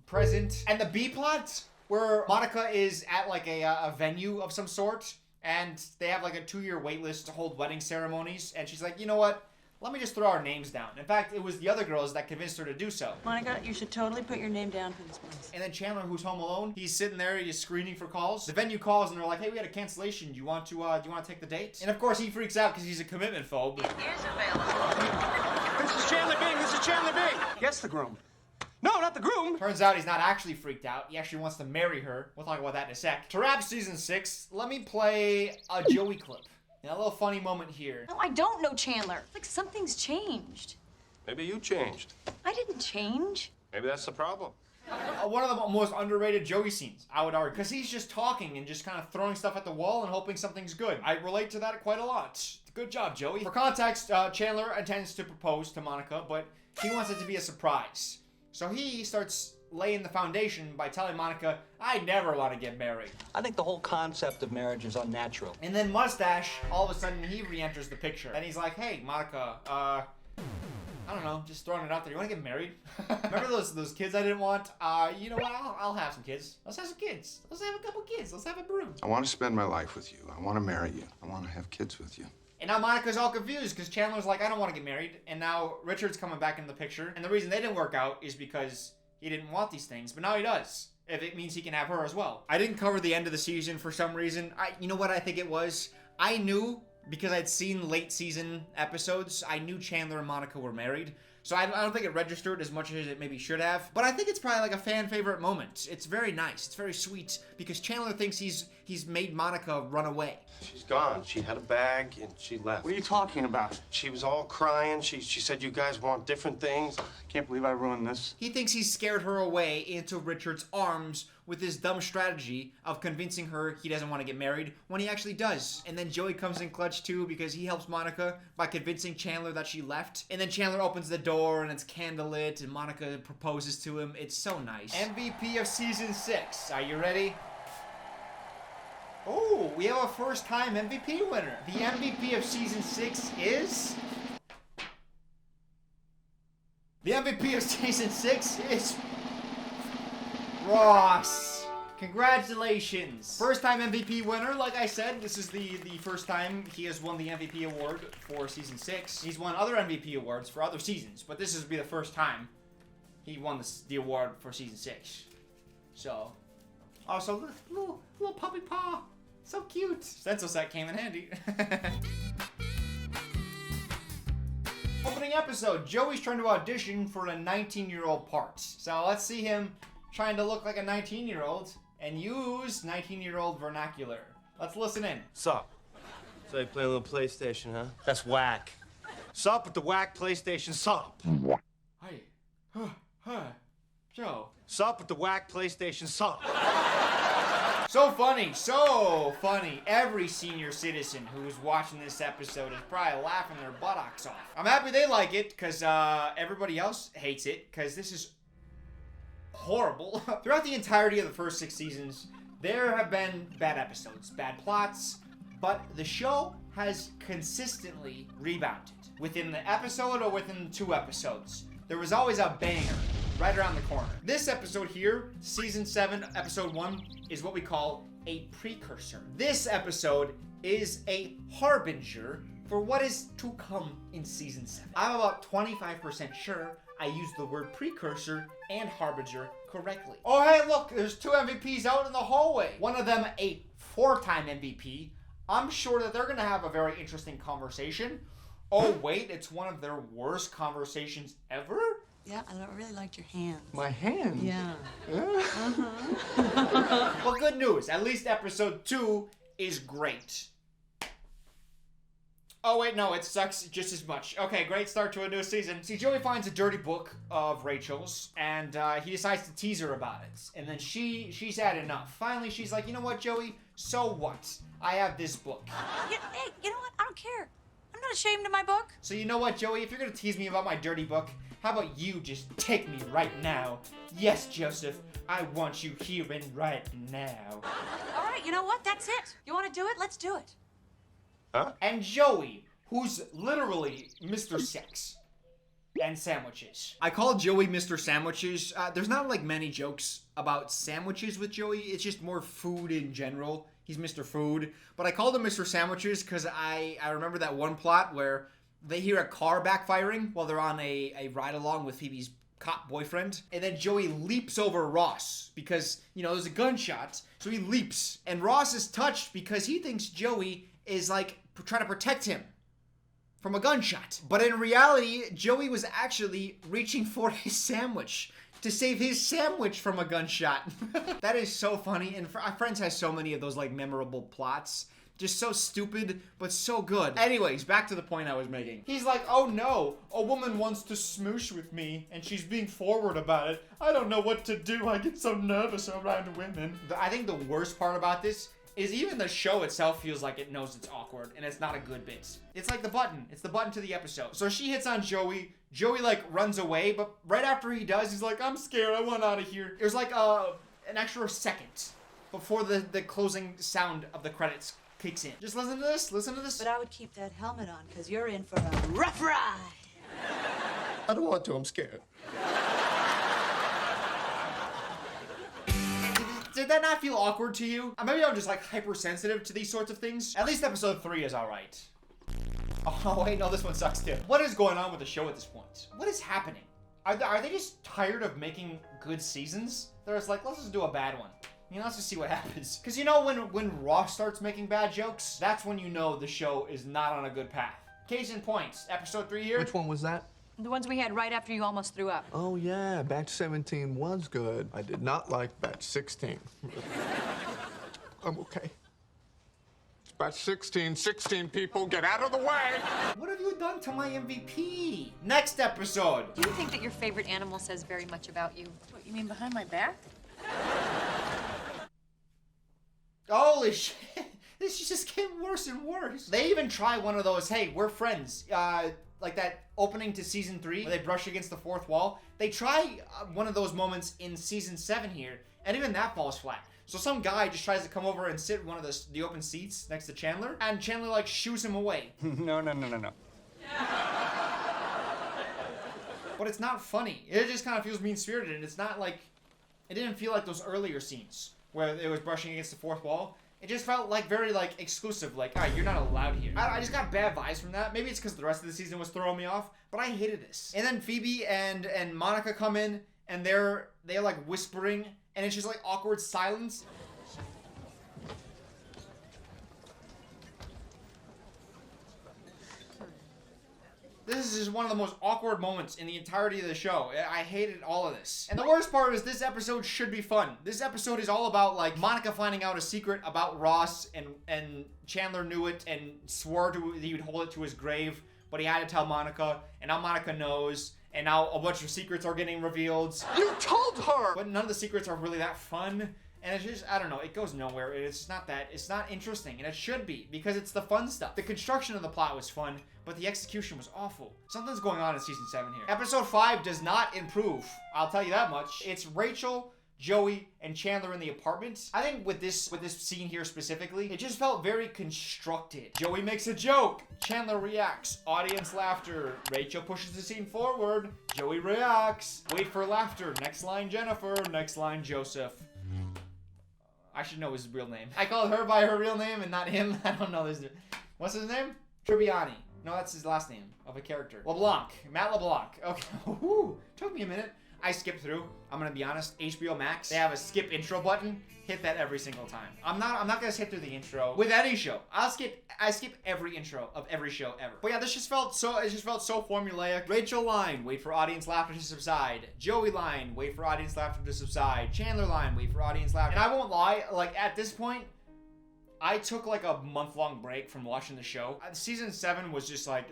present. And the B-plot, where Monica is at like a venue of some sort, and they have like a 2-year wait list to hold wedding ceremonies, and she's like, you know what? Let me just throw our names down. In fact, it was the other girls that convinced her to do so. Monica, you should totally put your name down for this place. And then Chandler, who's home alone, he's sitting there, he's screening for calls. The venue calls and they're like, hey, we had a cancellation. Do you want to take the date? And of course he freaks out because he's a commitment phobe. It is available. This is Chandler Bing. This is Chandler Bing. Yes, the groom. No, not the groom. Turns out he's not actually freaked out. He actually wants to marry her. We'll talk about that in a sec. To wrap season 6, let me play a Joey clip. And a little funny moment here. No, I don't know Chandler. Like, something's changed. Maybe you changed. I didn't change. Maybe that's the problem. One of the most underrated Joey scenes, I would argue, because he's just talking and just kind of throwing stuff at the wall and hoping something's good. I relate to that quite a lot. Good job, Joey. For context, Chandler intends to propose to Monica, but he wants it to be a surprise. So he starts laying the foundation by telling Monica, I never want to get married. I think the whole concept of marriage is unnatural. And then Mustache, all of a sudden, he re-enters the picture. And he's like, hey, Monica, I don't know, just throwing it out there. You want to get married? Remember those kids I didn't want? You know what? I'll have some kids. Let's have some kids. Let's have a couple kids. Let's have a brood. I want to spend my life with you. I want to marry you. I want to have kids with you. And now Monica's all confused because Chandler's like, I don't want to get married. And now Richard's coming back into the picture. And the reason they didn't work out is because he didn't want these things, but now he does. If it means he can have her as well. I didn't cover the end of the season for some reason. You know what I think it was? I knew, because I'd seen late season episodes, I knew Chandler and Monica were married. So I don't think it registered as much as it maybe should have. But I think it's probably like a fan favorite moment. It's very nice. It's very sweet because Chandler thinks he's made Monica run away. She's gone. She had a bag and she left. What are you talking about? She was all crying. She said you guys want different things. Can't believe I ruined this. He thinks he's scared her away into Richard's arms with his dumb strategy of convincing her he doesn't want to get married when he actually does. And then Joey comes in clutch too because he helps Monica by convincing Chandler that she left. And then Chandler opens the door and it's candlelit and Monica proposes to him. It's so nice. MVP of season 6. Are you ready? Oh, we have a first-time MVP winner. The MVP of season 6 is... The MVP of season 6 is... Ross. Congratulations! First time MVP winner, like I said. This is the first time he has won the MVP award for season 6. He's won other MVP awards for other seasons, but this will be the first time he won the award for season 6. So, also, little puppy paw. So cute. Stencil set came in handy. Opening episode, Joey's trying to audition for a 19-year-old part. So let's see him trying to look like a 19-year-old and use 19-year-old vernacular. Let's listen in. Sup? So you play a little PlayStation, huh? That's whack. Sup with the whack PlayStation sup. Hey. Joe. Sup with the whack PlayStation sup. So funny, so funny. Every senior citizen who's watching this episode is probably laughing their buttocks off. I'm happy they like it, because everybody else hates it, because this is horrible. Throughout the entirety of the first 6 seasons, there have been bad episodes, bad plots, but the show has consistently rebounded. Within the episode or within 2 episodes, there was always a banger right around the corner. This episode here, season 7, episode 1, is what we call a precursor. This episode is a harbinger for what is to come in season 7. I'm about 25% sure I used the word precursor and harbinger correctly. Oh hey, look, there's 2 MVPs out in the hallway. One of them a 4-time MVP. I'm sure that they're gonna have a very interesting conversation. Oh wait, it's one of their worst conversations ever? Yeah, I really liked your hands. My hand? Yeah. Well, good news. At least episode 2 is great. Oh, wait, no, it sucks just as much. Okay, great start to a new season. See, Joey finds a dirty book of Rachel's, and he decides to tease her about it. And then she's had enough. Finally, she's like, you know what, Joey? So what? I have this book. Hey, you know what? I don't care. I'm not ashamed of my book. So you know what, Joey? If you're gonna tease me about my dirty book, how about you just take me right now? Yes, Joseph, I want you here and right now. All right, you know what? That's it. You want to do it? Let's do it. Huh? And Joey, who's literally Mr. Sex and Sandwiches. I call Joey Mr. Sandwiches. There's not like many jokes about sandwiches with Joey. It's just more food in general. He's Mr. Food. But I called him Mr. Sandwiches because I remember that one plot where they hear a car backfiring while they're on a ride-along with Phoebe's cop boyfriend. And then Joey leaps over Ross because, you know, there's a gunshot. So he leaps. And Ross is touched because he thinks Joey is, like, trying to protect him from a gunshot. But in reality, Joey was actually reaching for his sandwich to save his sandwich from a gunshot. That is so funny. And Friends has so many of those, like, memorable plots. Just so stupid, but so good. Anyways, back to the point I was making. He's like, oh no, a woman wants to smoosh with me, and she's being forward about it. I don't know what to do. I get so nervous around women. I think the worst part about this is even the show itself feels like it knows it's awkward, and it's not a good bit. It's like the button. It's the button to the episode. So she hits on Joey. Joey, like, runs away, but right after he does, he's like, I'm scared. I want out of here. There's like an extra second before the closing sound of the credits kicks in. Just listen to this. Listen to this. But I would keep that helmet on because you're in for a rough ride. I don't want to. I'm scared. Did that not feel awkward to you? Maybe I'm just like hypersensitive to these sorts of things. At least episode 3 is all right. Oh wait, no, this one sucks too. What is going on with the show at this point? What is happening? Are they just tired of making good seasons? They're just like, let's just do a bad one. You know, let's just see what happens. Because you know when Ross starts making bad jokes, that's when you know the show is not on a good path. Case in point, episode 3 here. Which one was that? The ones we had right after you almost threw up. Oh, yeah, batch 17 was good. I did not like batch 16. I'm okay. It's batch 16. 16 people, get out of the way! What have you done to my MVP? Next episode. Do you think that your favorite animal says very much about you? What, you mean behind my back? Holy shit. This just getting worse and worse. They even try one of those, hey, we're friends. Like that opening to season 3 where they brush against the fourth wall. They try one of those moments in season 7 here, and even that falls flat. So some guy just tries to come over and sit in one of the open seats next to Chandler, and Chandler like shoos him away. No. But it's not funny. It just kind of feels mean-spirited, and it's not like, it didn't feel like those earlier scenes where it was brushing against the fourth wall. It just felt like very like exclusive, like, alright, you're not allowed here. I just got bad vibes from that. Maybe it's because the rest of the season was throwing me off, but I hated this. And then Phoebe and Monica come in, and they're like whispering, and it's just like awkward silence. This is just one of the most awkward moments in the entirety of the show. I hated all of this. And the worst part is this episode should be fun. This episode is all about like Monica finding out a secret about Ross, and Chandler knew it and swore that he would hold it to his grave, but he had to tell Monica, and now Monica knows, and now a bunch of secrets are getting revealed. You told her! But none of the secrets are really that fun. And it's just, I don't know, it goes nowhere. It's not interesting, and it should be, because it's the fun stuff. The construction of the plot was fun, but the execution was awful. Something's going on in season 7 here. Episode 5 does not improve, I'll tell you that much. It's Rachel, Joey, and Chandler in the apartment. I think with this scene here specifically, it just felt very constructed. Joey makes a joke, Chandler reacts, audience laughter. Rachel pushes the scene forward, Joey reacts. Wait for laughter, next line Jennifer, next line Joseph. I should know his real name. I called her by her real name and not him. I don't know this dude. What's his name? Tribbiani. No, that's his last name of a character. LeBlanc. Matt LeBlanc. Okay. Ooh, took me a minute. I skipped through. I'm gonna be honest. HBO Max, they have a skip intro button. Hit that every single time. I'm not gonna skip through the intro with any show. I skip every intro of every show ever. But yeah, it just felt so formulaic. Rachel line, wait for audience laughter to subside. Joey line, wait for audience laughter to subside. Chandler line, wait for audience laughter. And I won't lie, like at this point, I took like a month-long break from watching the show. Season 7 was just like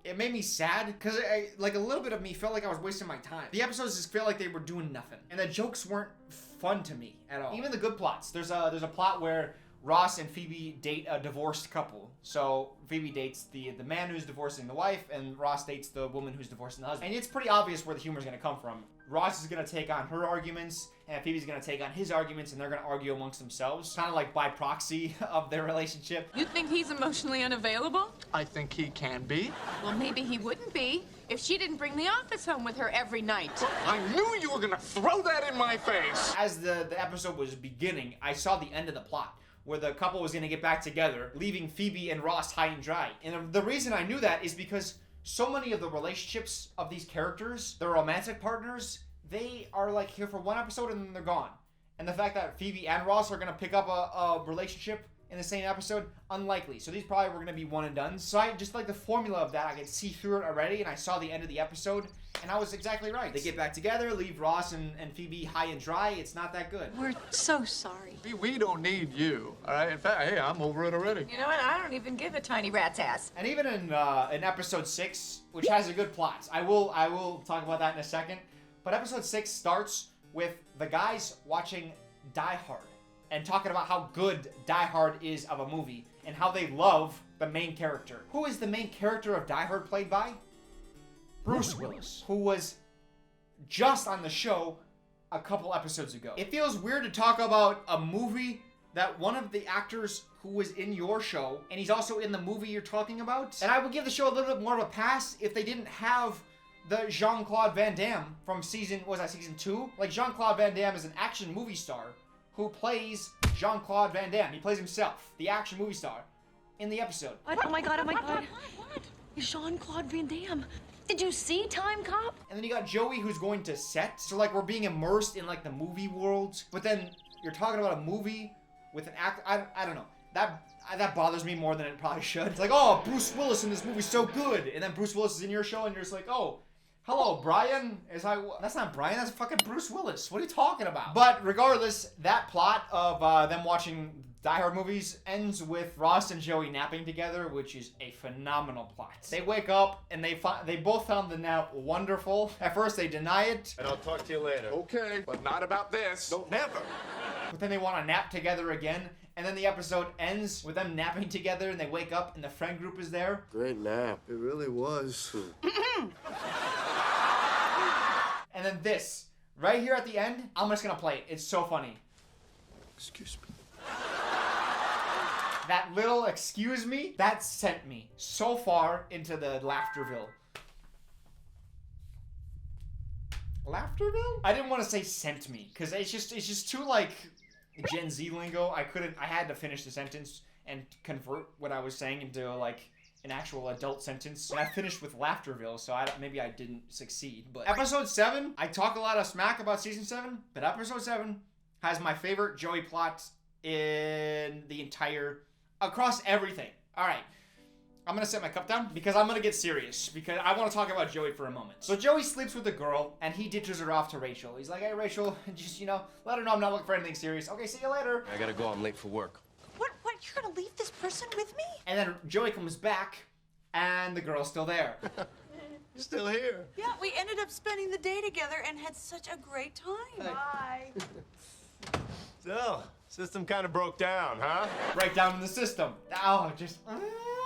it made me sad because like a little bit of me felt like I was wasting my time. The episodes just felt like they were doing nothing, and the jokes weren't fun to me at all. Even the good plots. There's a plot where Ross and Phoebe date a divorced couple. So Phoebe dates the man who's divorcing the wife, and Ross dates the woman who's divorcing the husband. And it's pretty obvious where the humor's gonna come from. Ross is gonna take on her arguments, and Phoebe's gonna take on his arguments, and they're gonna argue amongst themselves, kind of like by proxy of their relationship. You think he's emotionally unavailable? I think he can be. Well, maybe he wouldn't be if she didn't bring the office home with her every night. I knew you were gonna throw that in my face. As the episode was beginning, I saw the end of the plot, where the couple was gonna get back together, leaving Phoebe and Ross high and dry. And the reason I knew that is because so many of the relationships of these characters, their romantic partners, they are like here for one episode and then they're gone. And the fact that Phoebe and Ross are gonna pick up a relationship in the same episode, unlikely. So these probably were gonna be one and done. So I just like the formula of that. I could see through it already, and I saw the end of the episode, and I was exactly right. They get back together, leave Ross and Phoebe high and dry. It's not that good. We're so sorry. We don't need you, all right? In fact, hey, I'm over it already. You know what? I don't even give a tiny rat's ass. And even in episode 6, which has a good plot, I will talk about that in a second. But episode 6 starts with the guys watching Die Hard and talking about how good Die Hard is of a movie and how they love the main character. Who is the main character of Die Hard played by? Bruce Willis, who was just on the show a couple episodes ago. It feels weird to talk about a movie that one of the actors who was in your show, and he's also in the movie you're talking about. And I would give the show a little bit more of a pass if they didn't have the Jean-Claude Van Damme from season 2? Like, Jean-Claude Van Damme is an action movie star who plays Jean-Claude Van Damme. He plays himself, the action movie star, in the episode. Oh my god, What? Jean-Claude Van Damme. Did you see Time Cop? And then you got Joey, who's going to set. So, like, we're being immersed in, like, the movie world. But then you're talking about a movie with an actor. I don't know. That bothers me more than it probably should. It's like, oh, Bruce Willis in this movie's so good. And then Bruce Willis is in your show, and you're just like, oh, hello, Brian. That's not Brian, that's fucking Bruce Willis. What are you talking about? But regardless, that plot of them watching Die Hard movies ends with Ross and Joey napping together, which is a phenomenal plot. They wake up and they both found the nap wonderful. At first they deny it. And I'll talk to you later. Okay, but not about this. No, never. But then they want to nap together again. And then the episode ends with them napping together, and they wake up and the friend group is there. Great nap. It really was. And then this, right here at the end, I'm just gonna play it. It's so funny. Excuse me. That little excuse me, that sent me so far into the Laughterville. Laughterville? I didn't want to say sent me, because it's just too, like, Gen Z lingo. I had to finish the sentence and convert what I was saying into like an actual adult sentence. And I finished with Laughterville, so maybe I didn't succeed. But episode 7, I talk a lot of smack about season 7, but episode 7 has my favorite Joey plot in the across everything. All right. I'm gonna set my cup down because I'm gonna get serious because I want to talk about Joey for a moment. So Joey sleeps with a girl and he ditches her off to Rachel. He's like, hey Rachel, just, let her know I'm not looking for anything serious. Okay, see you later. I gotta go, I'm late for work. What? You're gonna leave this person with me? And then Joey comes back and the girl's still there. You're still here. Yeah, we ended up spending the day together and had such a great time. Bye. So, system kind of broke down, huh? Break down in the system. Oh,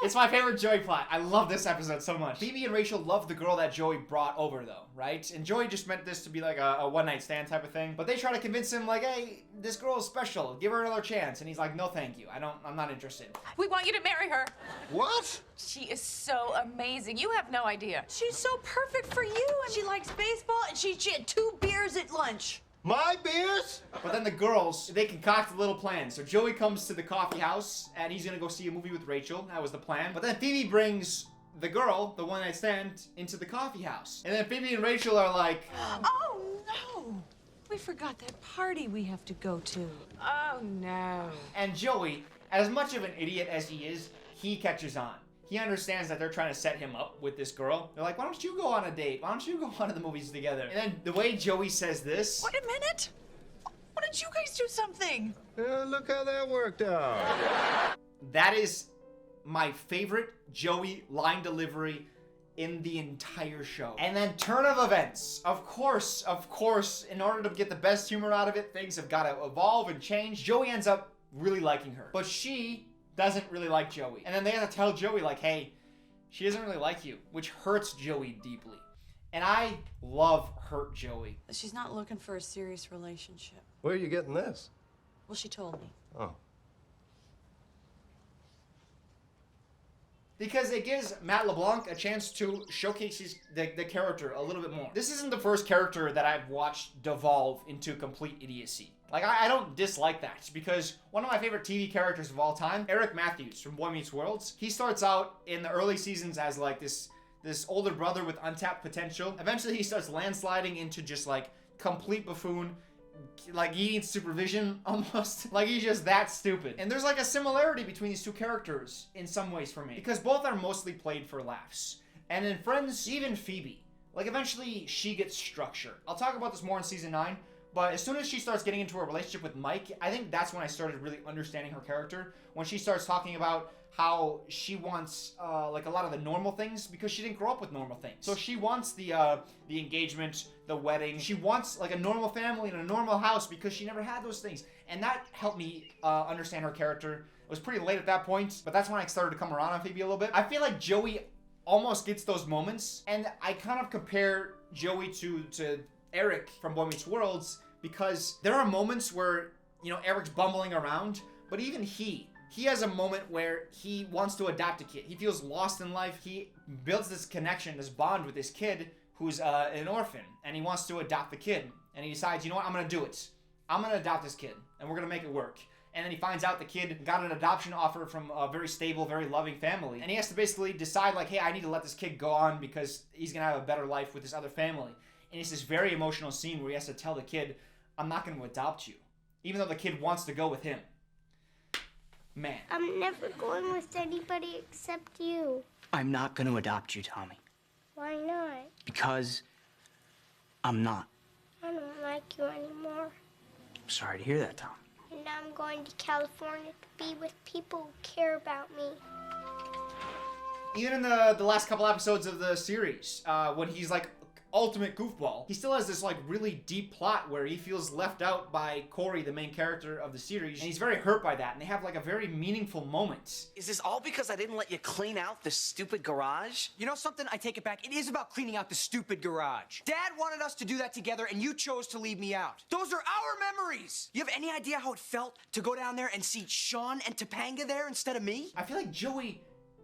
it's my favorite Joey plot. I love this episode so much. Phoebe and Rachel love the girl that Joey brought over, though, right? And Joey just meant this to be like a one-night stand type of thing. But they try to convince him, like, hey, this girl is special. Give her another chance. And he's like, no, thank you. I'm not interested. We want you to marry her. What? She is so amazing. You have no idea. She's so perfect for you, and she likes baseball, and she had 2 beers at lunch. My beers? But then the girls, they concoct a little plan. So Joey comes to the coffee house, and he's gonna go see a movie with Rachel. That was the plan. But then Phoebe brings the girl, the one-night stand, into the coffee house. And then Phoebe and Rachel are like, Oh, no. We forgot that party we have to go to. Oh, no. And Joey, as much of an idiot as he is, he catches on. He understands that they're trying to set him up with this girl. They're like, why don't you go on a date? Why don't you go on to the movies together? And then the way Joey says this... Wait a minute. Why don't you guys do something? Look how that worked out. That is my favorite Joey line delivery in the entire show. And then turn of events. Of course, in order to get the best humor out of it, things have got to evolve and change. Joey ends up really liking her. But she doesn't really like Joey. And then they have to tell Joey, like, hey, she doesn't really like you, which hurts Joey deeply. And I love hurt Joey. She's not looking for a serious relationship. Where are you getting this? Well, she told me. Oh. Because it gives Matt LeBlanc a chance to showcase the character a little bit more. This isn't the first character that I've watched devolve into complete idiocy. Like, I don't dislike that, because one of my favorite TV characters of all time, Eric Matthews from Boy Meets World, he starts out in the early seasons as like this older brother with untapped potential. Eventually he starts landsliding into just like complete buffoon, like he needs supervision almost. Like he's just that stupid. And there's like a similarity between these two characters in some ways for me, because both are mostly played for laughs. And in Friends, even Phoebe, like eventually she gets structure. I'll talk about this more in season 9. But as soon as she starts getting into a relationship with Mike, I think that's when I started really understanding her character. When she starts talking about how she wants like a lot of the normal things because she didn't grow up with normal things. So she wants the engagement, the wedding. She wants like a normal family and a normal house because she never had those things. And that helped me understand her character. It was pretty late at that point, but that's when I started to come around on Phoebe a little bit. I feel like Joey almost gets those moments, and I kind of compare Joey to Eric from Boy Meets World, because there are moments where, Eric's bumbling around, but even he has a moment where he wants to adopt a kid. He feels lost in life. He builds this connection, this bond with this kid who's an orphan, and he wants to adopt the kid. And he decides, you know what, I'm gonna do it. I'm gonna adopt this kid, and we're gonna make it work. And then he finds out the kid got an adoption offer from a very stable, very loving family. And he has to basically decide, like, hey, I need to let this kid go on because he's gonna have a better life with this other family. And it's this very emotional scene where he has to tell the kid, I'm not going to adopt you, even though the kid wants to go with him. Man. I'm never going with anybody except you. I'm not going to adopt you, Tommy. Why not? Because I'm not. I don't like you anymore. I'm sorry to hear that, Tom. And I'm going to California to be with people who care about me. Even in the last couple episodes of the series, when he's like ultimate goofball, he still has this like really deep plot where he feels left out by Corey, the main character of the series, and he's very hurt by that, and they have like a very meaningful moment. Is this all because I didn't let you clean out the stupid garage? You know something? I take it back. It is about cleaning out the stupid garage. Dad wanted us to do that together, and you chose to leave me out. Those are our memories. You have any idea how it felt to go down there and see Sean and Topanga there instead of me? I feel like Joey,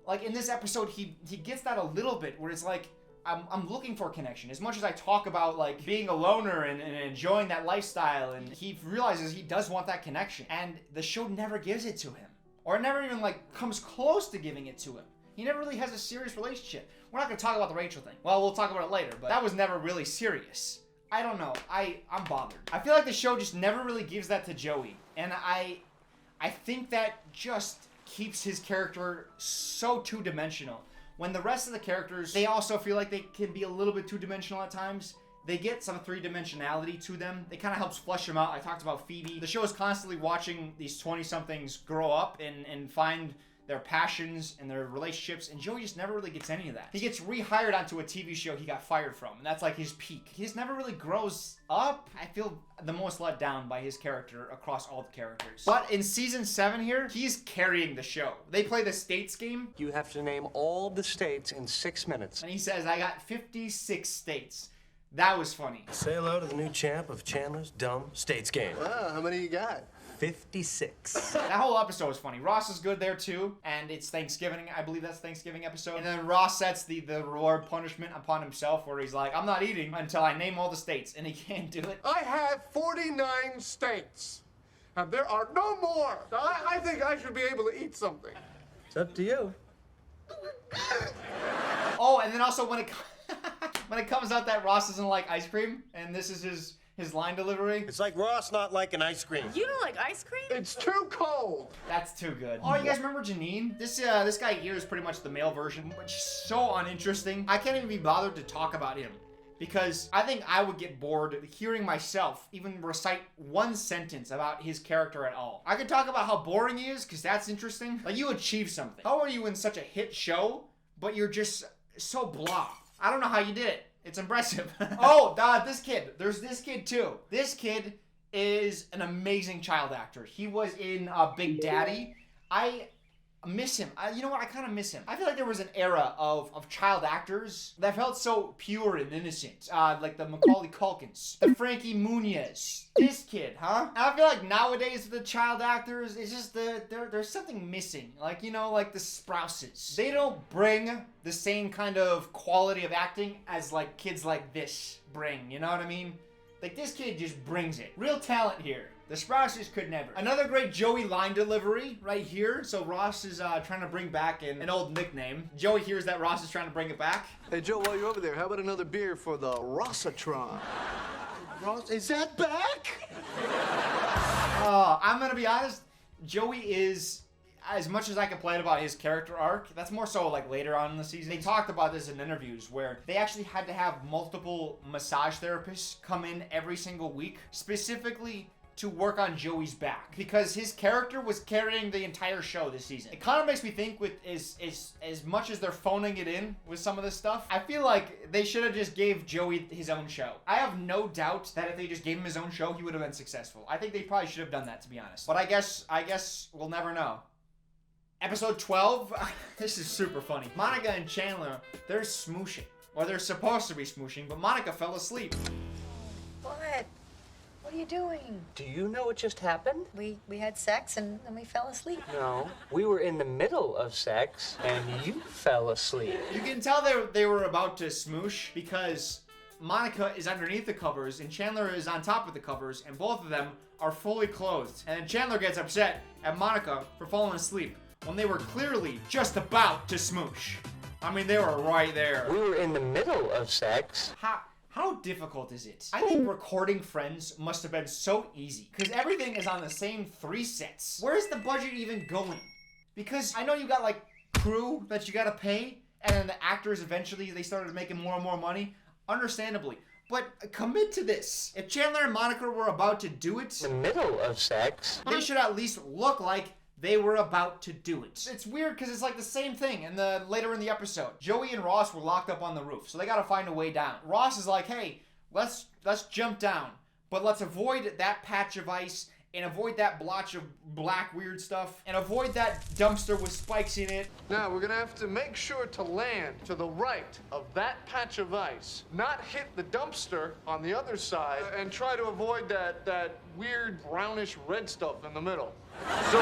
like in this episode, he gets that a little bit, where it's like, I'm looking for connection. As much as I talk about like being a loner and enjoying that lifestyle, and he realizes he does want that connection, and the show never gives it to him, or it never even like comes close to giving it to him. He never really has a serious relationship. We're not gonna talk about the Rachel thing. Well, we'll talk about it later, but that was never really serious. I don't know. I'm bothered. I feel like the show just never really gives that to Joey, and I think that just keeps his character so two-dimensional. When the rest of the characters, they also feel like they can be a little bit two-dimensional at times. They get some three-dimensionality to them. It kind of helps flesh them out. I talked about Phoebe. The show is constantly watching these 20-somethings grow up and find their passions and their relationships, and Joey just never really gets any of that. He gets rehired onto a TV show he got fired from, and that's like his peak. He just never really grows up. I feel the most let down by his character across all the characters. But in season 7 here, he's carrying the show. They play the states game. You have to name all the states in 6 minutes. And he says, I got 56 states. That was funny. Say hello to the new champ of Chandler's Dumb States Game. Wow, how many you got? 56. That whole episode was funny. Ross is good there too, and it's Thanksgiving. I believe that's Thanksgiving episode. And then Ross sets the reward punishment upon himself, where he's like, I'm not eating until I name all the states, and he can't do it. I have 49 states, and there are no more. I think I should be able to eat something. It's up to you. Oh, and then also when it comes out that Ross doesn't like ice cream, and this is his line delivery. It's like Ross not liking ice cream. You don't like ice cream? It's too cold. That's too good. Oh, you guys remember Janine? This guy here is pretty much the male version, which is so uninteresting. I can't even be bothered to talk about him, because I think I would get bored hearing myself even recite one sentence about his character at all. I could talk about how boring he is, because that's interesting. Like, you achieved something. How are you in such a hit show, but you're just so blah? I don't know how you did it. It's impressive. Oh, this kid. There's this kid too. This kid is an amazing child actor. He was in Big Daddy. I miss him. You know what? I kind of miss him. I feel like there was an era of child actors that felt so pure and innocent. Like the Macaulay Culkins, the Frankie Muniz. This kid, huh? And I feel like nowadays the child actors, it's just there's something missing. Like, you know, like the Sprouses. They don't bring the same kind of quality of acting as like kids like this bring. You know what I mean? Like, this kid just brings it. Real talent here. The Sprouses could never. Another great Joey line delivery right here. So Ross is trying to bring back an old nickname. Joey hears that Ross is trying to bring it back. Hey, Joe, while you're over there, how about another beer for the Rossatron? Ross, is that back? I'm gonna be honest. Joey is, as much as I complain about his character arc, that's more so like later on in the season. They talked about this in interviews where they actually had to have multiple massage therapists come in every single week, specifically to work on Joey's back, because his character was carrying the entire show this season. It kind of makes me think with as much as they're phoning it in with some of this stuff, I feel like they should have just gave Joey his own show. I have no doubt that if they just gave him his own show, he would have been successful. I think they probably should have done that, to be honest. But I guess we'll never know. Episode 12, this is super funny. Monica and Chandler, they're smooshing. Or they're supposed to be smooshing, but Monica fell asleep. What? What are you doing? Do you know what just happened? We had sex and then we fell asleep. No, we were in the middle of sex and you fell asleep. You can tell they were about to smoosh because Monica is underneath the covers and Chandler is on top of the covers, and both of them are fully clothed. And then Chandler gets upset at Monica for falling asleep when they were clearly just about to smoosh. I mean, they were right there. We were in the middle of sex. How difficult is it? I think recording Friends must have been so easy, because everything is on the same 3 sets. Where's the budget even going? Because I know you got like crew that you gotta pay, and then the actors eventually they started making more and more money, understandably. But commit to this. If Chandler and Monica were about to do it, in the middle of sex, they should at least look like they were about to do it. It's weird because it's like the same thing later in the episode. Joey and Ross were locked up on the roof, so they gotta find a way down. Ross is like, hey, let's jump down, but let's avoid that patch of ice and avoid that blotch of black weird stuff and avoid that dumpster with spikes in it. Now, we're gonna have to make sure to land to the right of that patch of ice, not hit the dumpster on the other side, and try to avoid that weird brownish red stuff in the middle. So,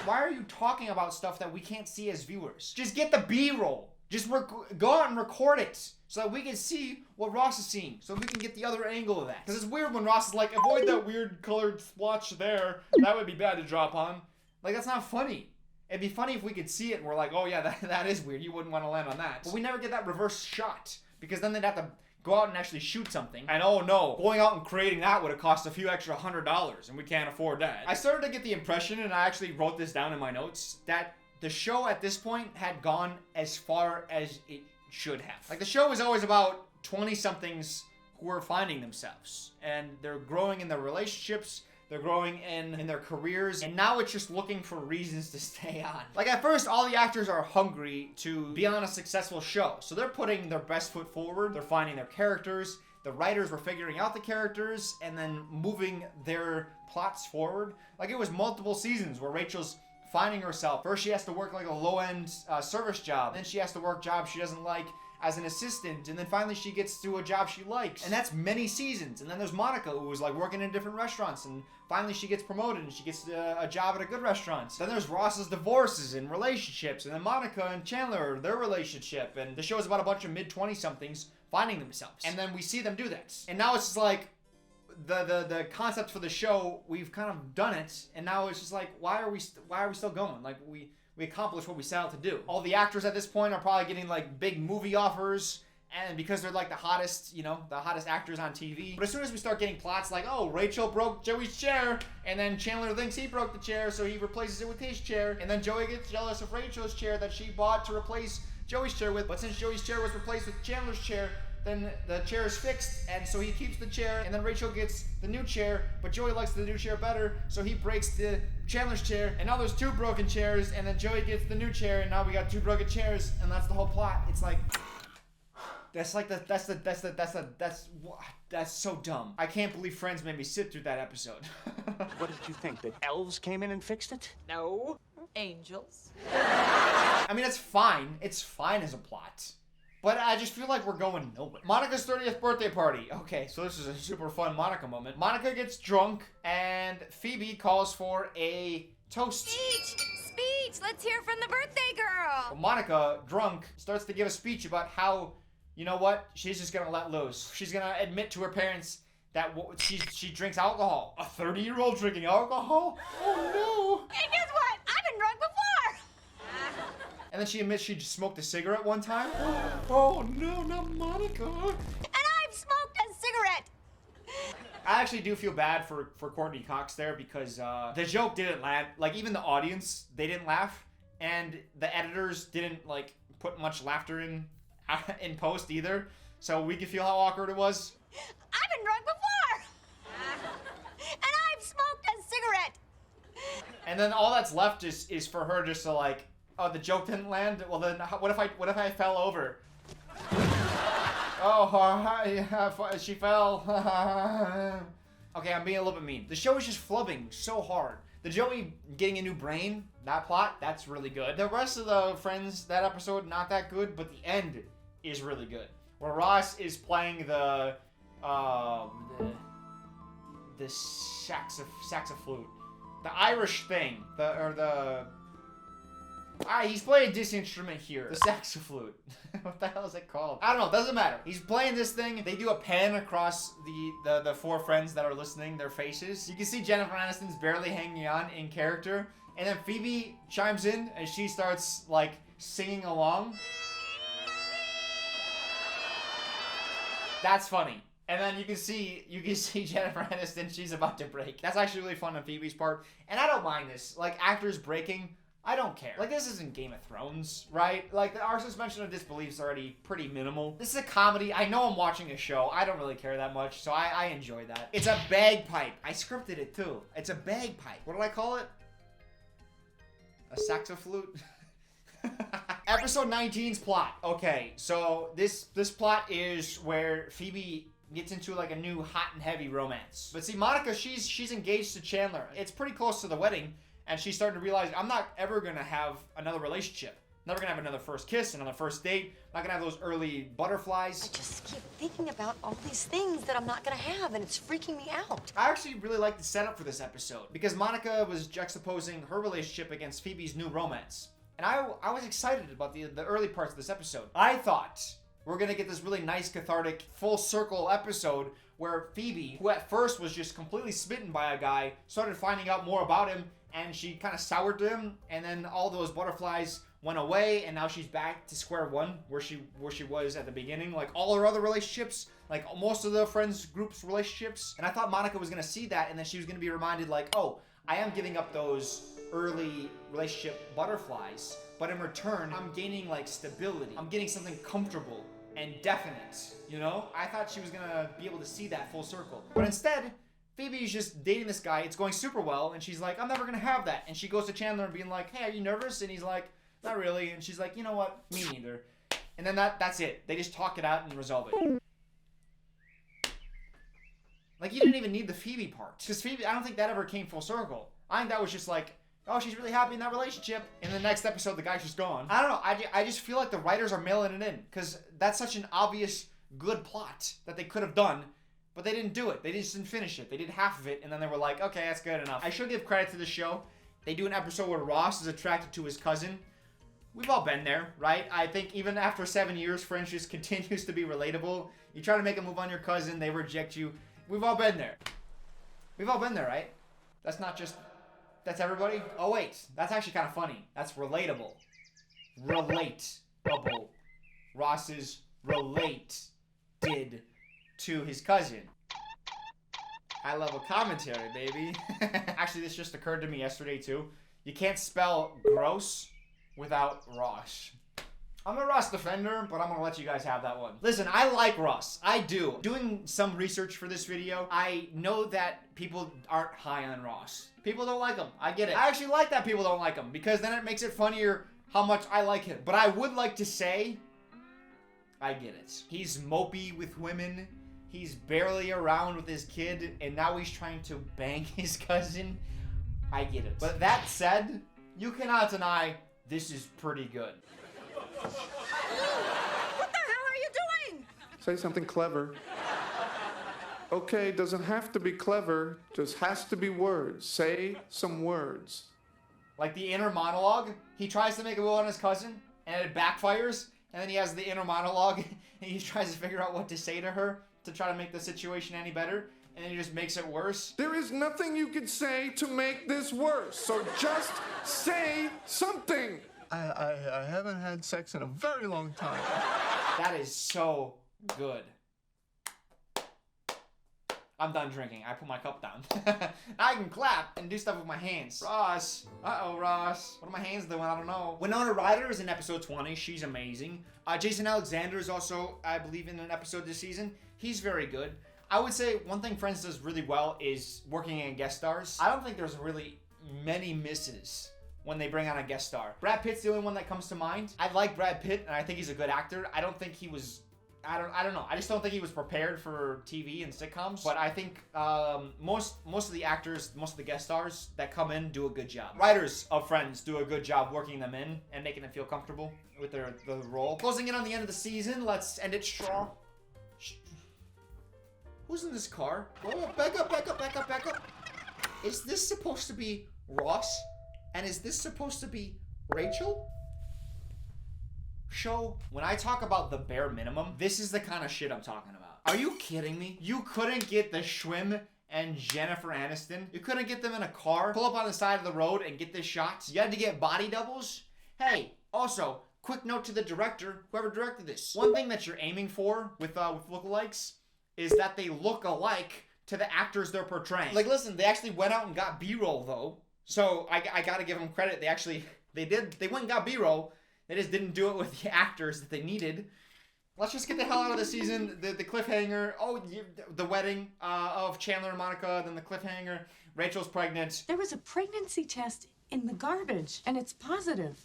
why are you talking about stuff that we can't see as viewers? Just get the B-roll. Just go out and record it. so that we can see what Ross is seeing, so we can get the other angle of that. Because it's weird when Ross is like, avoid that weird colored splotch there. That would be bad to drop on. Like, that's not funny. It'd be funny if we could see it and we're like, oh yeah, that is weird. You wouldn't want to land on that. But we never get that reverse shot, because then they'd have to go out and actually shoot something. And oh no, going out and creating that would have cost a few extra $100, and we can't afford that. I started to get the impression, and I actually wrote this down in my notes, that the show at this point had gone as far as it should have. Like, the show was always about 20-somethings who are finding themselves, and they're growing in their relationships, they're growing in their careers, and now it's just looking for reasons to stay on. Like, at first, all the actors are hungry to be on a successful show, so they're putting their best foot forward, they're finding their characters, the writers were figuring out the characters, and then moving their plots forward. Like, it was multiple seasons where Rachel's finding herself. First, she has to work like a low-end service job. Then she has to work jobs she doesn't like as an assistant. And then finally she gets to a job she likes. And that's many seasons. And then there's Monica, who was like working in different restaurants. And finally she gets promoted and she gets a job at a good restaurant. Then there's Ross's divorces and relationships. And then Monica and Chandler, their relationship. And the show is about a bunch of mid-20-somethings finding themselves. And then we see them do that. And now it's just like, the concept for the show, we've kind of done it, and now it's just like, why are we still going? Like, we accomplished what we set out to do. All the actors at this point are probably getting like big movie offers, and because they're like the hottest, the hottest actors on TV. But as soon as we start getting plots like, oh, Rachel broke Joey's chair, and then Chandler thinks he broke the chair, so he replaces it with his chair, and then Joey gets jealous of Rachel's chair that she bought to replace Joey's chair with, but since Joey's chair was replaced with Chandler's chair, then the chair is fixed, and so he keeps the chair, and then Rachel gets the new chair, but Joey likes the new chair better, so he breaks the Chandler's chair, and now there's 2 broken chairs, and then Joey gets the new chair, and now we got 2 broken chairs, and that's the whole plot. It's like, that's so dumb. I can't believe Friends made me sit through that episode. What did you think, that elves came in and fixed it? No, angels. I mean, it's fine. It's fine as a plot. But I just feel like we're going nowhere. Monica's 30th birthday party. Okay, so this is a super fun Monica moment. Monica gets drunk, and Phoebe calls for a toast. Speech! Let's hear from the birthday girl! Well, Monica, drunk, starts to give a speech about how, you know what, she's just gonna let loose. She's gonna admit to her parents that she drinks alcohol. A 30-year-old drinking alcohol? Oh no! And guess what? I've been drunk before! And then she admits she smoked a cigarette one time. Oh no, not Monica. And I've smoked a cigarette. I actually do feel bad for Courtney Cox there, because the joke didn't land. Like, even the audience, they didn't laugh, and the editors didn't like put much laughter in post either. So we could feel how awkward it was. I've been drunk before. And I've smoked a cigarette. And then all that's left is for her just to like, oh, the joke didn't land? Well then, what if I fell over? Oh, she fell. Okay, I'm being a little bit mean. The show is just flubbing so hard. The Joey getting a new brain, that plot, that's really good. The rest of the Friends, that episode, not that good, but the end is really good. Where Ross is playing the saxophone, the Irish thing, he's playing this instrument here. The saxophone. What the hell is it called? I don't know, doesn't matter. He's playing this thing. They do a pan across the 4 friends that are listening, their faces. You can see Jennifer Aniston's barely hanging on in character. And then Phoebe chimes in and she starts like singing along. That's funny. And then you can see Jennifer Aniston, she's about to break. That's actually really fun on Phoebe's part. And I don't mind this. Like, actors breaking, I don't care. Like, this isn't Game of Thrones, right? Like, our suspension of disbelief is already pretty minimal. This is a comedy. I know I'm watching a show. I don't really care that much, so I enjoy that. It's a bagpipe. I scripted it, too. It's a bagpipe. What did I call it? A saxophone? Episode 19's plot. Okay, so this plot is where Phoebe gets into like a new hot and heavy romance. But see, Monica, she's engaged to Chandler. It's pretty close to the wedding, and she's starting to realize, I'm not ever gonna have another relationship. Never gonna have another first kiss, another first date. Not gonna have those early butterflies. I just keep thinking about all these things that I'm not gonna have, and it's freaking me out. I actually really like the setup for this episode, because Monica was juxtaposing her relationship against Phoebe's new romance. And I was excited about the early parts of this episode. I thought we're gonna get this really nice, cathartic, full circle episode where Phoebe, who at first was just completely smitten by a guy, started finding out more about him, and she kind of soured to him, and then all those butterflies went away, and now she's back to square one, where she was at the beginning. Like all her other relationships, like most of the friends group's relationships. And I thought Monica was gonna see that, and then she was gonna be reminded, like, oh, I am giving up those early relationship butterflies, but in return, I'm gaining like stability. I'm getting something comfortable and definite, you know? I thought she was gonna be able to see that full circle. But instead, Phoebe's just dating this guy, it's going super well, and she's like, I'm never gonna have that. And she goes to Chandler and being like, hey, are you nervous? And he's like, not really. And she's like, you know what? Me neither. And then that's it. They just talk it out and resolve it. Like, you didn't even need the Phoebe part. Because Phoebe, I don't think that ever came full circle. I think that was just like, oh, she's really happy in that relationship. In the next episode, the guy's just gone. I don't know. I just feel like the writers are mailing it in. Because that's such an obvious, good plot that they could have done. But they didn't do it. They just didn't finish it. They did half of it, and then they were like, okay, that's good enough. I should give credit to the show. They do an episode where Ross is attracted to his cousin. We've all been there, right? I think even after 7 years, Friends just continues to be relatable. You try to make a move on your cousin, they reject you. We've all been there. We've all been there, right? That's not just... That's everybody? Oh, wait. That's actually kind of funny. That's relatable. Relatable. Ross is related to his cousin. I love a commentary, baby. Actually, this just occurred to me yesterday, too. You can't spell gross without Ross. I'm a Ross defender, but I'm gonna let you guys have that one. Listen, I like Ross. I do. Doing some research for this video, I know that people aren't high on Ross. People don't like him. I get it. I actually like that people don't like him, because then it makes it funnier how much I like him. But I would like to say, I get it. He's mopey with women. He's barely around with his kid, and now he's trying to bang his cousin. I get it. But that said, you cannot deny this is pretty good. What the hell are you doing? Say something clever. Okay, doesn't have to be clever, just has to be words. Say some words. Like the inner monologue, he tries to make a move on his cousin, and it backfires, and then he has the inner monologue, and he tries to figure out what to say to her to try to make the situation any better, and then he just makes it worse. There is nothing you can say to make this worse, so just say something. I haven't had sex in a very long time. That is so good. I'm done drinking. I put my cup down. Now I can clap and do stuff with my hands. Ross. Uh-oh, Ross. What are my hands doing? I don't know. Winona Ryder is in episode 20. She's amazing. Jason Alexander is also, I believe, in an episode this season. He's very good. I would say one thing Friends does really well is working in guest stars. I don't think there's really many misses when they bring on a guest star. Brad Pitt's the only one that comes to mind. I like Brad Pitt, and I think he's a good actor. I don't think he was... I don't know. I just don't think he was prepared for TV and sitcoms. But I think most of the actors, most of the guest stars that come in do a good job. Writers of Friends do a good job working them in and making them feel comfortable with the role. Closing in on the end of the season, let's end it strong. Who's in this car? Oh, back up. Is this supposed to be Ross? And is this supposed to be Rachel? Show, when I talk about the bare minimum, this is the kind of shit I'm talking about. Are you kidding me? You couldn't get the Schwim and Jennifer Aniston? You couldn't get them in a car, pull up on the side of the road and get this shots? You had to get body doubles? Hey, also, quick note to the director, whoever directed this. One thing that you're aiming for with lookalikes is that they look alike to the actors they're portraying. Like, listen, they actually went out and got B-roll, though. So, I gotta give them credit. They went and got B-roll. They just didn't do it with the actors that they needed. Let's just get the hell out of the season. The cliffhanger. Oh, the wedding of Chandler and Monica. Then the cliffhanger. Rachel's pregnant. There was a pregnancy test in the garbage, and it's positive.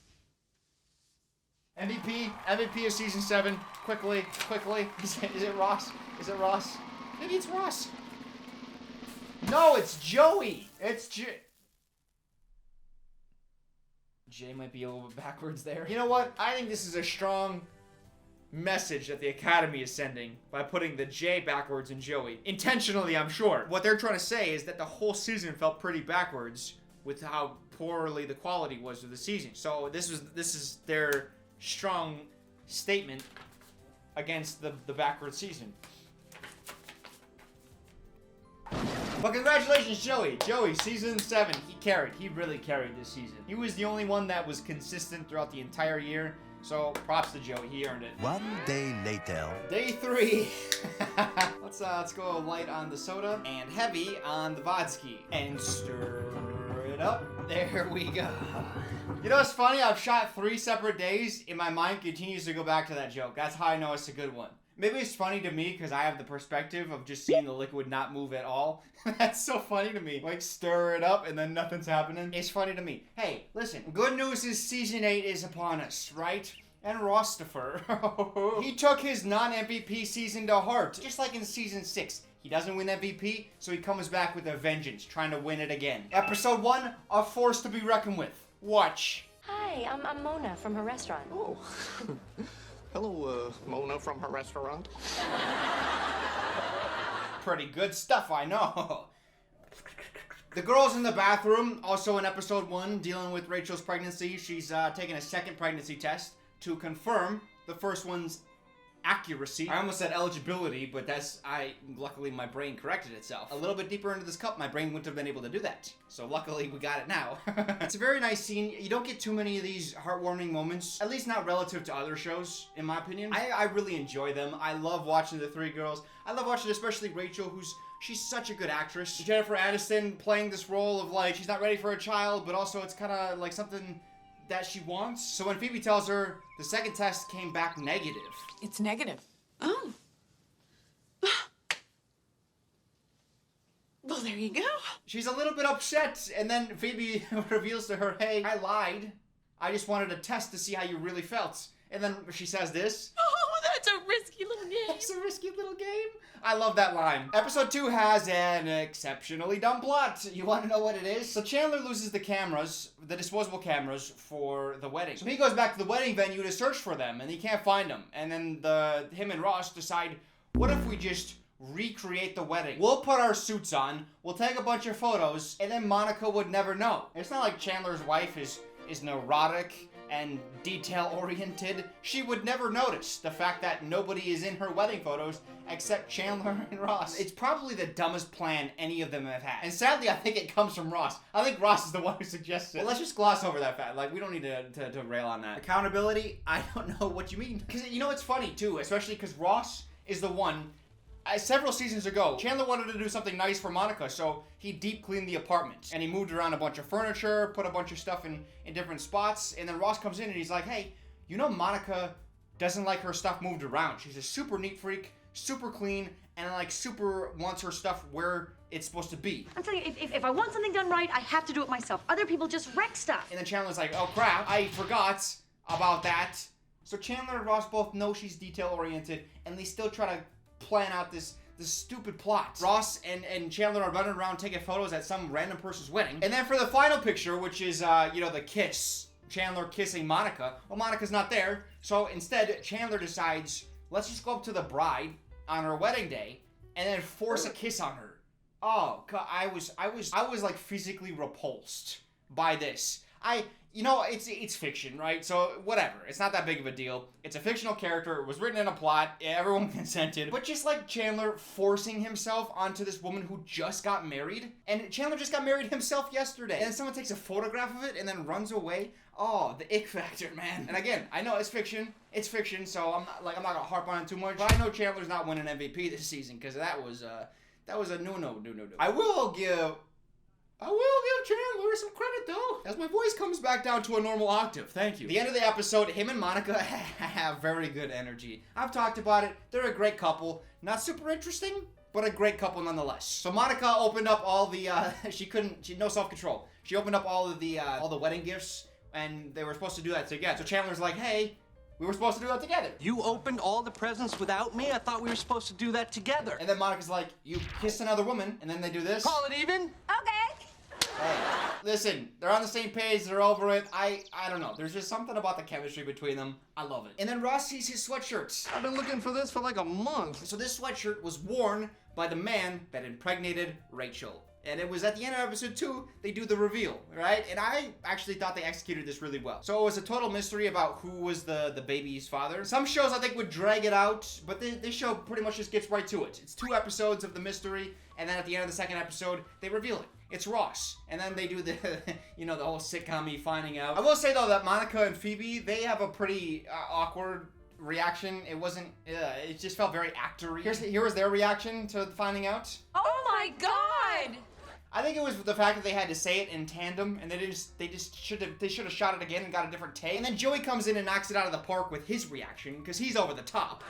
MVP of season 7. Quickly. Is it Ross? Maybe it's Ross. No, it's Joey. It's Jay might be a little bit backwards there. You know what? I think this is a strong message that the Academy is sending by putting the J backwards in Joey. Intentionally, I'm sure. What they're trying to say is that the whole season felt pretty backwards with how poorly the quality was of the season. So this is their strong statement against the backward season. But congratulations, Joey. Joey, season 7, he really carried this season. He was the only one that was consistent throughout the entire year. So props to Joey, he earned it. One day later. Day 3. Let's go light on the soda and heavy on the vodka. And stir it up. There we go. You know what's funny? I've shot 3 separate days and my mind continues to go back to that joke. That's how I know it's a good one. Maybe it's funny to me because I have the perspective of just seeing the liquid not move at all. That's so funny to me. Like, stir it up and then nothing's happening. It's funny to me. Hey, listen. Good news is season 8 is upon us, right? And Rostifer, he took his non-MVP season to heart. Just like in season 6. He doesn't win MVP, so he comes back with a vengeance, trying to win it again. Episode 1, a force to be reckoned with. Watch. Hi, I'm Mona from her restaurant. Oh. Hello, Mona from her restaurant. Pretty good stuff, I know. The girl's in the bathroom, also in episode 1, dealing with Rachel's pregnancy. She's taking a second pregnancy test to confirm the first one's accuracy. I almost said eligibility, but luckily my brain corrected itself. A little bit deeper into this cup, my brain wouldn't have been able to do that. So luckily we got it now. It's a very nice scene. You don't get too many of these heartwarming moments, at least not relative to other shows, in my opinion. I really enjoy them. I love watching the 3 girls. I love watching especially Rachel, she's such a good actress. Jennifer Aniston playing this role of like, she's not ready for a child, but also it's kind of like something that she wants. So when Phoebe tells her the second test came back negative. It's negative. Oh. Well, there you go. She's a little bit upset, and then Phoebe reveals to her, hey, I lied. I just wanted a test to see how you really felt. And then she says this. Oh, that's a risky little game. It's a risky little game. I love that line. Episode 2 has an exceptionally dumb plot. You want to know what it is? So Chandler loses the cameras, the disposable cameras, for the wedding. So he goes back to the wedding venue to search for them, and he can't find them. And then him and Ross decide, what if we just recreate the wedding? We'll put our suits on, we'll take a bunch of photos, and then Monica would never know. It's not like Chandler's wife is neurotic and detail-oriented. She would never notice the fact that nobody is in her wedding photos except Chandler and Ross. It's probably the dumbest plan any of them have had. And sadly, I think it comes from Ross. I think Ross is the one who suggested it. Well, let's just gloss over that fact. Like, we don't need to rail on that. Accountability, I don't know what you mean. Because, you know, it's funny, too, especially because Ross is the one. Several seasons ago, Chandler wanted to do something nice for Monica, so he deep cleaned the apartment. And he moved around a bunch of furniture, put a bunch of stuff in different spots, and then Ross comes in and he's like, hey, you know Monica doesn't like her stuff moved around. She's a super neat freak, super clean, and like super wants her stuff where it's supposed to be. I'm telling you, if I want something done right, I have to do it myself. Other people just wreck stuff. And then Chandler's like, oh crap, I forgot about that. So Chandler and Ross both know she's detail-oriented, and they still try to plan out this stupid plot. Ross and Chandler are running around taking photos at some random person's wedding. And then for the final picture, which is, you know, the kiss, Chandler kissing Monica, well, Monica's not there. So instead, Chandler decides, let's just go up to the bride on her wedding day and then force a kiss on her. Oh, God, I was like physically repulsed by this. You know, it's fiction, right? So, whatever. It's not that big of a deal. It's a fictional character. It was written in a plot. Everyone consented. But just like Chandler forcing himself onto this woman who just got married. And Chandler just got married himself yesterday. And then someone takes a photograph of it and then runs away. Oh, the ick factor, man. And again, I know it's fiction. It's fiction, so I'm not gonna harp on it too much. But I know Chandler's not winning MVP this season because that was a no. I will give Chandler some credit, though, as my voice comes back down to a normal octave. Thank you. The end of the episode, him and Monica have very good energy. I've talked about it. They're a great couple. Not super interesting, but a great couple nonetheless. So Monica opened up all the, she had no self-control. She opened up all the wedding gifts, and they were supposed to do that together. So Chandler's like, hey, we were supposed to do that together. You opened all the presents without me? I thought we were supposed to do that together. And then Monica's like, you kissed another woman, and then they do this. Call it even? Okay. Hey, listen, they're on the same page, they're over it. I don't know. There's just something about the chemistry between them. I love it. And then Ross sees his sweatshirt. I've been looking for this for like a month. So this sweatshirt was worn by the man that impregnated Rachel. And it was at the end of episode 2, they do the reveal, right? And I actually thought they executed this really well. So it was a total mystery about who was the baby's father. Some shows I think would drag it out, but this show pretty much just gets right to it. It's 2 episodes of the mystery, and then at the end of the 2nd episode, they reveal it. It's Ross. And then they do the, you know, the whole sitcom-y finding out. I will say though that Monica and Phoebe, they have a pretty awkward reaction. It wasn't, it just felt very actory. Here was their reaction to finding out. Oh my God! I think it was the fact that they had to say it in tandem, and they should have shot it again and got a different take. And then Joey comes in and knocks it out of the park with his reaction, because he's over the top.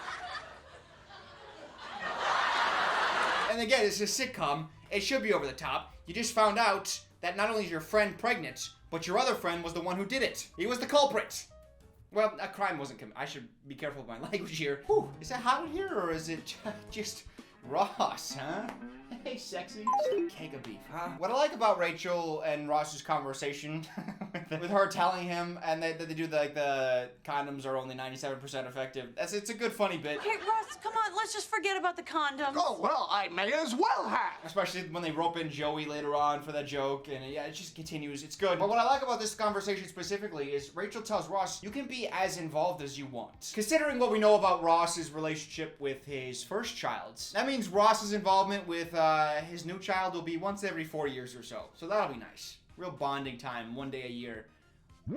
And again, it's a sitcom. It should be over the top. You just found out that not only is your friend pregnant, but your other friend was the one who did it. He was the culprit. Well, a crime wasn't committed. I should be careful with my language here. Whew, is it hot in here, or is it just Ross, huh? Hey, sexy. Just a keg of beef, huh? What I like about Rachel and Ross's conversation with her telling him, and they do the condoms are only 97% effective. It's a good funny bit. Okay, Ross, come on, let's just forget about the condoms. Oh, well, I may as well have. Especially when they rope in Joey later on for that joke, and yeah, it just continues. It's good. But what I like about this conversation specifically is Rachel tells Ross, you can be as involved as you want. Considering what we know about Ross's relationship with his first child, that means Ross's involvement with his new child will be once every 4 years or so. So that'll be nice. Real bonding time, 1 day a year.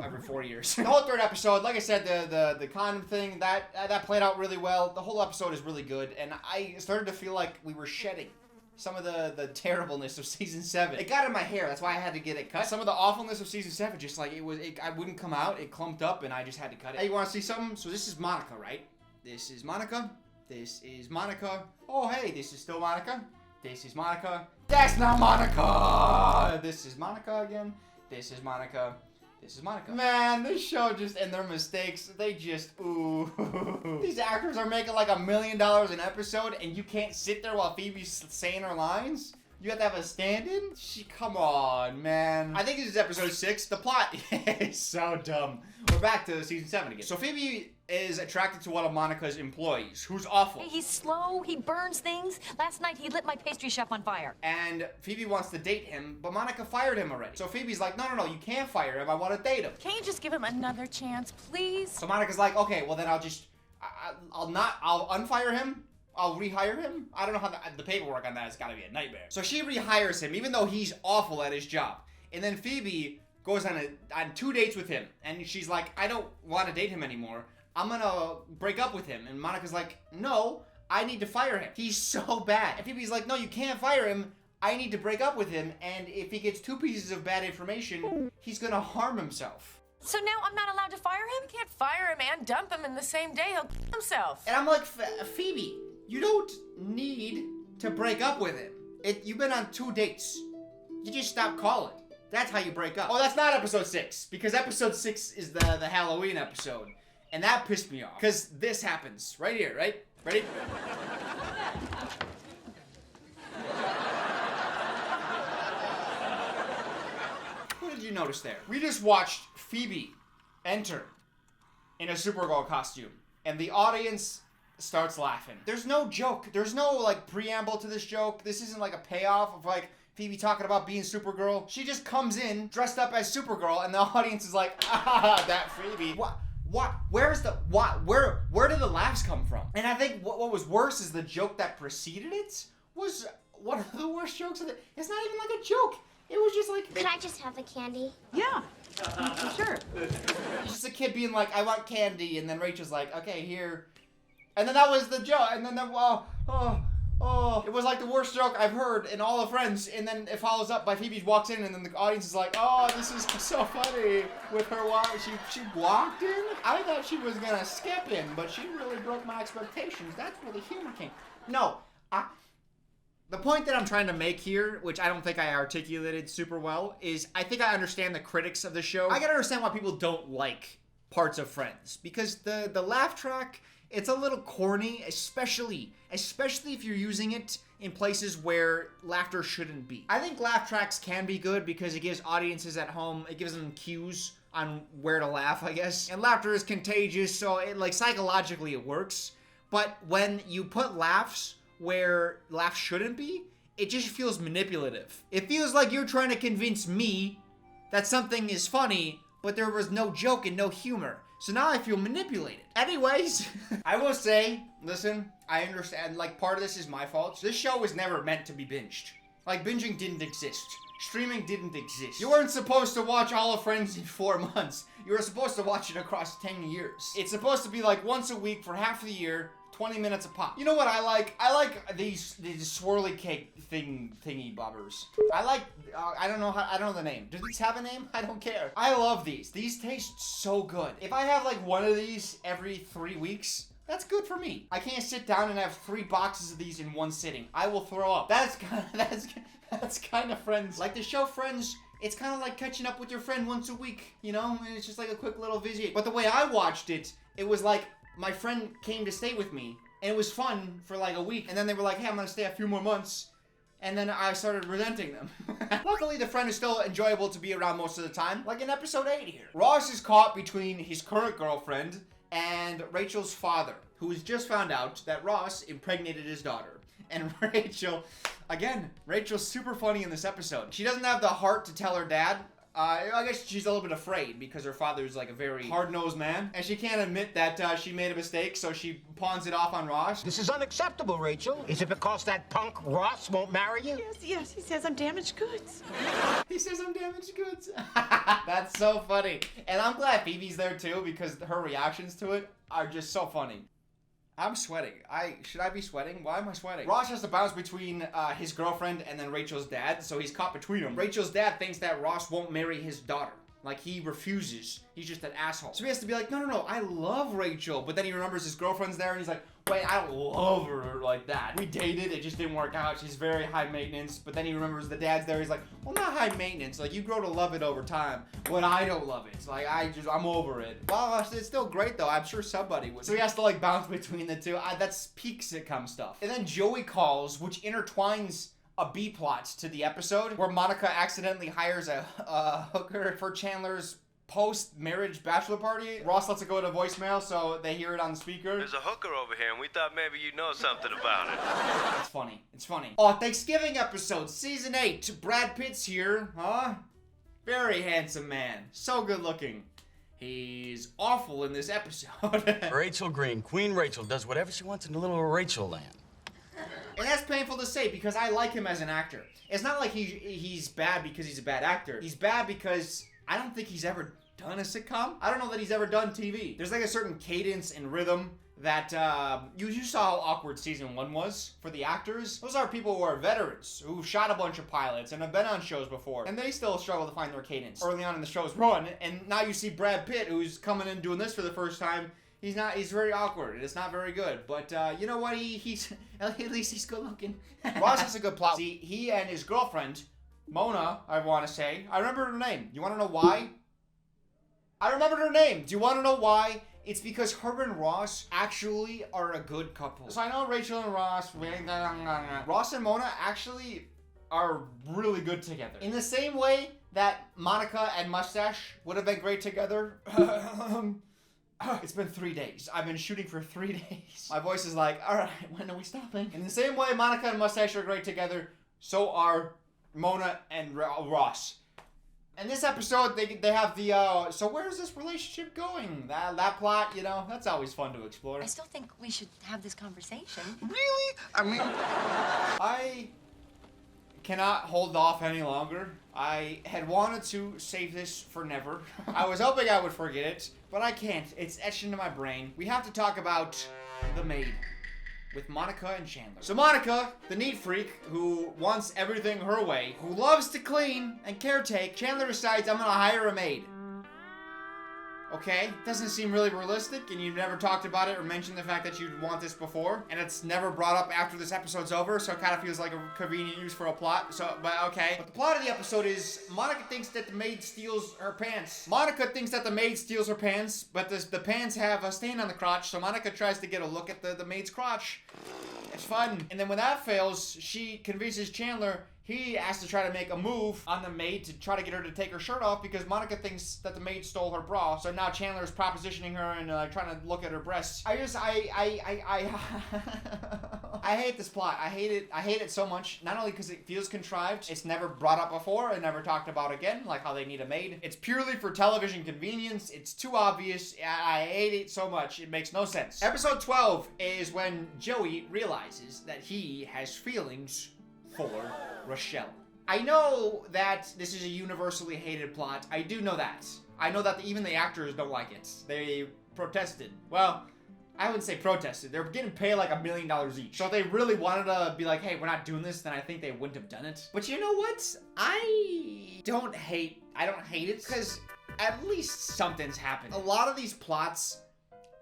Every 4 years. The whole 3rd episode, like I said, the condom thing, that played out really well. The whole episode is really good, and I started to feel like we were shedding some of the terribleness of season 7. It got in my hair, that's why I had to get it cut. Some of the awfulness of season 7, just like I wouldn't come out, it clumped up, and I just had to cut it. Hey, you wanna see something? So this is Monica, right? This is Monica. This is Monica. Oh, hey, this is still Monica. This is Monica. That's not Monica! This is Monica again. This is Monica. This is Monica. Man, this show just, and their mistakes, they just, ooh. These actors are making like $1 million an episode, and you can't sit there while Phoebe's saying her lines? You have to have a stand-in? Come on, man. I think this is episode 6. The plot is so dumb. We're back to season 7 again. So Phoebe is attracted to one of Monica's employees, who's awful. Hey, he's slow, he burns things. Last night he lit my pastry chef on fire. And Phoebe wants to date him, but Monica fired him already. So Phoebe's like, no, you can't fire him, I want to date him. Can't you just give him another chance, please? So Monica's like, okay, well then I'll unfire him. I'll rehire him? I don't know how the paperwork on that has got to be a nightmare. So she rehires him, even though he's awful at his job. And then Phoebe goes on 2 dates with him. And she's like, I don't want to date him anymore. I'm gonna break up with him. And Monica's like, no, I need to fire him. He's so bad. And Phoebe's like, no, you can't fire him. I need to break up with him. And if he gets 2 pieces of bad information, he's gonna harm himself. So now I'm not allowed to fire him? You can't fire him and dump him in the same day. He'll kill himself. And I'm like, Phoebe, you don't need to break up with him. You've been on 2 dates. You just stop calling. That's how you break up. Oh, that's not episode 6, because episode 6 is the Halloween episode. And that pissed me off, because this happens right here, right? Ready? What did you notice there? We just watched Phoebe enter in a Supergirl costume, and the audience starts laughing. There's no joke. There's no, like, preamble to this joke. This isn't, like, a payoff of, like, Phoebe talking about being Supergirl. She just comes in, dressed up as Supergirl, and the audience is like, ah, that Phoebe. What? Where did the laughs come from? And I think what was worse is the joke that preceded it was one of the worst jokes of it. It's not even like a joke. It was just like... Could I just have the candy? Yeah, sure. It's just a kid being like, I want candy, and then Rachel's like, okay, here. And then that was the joke, and then it was like the worst joke I've heard in all of Friends, and then it follows up by Phoebe walks in, and then the audience is like, oh, this is so funny with her she walked in? I thought she was gonna skip in, but she really broke my expectations. That's where the humor came. No, the point that I'm trying to make here, which I don't think I articulated super well, is I think I understand the critics of the show. I gotta understand why people don't like parts of Friends, because the laugh track, it's a little corny, especially if you're using it in places where laughter shouldn't be. I think laugh tracks can be good because it gives audiences at home, it gives them cues on where to laugh, I guess. And laughter is contagious, so it, like, psychologically it works. But when you put laughs where laughs shouldn't be. It just feels manipulative. It feels like you're trying to convince me that something is funny, but there was no joke and no humor. So now I feel manipulated. Anyways, I will say, listen, I understand, like, part of this is my fault. This show was never meant to be binged. Like, binging didn't exist. Streaming didn't exist. You weren't supposed to watch all of Friends in 4 months. You were supposed to watch it across 10 years. It's supposed to be like once a week for half the year, 20 minutes a pop. You know what I like? I like these swirly cake thingy bobbers. I like, I don't know the name. Do these have a name? I don't care. I love these. These taste so good. If I have like one of these every 3 weeks, that's good for me. I can't sit down and have 3 boxes of these in one sitting. I will throw up. That's kind of Friends. Like the show Friends, it's kind of like catching up with your friend once a week, you know? And it's just like a quick little visit. But the way I watched it, it was like my friend came to stay with me, and it was fun for like a week. And then they were like, hey, I'm gonna stay a few more months. And then I started resenting them. Luckily, the friend is still enjoyable to be around most of the time, like in episode 8 here. Ross is caught between his current girlfriend and Rachel's father, who has just found out that Ross impregnated his daughter. And Rachel, again, Rachel's super funny in this episode. She doesn't have the heart to tell her dad. I guess she's a little bit afraid because her father's like a very hard-nosed man. And she can't admit that she made a mistake, so she pawns it off on Ross. This is unacceptable, Rachel. Is it because that punk Ross won't marry you? Yes, he says I'm damaged goods. He says I'm damaged goods. That's so funny. And I'm glad Phoebe's there too, because her reactions to it are just so funny. I'm sweating. Should I be sweating? Why am I sweating? Ross has to bounce between his girlfriend and then Rachel's dad, so he's caught between them. Rachel's dad thinks that Ross won't marry his daughter. Like, he refuses. He's just an asshole. So he has to be like, no, I love Rachel. But then he remembers his girlfriend's there, and he's like, wait, I don't love her like that. We dated, it just didn't work out. She's very high maintenance. But then he remembers the dad's there. He's like, well, not high maintenance. Like, you grow to love it over time. But I don't love it. Like, I'm over it. Well, it's still great, though. I'm sure somebody would. So he has to, like, bounce between the two. That's peak sitcom stuff. And then Joey calls, which intertwines a B-plot to the episode where Monica accidentally hires a hooker for Chandler's post-marriage bachelor party. Ross lets it go to voicemail so they hear it on the speaker. There's a hooker over here, and we thought maybe you'd know something about it. It's funny. It's funny. Oh, Thanksgiving episode, season 8. Brad Pitt's here, huh? Very handsome man. So good looking. He's awful in this episode. Rachel Green, Queen Rachel, does whatever she wants in the little Rachel land. And that's painful to say because I like him as an actor. It's not like he's bad because he's a bad actor. He's bad because I don't think he's ever done a sitcom. I don't know that he's ever done TV. There's like a certain cadence and rhythm that you saw how awkward season 1 was for the actors. Those are people who are veterans, who shot a bunch of pilots and have been on shows before, and they still struggle to find their cadence early on in the show's run. And now you see Brad Pitt, who's coming in doing this for the first time. He's very awkward, and it's not very good. But, you know what, he's at least he's good looking. Ross has a good plot. See, he and his girlfriend, Mona, I want to say. I remember her name. You want to know why? I remembered her name. Do you want to know why? It's because her and Ross actually are a good couple. So I know Rachel and Ross, Ross and Mona actually are really good together. In the same way that Monica and Mustache would have been great together. It's been 3 days. I've been shooting for 3 days. My voice is like, all right, when are we stopping? In the same way Monica and Mustache are great together, so are Mona and Ross. And this episode, they have the, so where's this relationship going? That plot, you know, that's always fun to explore. I still think we should have this conversation. Really? I mean... I cannot hold off any longer. I had wanted to save this for never. I was hoping I would forget it, but I can't. It's etched into my brain. We have to talk about The Maid with Monica and Chandler. So Monica, the neat freak who wants everything her way, who loves to clean and caretake, Chandler decides, I'm gonna hire a maid. Okay, doesn't seem really realistic, and you've never talked about it or mentioned the fact that you'd want this before, and it's never brought up after this episode's over, so it kind of feels like a convenient use for a plot, so, but okay. But the plot of the episode is, Monica thinks that the maid steals her pants. Monica thinks that the maid steals her pants, but the pants have a stain on the crotch, so Monica tries to get a look at the maid's crotch. It's fun. And then when that fails, she convinces Chandler he has to try to make a move on the maid to try to get her to take her shirt off because Monica thinks that the maid stole her bra. So now now Chandler's propositioning her and trying to look at her breasts. I hate this plot. I hate it so much. Not only because it feels contrived, it's never brought up before and never talked about again, like how they need a maid. It's purely for television convenience. It's too obvious. I hate it so much. It makes no sense. Episode 12 is when Joey realizes that he has feelings for Rochelle. I know that this is a universally hated plot. I do know that. I know that even the actors don't like it. They protested. Well, I wouldn't say protested. They're getting paid like $1 million each. So if they really wanted to be like, hey, we're not doing this, then I think they wouldn't have done it. But you know what? I don't hate it because at least something's happened. A lot of these plots,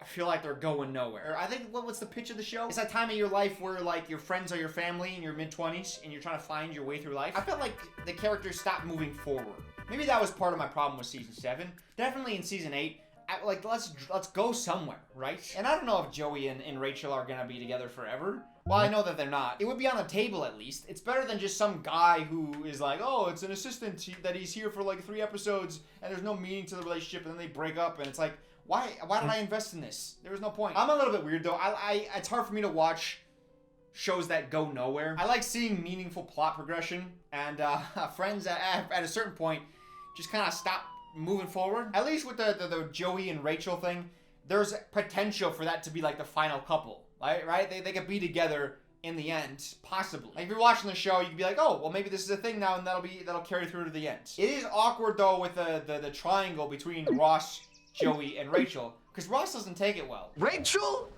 I feel like they're going nowhere. I think, what's the pitch of the show? It's that time of your life where, like, your friends are your family in your mid-20s and you're trying to find your way through life. I felt like the characters stopped moving forward. Maybe that was part of my problem with season 7. Definitely in season 8, like, let's go somewhere, right? And I don't know if Joey and Rachel are gonna be together forever. Well, I know that they're not. It would be on the table at least. It's better than just some guy who is like, oh, it's an assistant that he's here for like 3 episodes and there's no meaning to the relationship and then they break up and it's like, why did I invest in this? There was no point. I'm a little bit weird though. It's hard for me to watch shows that go nowhere. I like seeing meaningful plot progression and friends at a certain point just kind of stop moving forward. At least with the Joey and Rachel thing, there's potential for that to be like the final couple, right? They could be together in the end, possibly. Like if you're watching the show, you could be like, oh, well maybe this is a thing now and that'll carry through to the end. It is awkward though with the triangle between Ross, Joey, and Rachel, because Ross doesn't take it well. Rachel?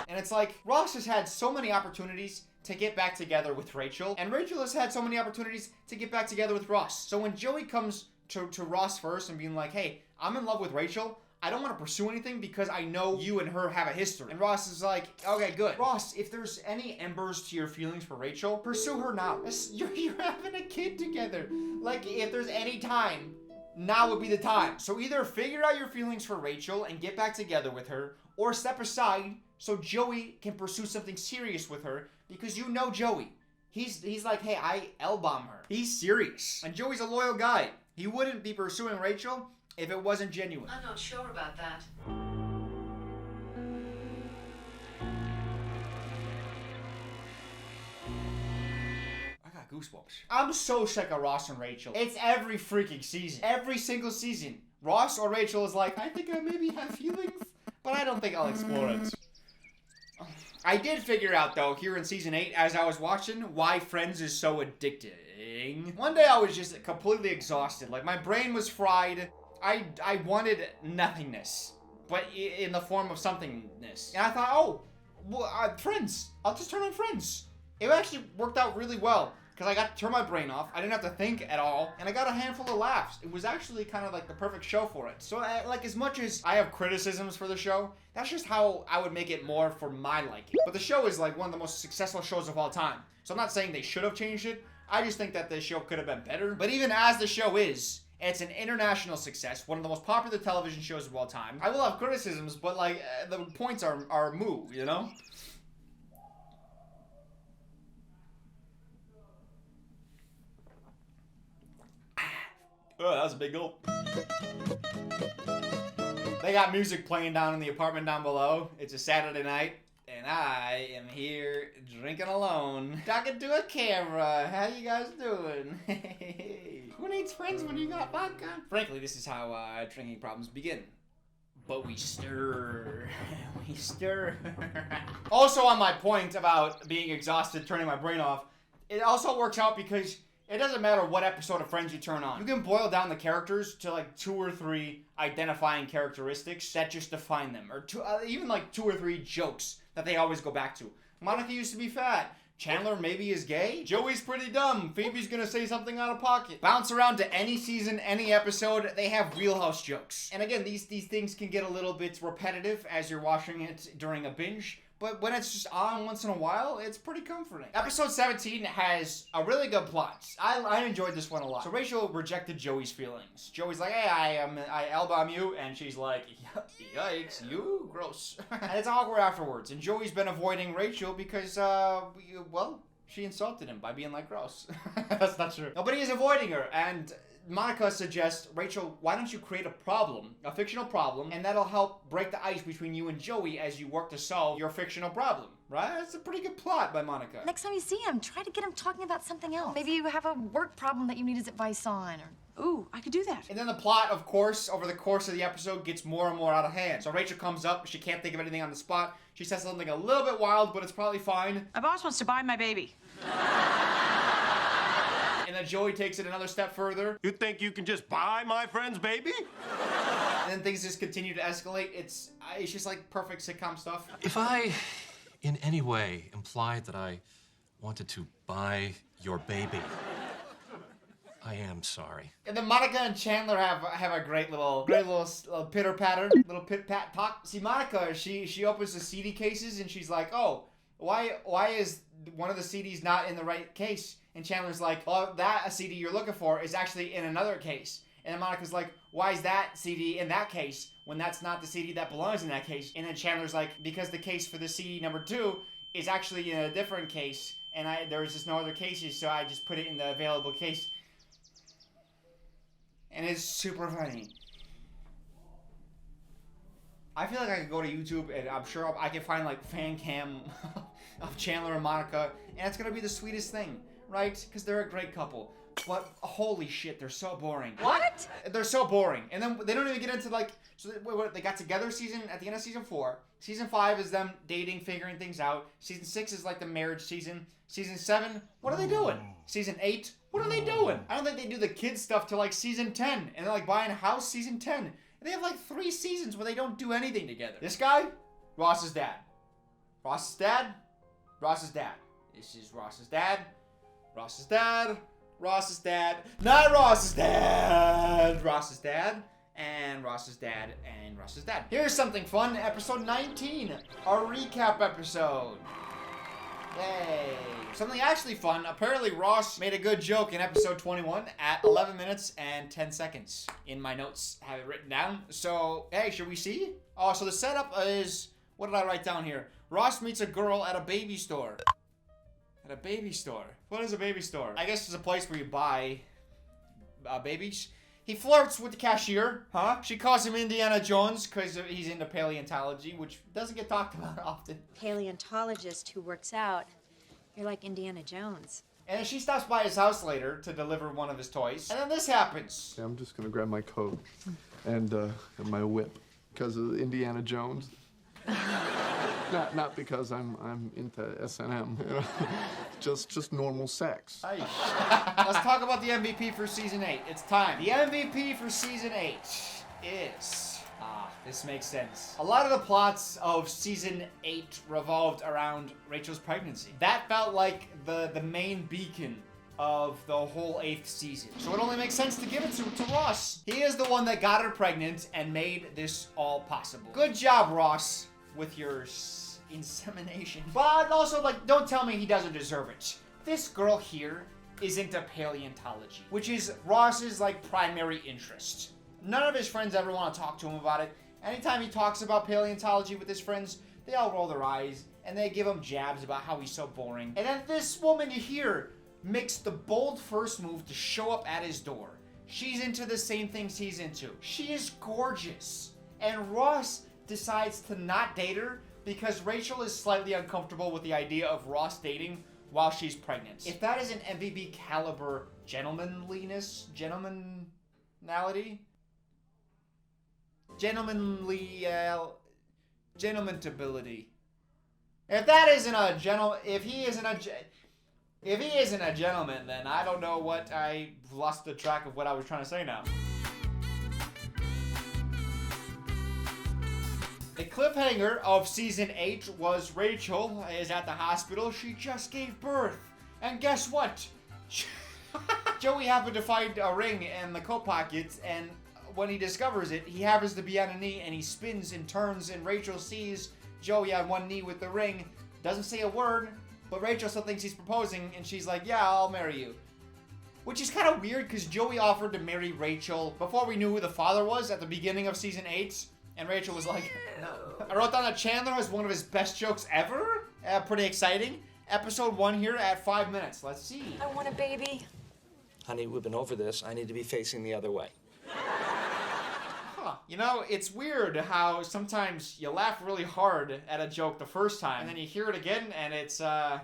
And it's like, Ross has had so many opportunities to get back together with Rachel, and Rachel has had so many opportunities to get back together with Ross. So when Joey comes to Ross first and being like, hey, I'm in love with Rachel, I don't want to pursue anything because I know you and her have a history. And Ross is like, okay, good. Ross, if there's any embers to your feelings for Rachel, pursue her now. You're having a kid together. Like, if there's any time, now would be the time. So either figure out your feelings for Rachel and get back together with her, or step aside so Joey can pursue something serious with her, because you know Joey. He's like, hey, I L-bomb her. He's serious. And Joey's a loyal guy. He wouldn't be pursuing Rachel if it wasn't genuine. I'm not sure about that. I got goosebumps. I'm so sick of Ross and Rachel. It's every freaking season. Every single season. Ross or Rachel is like, I think I maybe have feelings, but I don't think I'll explore it. I did figure out, though, here in Season 8, as I was watching, why Friends is so addicting. One day I was just completely exhausted. Like, my brain was fried. I wanted nothingness, but in the form of somethingness. And I thought, oh, well, Friends. I'll just turn on Friends. It actually worked out really well, because I got to turn my brain off. I didn't have to think at all, and I got a handful of laughs. It was actually kind of like the perfect show for it. So, like, as much as I have criticisms for the show, that's just how I would make it more for my liking. But the show is, like, one of the most successful shows of all time. So I'm not saying they should have changed it. I just think that the show could have been better. But even as the show is, it's an international success, one of the most popular television shows of all time. I will have criticisms, but, like, the points are moo, you know? Oh, that was a big gulp. They got music playing down in the apartment down below. It's a Saturday night, and I am here drinking alone, talking to a camera. How you guys doing? Who needs friends when you got vodka? Frankly, this is how drinking problems begin. But we stir. We stir. Also, on my point about being exhausted, turning my brain off, it also works out because it doesn't matter what episode of Friends you turn on. You can boil down the characters to like 2 or 3 identifying characteristics that just define them. Or even like 2 or 3 jokes that they always go back to. Monica used to be fat. Chandler maybe is gay. Joey's pretty dumb. Phoebe's gonna say something out of pocket. Bounce around to any season, any episode, they have wheelhouse jokes. And again, these things can get a little bit repetitive as you're watching it during a binge. But when it's just on once in a while, it's pretty comforting. Episode 17 has a really good plot. I enjoyed this one a lot. So Rachel rejected Joey's feelings. Joey's like, hey, I L-bomb you, and she's like, yikes, you gross. And it's awkward afterwards. And Joey's been avoiding Rachel because, well, She insulted him by being like, gross. That's not true. No, but he is avoiding her, and Monica suggests, Rachel, why don't you create a problem, a fictional problem, and that'll help break the ice between you and Joey as you work to solve your fictional problem, right? That's a pretty good plot by Monica. Next time you see him, try to get him talking about something else. Maybe you have a work problem that you need his advice on, or... Ooh, I could do that. And then the plot, of course, over the course of the episode gets more and more out of hand. So Rachel comes up, she can't think of anything on the spot. She says something a little bit wild, but it's probably fine. My boss wants to buy my baby. And then Joey takes it another step further. You think you can just buy my friend's baby? And then things just continue to escalate. It's just like perfect sitcom stuff. If I, in any way, implied that I wanted to buy your baby, I am sorry. And then Monica and Chandler have a great little pitter patter, little pit pat talk. See, Monica, she opens the CD cases and she's like, oh, why is one of the CDs not in the right case? And Chandler's like, well, that CD you're looking for is actually in another case. And then Monica's like, why is that CD in that case when that's not the CD that belongs in that case? And then Chandler's like, because the case for the CD number 2 is actually in a different case, and there was just no other cases, so I just put it in the available case. And it's super funny. I feel like I could go to YouTube and I'm sure I can find like fan cam of Chandler and Monica, and it's gonna be the sweetest thing, right? Because they're a great couple. But holy shit, they're so boring. What? They're so boring. And then they don't even get into like, so they got together at the end of season 4. Season 5 is them dating, figuring things out. Season 6 is like the marriage season. Season 7, what are they doing? Season 8, what are they doing? I don't think they do the kids stuff till like season 10. And they're like buying a house season 10. And they have like 3 seasons where they don't do anything together. This guy, Ross's dad. Ross's dad, Ross's dad. This is Ross's dad, Ross's dad, Ross's dad, not Ross's dad, Ross's dad, and Ross's dad, and Ross's dad. Here's something fun, episode 19, a recap episode. Yay. Something actually fun. Apparently Ross made a good joke in episode 21 at 11 minutes and 10 seconds. In my notes, have it written down. So, hey, should we see? Oh, so the setup is, what did I write down here? Ross meets a girl at a baby store. At a baby store? What is a baby store? I guess it's a place where you buy babies. He flirts with the cashier, huh? She calls him Indiana Jones because he's into paleontology, which doesn't get talked about often. Paleontologist who works out. You're like Indiana Jones. And she stops by his house later to deliver one of his toys. And then this happens. Yeah, I'm just gonna grab my coat and my whip because of Indiana Jones. Not because I'm into S&M, you know? just normal sex. Let's talk about the MVP for season 8. It's time. The MVP for season 8 is... this makes sense. A lot of the plots of season 8 revolved around Rachel's pregnancy. That felt like the main beacon of the whole 8th season. So it only makes sense to give it to Ross. He is the one that got her pregnant and made this all possible. Good job, Ross, with your insemination. But also, like, don't tell me he doesn't deserve it. This girl here is into paleontology, which is Ross's, like, primary interest. None of his friends ever want to talk to him about it. Anytime he talks about paleontology with his friends, they all roll their eyes, and they give him jabs about how he's so boring. And then this woman here makes the bold first move to show up at his door. She's into the same things he's into. She is gorgeous. And Ross decides to not date her because Rachel is slightly uncomfortable with the idea of Ross dating while she's pregnant. If that is an MVP caliber gentlemanliness, gentlemanality, gentlemanability. If that isn't a if he isn't a gentleman, then I don't know what I lost the track of what I was trying to say now. The cliffhanger of season 8 was Rachel is at the hospital. She just gave birth. And guess what? Joey happened to find a ring in the coat pockets, and when he discovers it, he happens to be on a knee, and he spins and turns, and Rachel sees Joey on one knee with the ring. Doesn't say a word, but Rachel still thinks he's proposing, and she's like, yeah, I'll marry you. Which is kind of weird, because Joey offered to marry Rachel before we knew who the father was at the beginning of season 8. And Rachel was like, no. I wrote down that Chandler has one of his best jokes ever. Pretty exciting. episode 1 here at 5 minutes. Let's see. I want a baby. Honey, we've been over this. I need to be facing the other way. Huh. You know, it's weird how sometimes you laugh really hard at a joke the first time, and then you hear it again, and it's, not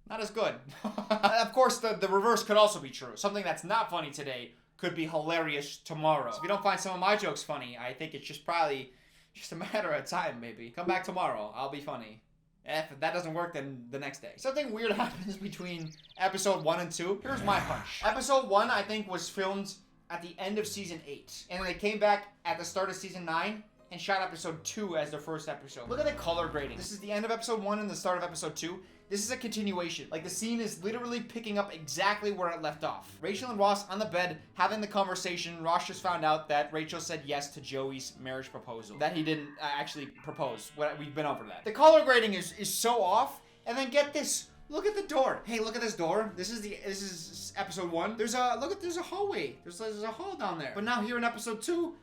as good. Of course, the reverse could also be true. Something that's not funny today could be hilarious tomorrow. So if you don't find some of my jokes funny, I think it's just probably just a matter of time, maybe. Come back tomorrow. I'll be funny. If that doesn't work, then the next day. Something weird happens between episode 1 and 2. Here's my hunch. Episode 1, I think, was filmed at the end of season 8. And then they came back at the start of season 9 and shot episode 2 as their first episode. Look at the color grading. This is the end of episode 1 and the start of episode 2. This is a continuation. Like, the scene is literally picking up exactly where it left off. Rachel and Ross on the bed having the conversation. Ross just found out that Rachel said yes to Joey's marriage proposal. That he didn't actually propose. We've been over that. The color grading is so off. And then get this. Look at the door. Hey, look at this door. This is episode 1. There's a hallway. There's a hall down there. But now here in episode 2,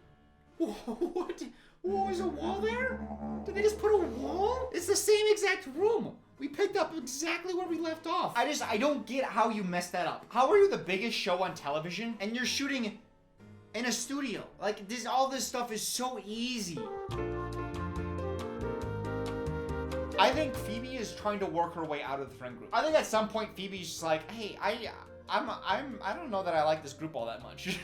what? Whoa, is a wall there? Did they just put a wall? It's the same exact room. We picked up exactly where we left off. I don't get how you messed that up. How are you the biggest show on television and you're shooting in a studio? Like, all this stuff is so easy. I think Phoebe is trying to work her way out of the friend group. I think at some point Phoebe's just like, hey, I don't know that I like this group all that much.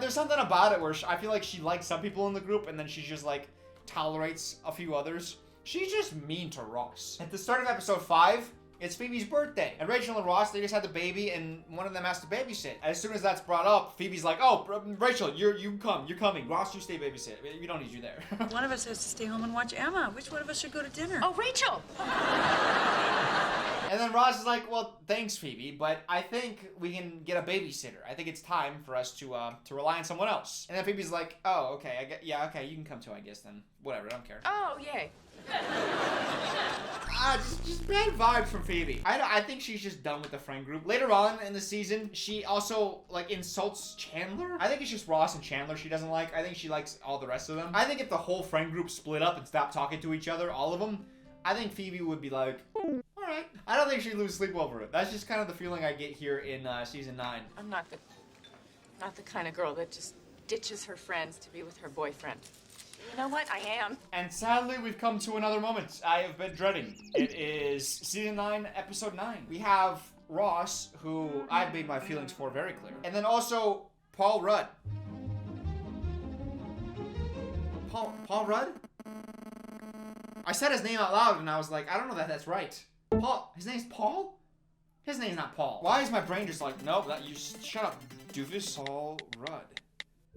There's something about it where I feel like she likes some people in the group and then she just like tolerates a few others. She's just mean to Ross. At the start of episode 5, it's Phoebe's birthday. And Rachel and Ross, they just had the baby and one of them has to babysit. As soon as that's brought up, Phoebe's like, oh, Rachel, you're coming. Ross, you stay babysit. We don't need you there. One of us has to stay home and watch Emma. Which one of us should go to dinner? Oh, Rachel! And then Ross is like, well, thanks, Phoebe, but I think we can get a babysitter. I think it's time for us to rely on someone else. And then Phoebe's like, oh, okay, okay, you can come too, I guess, then. Whatever, I don't care. Oh, yay. Just bad vibes from Phoebe. I think she's just done with the friend group. Later on in the season, she also, like, insults Chandler. I think it's just Ross and Chandler she doesn't like. I think she likes all the rest of them. I think if the whole friend group split up and stopped talking to each other, all of them, I think Phoebe would be like, alright. I don't think she'd lose sleep over it. That's just kind of the feeling I get here in season 9. I'm not the kind of girl that just ditches her friends to be with her boyfriend. You know what? I am. And sadly, we've come to another moment I have been dreading. It is season 9, episode 9. We have Ross, who I've made my feelings for very clear. And then also, Paul Rudd. Paul Rudd? I said his name out loud and I was like, I don't know that that's right. Paul, his name's Paul? His name's not Paul. Why is my brain just like, nope, you shut up, doofus. Paul Rudd.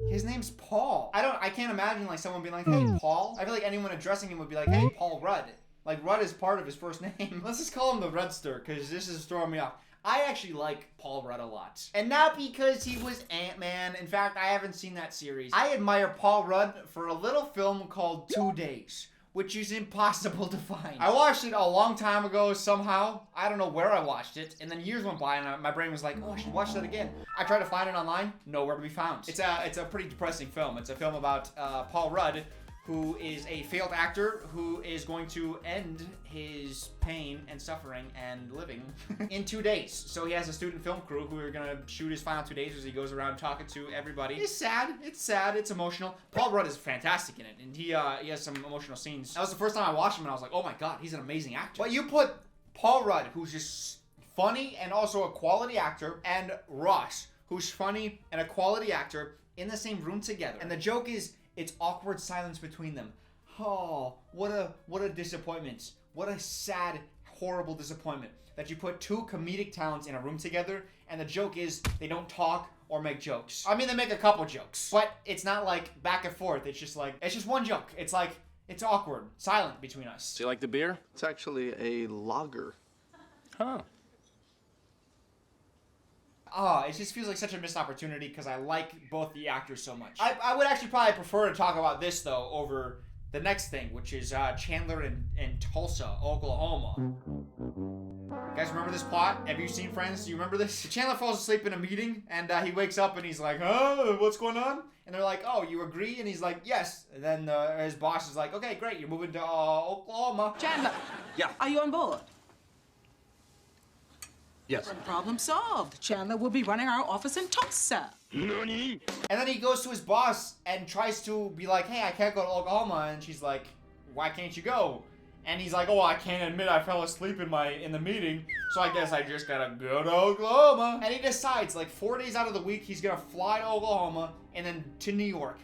His name's Paul. I can't imagine like someone being like, hey, Paul. I feel like anyone addressing him would be like, hey, Paul Rudd. Like, Rudd is part of his first name. Let's just call him the Rudster, because this is throwing me off. I actually like Paul Rudd a lot. And not because he was Ant-Man. In fact, I haven't seen that series. I admire Paul Rudd for a little film called 2 Days, which is impossible to find. I watched it a long time ago somehow. I don't know where I watched it. And then years went by and my brain was like, oh, I should watch that again. I tried to find it online, nowhere to be found. It's a pretty depressing film. It's a film about Paul Rudd, who is a failed actor who is going to end his pain and suffering and living in 2 days. So he has a student film crew who are gonna shoot his final 2 days as he goes around talking to everybody. It's sad, it's emotional. Paul Rudd is fantastic in it, and he has some emotional scenes. That was the first time I watched him and I was like, oh my god, he's an amazing actor. But you put Paul Rudd, who's just funny and also a quality actor, and Ross, who's funny and a quality actor, in the same room together. And the joke is, it's awkward silence between them. Oh, what a disappointment. What a sad, horrible disappointment that you put 2 comedic talents in a room together and the joke is they don't talk or make jokes. I mean, they make a couple jokes, but it's not like back and forth. It's just like, it's just one joke. It's like, it's awkward, silent between us. Do you like the beer? It's actually a lager. Huh. Oh, it just feels like such a missed opportunity because I like both the actors so much. I would actually probably prefer to talk about this, though, over the next thing, which is Chandler in Tulsa, Oklahoma. You guys remember this plot? Have you seen Friends? Do you remember this? Chandler falls asleep in a meeting, and he wakes up, and he's like, oh, what's going on? And they're like, oh, you agree? And he's like, yes. And then his boss is like, okay, great, you're moving to Oklahoma. Chandler. Yeah. Are you on board? Yes. Problem solved. Chandler will be running our office in Tulsa. Nani? And then he goes to his boss and tries to be like, hey, I can't go to Oklahoma. And she's like, why can't you go? And he's like, oh, I can't admit I fell asleep in the meeting, so I guess I just gotta go to Oklahoma. And he decides, like, 4 days out of the week, he's gonna fly to Oklahoma and then to New York.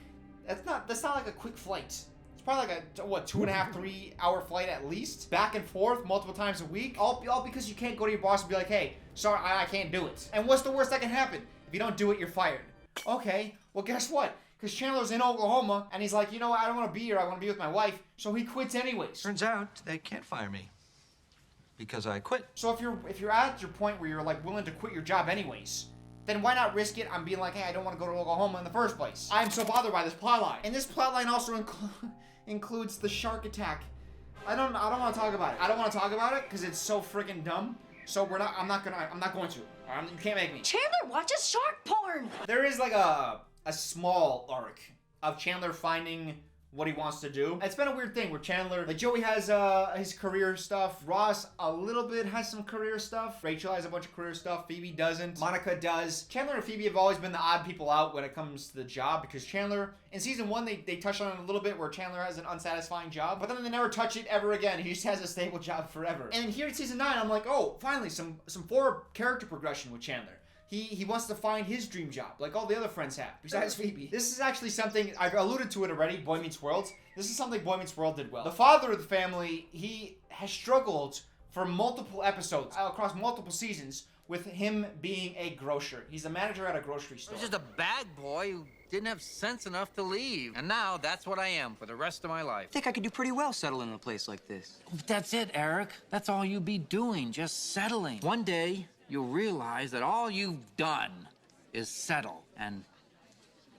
That's not like a quick flight. It's probably like a, what, 2.5, 3 hour flight at least? Back and forth multiple times a week? All because you can't go to your boss and be like, hey, sorry, I can't do it. And what's the worst that can happen? If you don't do it, you're fired. Okay, well, guess what? Because Chandler's in Oklahoma, and he's like, you know what, I don't want to be here, I want to be with my wife, so he quits anyways. Turns out they can't fire me because I quit. So if you're at your point where you're like willing to quit your job anyways, then why not risk it on being like, hey, I don't want to go to Oklahoma in the first place? I'm so bothered by this plotline. And this plotline also includes the shark attack. I don't want to talk about it. I don't want to talk about it because it's so freaking dumb. So I'm not going to. You can't make me. Chandler watches shark porn. There is like a small arc of Chandler finding what he wants to do. It's been a weird thing where Chandler, like Joey has his career stuff, Ross a little bit has some career stuff, Rachel has a bunch of career stuff, Phoebe doesn't, Monica does. Chandler and Phoebe have always been the odd people out when it comes to the job because Chandler, in season 1, they touched on it a little bit where Chandler has an unsatisfying job, but then they never touch it ever again. He just has a stable job forever. And here in season 9, I'm like, oh, finally, some forward character progression with Chandler. He wants to find his dream job, like all the other friends have, besides Phoebe. This is actually something, I've alluded to it already, Boy Meets World. This is something Boy Meets World did well. The father of the family, he has struggled for multiple episodes, across multiple seasons, with him being a grocer. He's a manager at a grocery store. I was just a bag boy who didn't have sense enough to leave. And now that's what I am for the rest of my life. I think I could do pretty well settling in a place like this. That's it, Eric. That's all you be doing, just settling. One day, you'll realize that all you've done is settle, and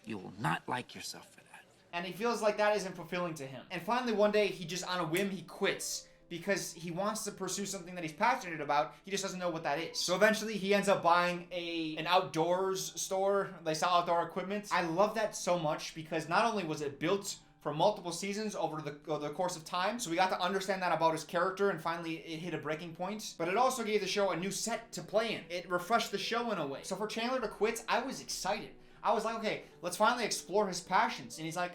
you'll not like yourself for that. And he feels like that isn't fulfilling to him. And finally, one day, he just, on a whim, he quits because he wants to pursue something that he's passionate about. He just doesn't know what that is. So eventually, he ends up buying an outdoors store. They sell outdoor equipment. I love that so much because not only was it built for multiple seasons over the course of time, so we got to understand that about his character, and finally it hit a breaking point. But it also gave the show a new set to play in. It refreshed the show in a way. So for Chandler to quit, I was excited. I was like, okay, let's finally explore his passions. And he's like,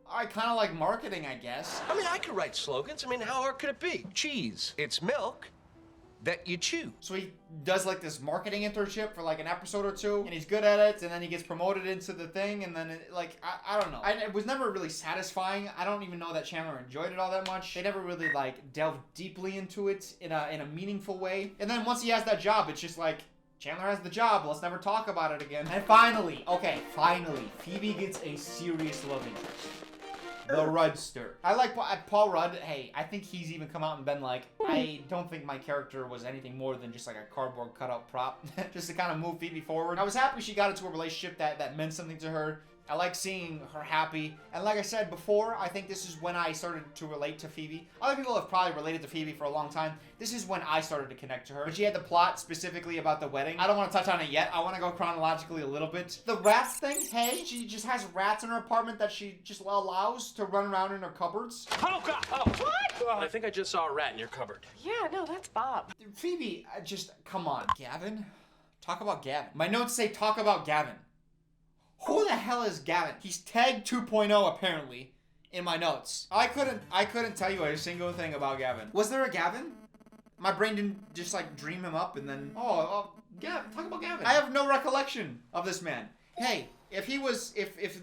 I kind of like marketing, I guess. I mean, I could write slogans. I mean, how hard could it be? Cheese. It's milk that you chew. So he does like this marketing internship for like an episode or two, and he's good at it, and then he gets promoted into the thing, and then I don't know. It was never really satisfying. I don't even know that Chandler enjoyed it all that much. They never really like delved deeply into it in a meaningful way. And then once he has that job, it's just like, Chandler has the job, let's never talk about it again. And finally, Phoebe gets a serious love interest. The Rudster. I like Paul Rudd. Hey, I think he's even come out and been like, I don't think my character was anything more than just like a cardboard cutout prop, just to kind of move Phoebe forward. I was happy she got into a relationship that meant something to her. I like seeing her happy. And like I said before, I think this is when I started to relate to Phoebe. Other people have probably related to Phoebe for a long time. This is when I started to connect to her. But she had the plot specifically about the wedding. I don't want to touch on it yet. I want to go chronologically a little bit. The rats thing, hey, she just has rats in her apartment that she just allows to run around in her cupboards. Oh, God! Oh. What? I think I just saw a rat in your cupboard. Yeah, no, that's Bob. Phoebe, just, come on. Gavin? Talk about Gavin. My notes say talk about Gavin. Who the hell is Gavin? He's tagged 2.0 apparently in my notes. I couldn't tell you a single thing about Gavin. Was there a Gavin? My brain didn't just like dream him up and then Gavin, talk about Gavin. I have no recollection of this man. Hey, if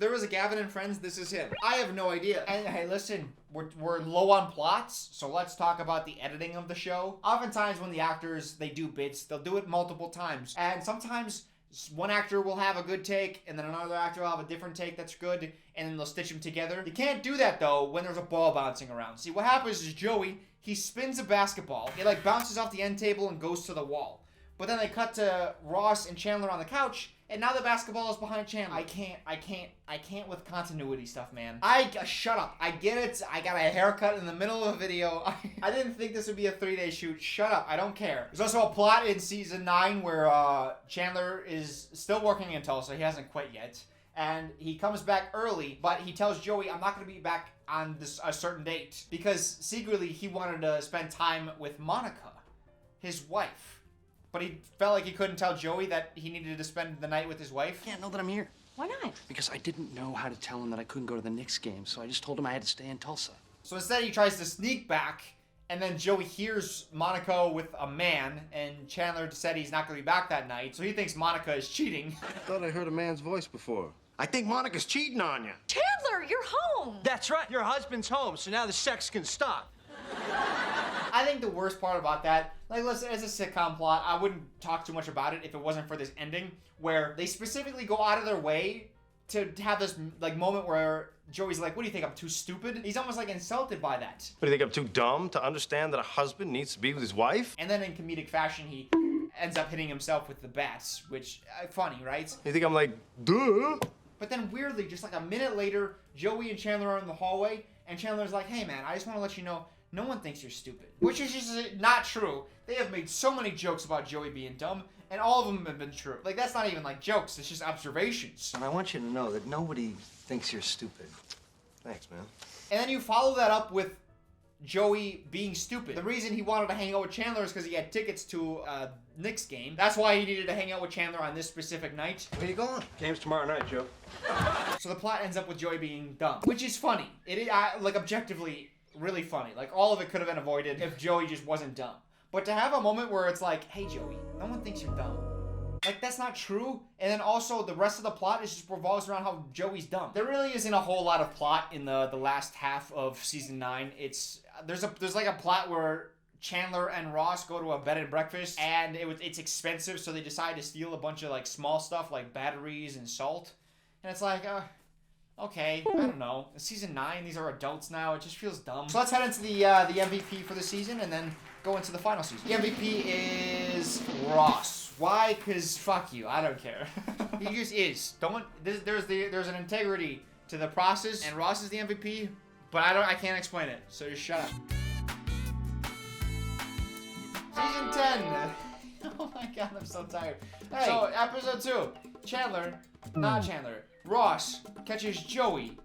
there was a Gavin in Friends, this is him. I have no idea. And hey, listen, we're low on plots, so let's talk about the editing of the show. Oftentimes when the actors, they do bits, they'll do it multiple times. And sometimes one actor will have a good take, and then another actor will have a different take that's good, and then they'll stitch them together. You can't do that, though, when there's a ball bouncing around. See, what happens is Joey, he spins a basketball. It, like, bounces off the end table and goes to the wall. But then they cut to Ross and Chandler on the couch, and now the basketball is behind Chandler. I can't with continuity stuff, man. Shut up. I get it. I got a haircut in the middle of a video. I didn't think this would be a 3-day shoot. Shut up. I don't care. There's also a plot in season 9 where Chandler is still working in Tulsa. He hasn't quit yet. And he comes back early, but he tells Joey, I'm not going to be back on a certain date. Because secretly he wanted to spend time with Monica, his wife. but he felt like he couldn't tell Joey that he needed to spend the night with his wife. Can't know that I'm here. Why not? Because I didn't know how to tell him that I couldn't go to the Knicks game, so I just told him I had to stay in Tulsa. So instead he tries to sneak back, and then Joey hears Monaco with a man, and Chandler said he's not going to be back that night, so he thinks Monica is cheating. I thought I heard a man's voice before. I think Monica's cheating on you. Chandler, you're home. That's right. Your husband's home, so now the sex can stop. I think the worst part about that, like, listen, as a sitcom plot, I wouldn't talk too much about it if it wasn't for this ending, where they specifically go out of their way to have this, like, moment where Joey's like, what do you think, I'm too stupid? He's almost, like, insulted by that. What, do you think I'm too dumb to understand that a husband needs to be with his wife? And then in comedic fashion, he ends up hitting himself with the bats, which, funny, right? You think I'm like, duh? But then weirdly, just like a minute later, Joey and Chandler are in the hallway, and Chandler's like, hey man, I just want to let you know, no one thinks you're stupid. Which is just not true. They have made so many jokes about Joey being dumb, and all of them have been true. Like, that's not even like jokes, it's just observations. And I want you to know that nobody thinks you're stupid. Thanks, man. And then you follow that up with Joey being stupid. The reason he wanted to hang out with Chandler is because he had tickets to a Knicks game. That's why he needed to hang out with Chandler on this specific night. Where you going? Game's tomorrow night, Joe. So the plot ends up with Joey being dumb, which is funny. It is, like, objectively really funny. Like, all of it could have been avoided if Joey just wasn't dumb. But to have a moment where it's like, hey Joey, no one thinks you're dumb. Like, that's not true. And then also the rest of the plot is just revolves around how Joey's dumb. There really isn't a whole lot of plot in the last half of season 9. There's like a plot where Chandler and Ross go to a bed and breakfast, and it's expensive, so they decide to steal a bunch of like small stuff like batteries and salt. And it's like, okay, I don't know. It's season 9, these are adults now, it just feels dumb. So let's head into the MVP for the season and then go into the final season. The MVP is Ross. Why? Because fuck you, I don't care. He just is. There's an integrity to the process, and Ross is the MVP, but I can't explain it, so just shut up. Season 10. Oh my god, I'm so tired. Hey. So, episode 2. Ross catches Joey.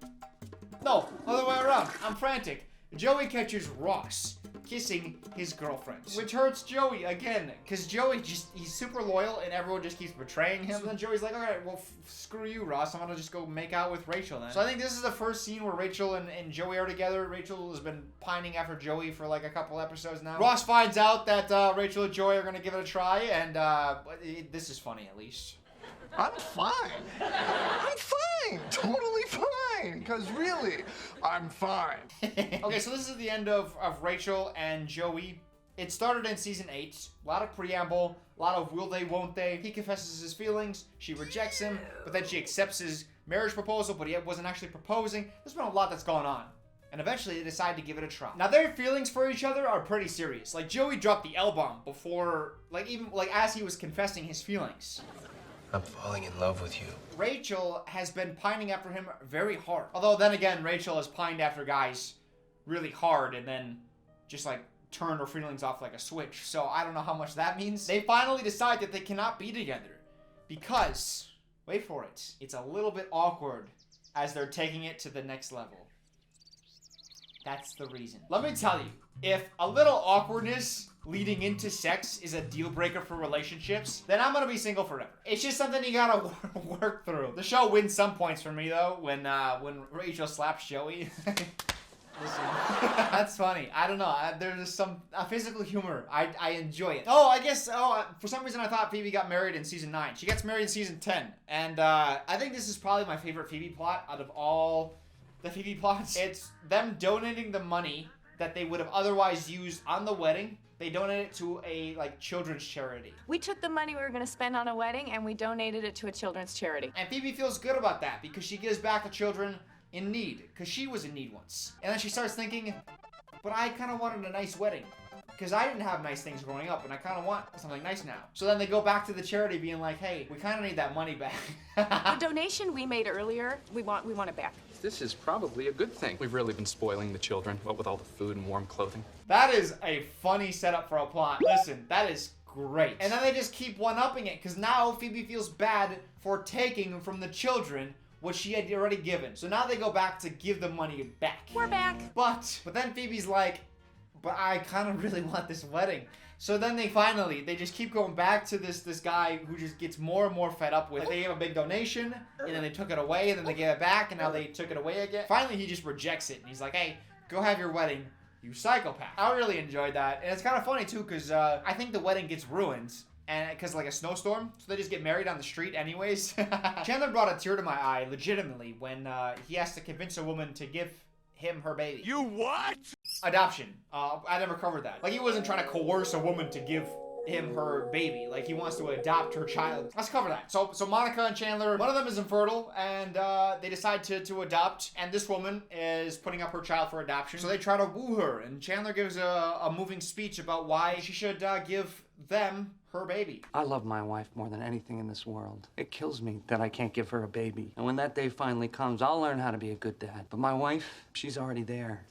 No, other way around. I'm frantic. Joey catches Ross kissing his girlfriend, which hurts Joey again, because Joey he's super loyal and everyone just keeps betraying him. So then Joey's like, alright, well, screw you, Ross. I'm gonna just go make out with Rachel then. So I think this is the first scene where Rachel and Joey are together. Rachel has been pining after Joey for like a couple episodes now. Ross finds out that Rachel and Joey are gonna give it a try, and this is funny at least. I'm fine. I'm fine. Totally fine. Because really, I'm fine. Okay, so this is the end of Rachel and Joey. It started in season 8. A lot of preamble, a lot of will they, won't they. He confesses his feelings. She rejects him, but then she accepts his marriage proposal, but he wasn't actually proposing. There's been a lot that's gone on. And eventually they decide to give it a try. Now their feelings for each other are pretty serious. Like Joey dropped the L-bomb before, as he was confessing his feelings. I'm falling in love with you. Rachel has been pining after him very hard. Although then again, Rachel has pined after guys really hard and then just like turned her feelings off like a switch. So I don't know how much that means. They finally decide that they cannot be together because, wait for it, it's a little bit awkward as they're taking it to the next level. That's the reason. Let me tell you, if a little awkwardness leading into sex is a deal breaker for relationships, then I'm gonna be single forever. It's just something you gotta work through. The show wins some points for me though when Rachel slaps Joey. Listen, that's funny. I don't know. There's some physical humor. I enjoy it. For some reason I thought Phoebe got married in season 9. She gets married in season 10, and I think this is probably my favorite Phoebe plot out of all the Phoebe plots. It's them donating the money that they would have otherwise used on the wedding. They donated it to a children's charity. We took the money we were going to spend on a wedding and we donated it to a children's charity. And Phoebe feels good about that because she gives back to children in need, because she was in need once. And then she starts thinking, but I kind of wanted a nice wedding because I didn't have nice things growing up and I kind of want something nice now. So then they go back to the charity being like, hey, we kind of need that money back. The donation we made earlier, we want it back. This is probably a good thing. We've really been spoiling the children, what with all the food and warm clothing. That is a funny setup for a plot. Listen, that is great. And then they just keep one-upping it, because now Phoebe feels bad for taking from the children what she had already given. So now they go back to give the money back. We're back. But then Phoebe's like, but I kind of really want this wedding. So then they just keep going back to this guy who just gets more and more fed up with. Like, they gave a big donation, and then they took it away, and then they gave it back, and now they took it away again. Finally, he just rejects it, and he's like, hey, go have your wedding, you psychopath. I really enjoyed that, and it's kind of funny too, because I think the wedding gets ruined. And because like a snowstorm, so they just get married on the street anyways. Chandler brought a tear to my eye, legitimately, when he has to convince a woman to give him her baby. You what? Adoption. I never covered that. Like, he wasn't trying to coerce a woman to give him her baby. Like, he wants to adopt her child. Let's cover that. So Monica and Chandler, one of them is infertile, and they decide to adopt, and this woman is putting up her child for adoption. So they try to woo her, and Chandler gives a moving speech about why she should give them her baby. I love my wife more than anything in this world. It kills me that I can't give her a baby. And when that day finally comes, I'll learn how to be a good dad. But my wife, she's already there.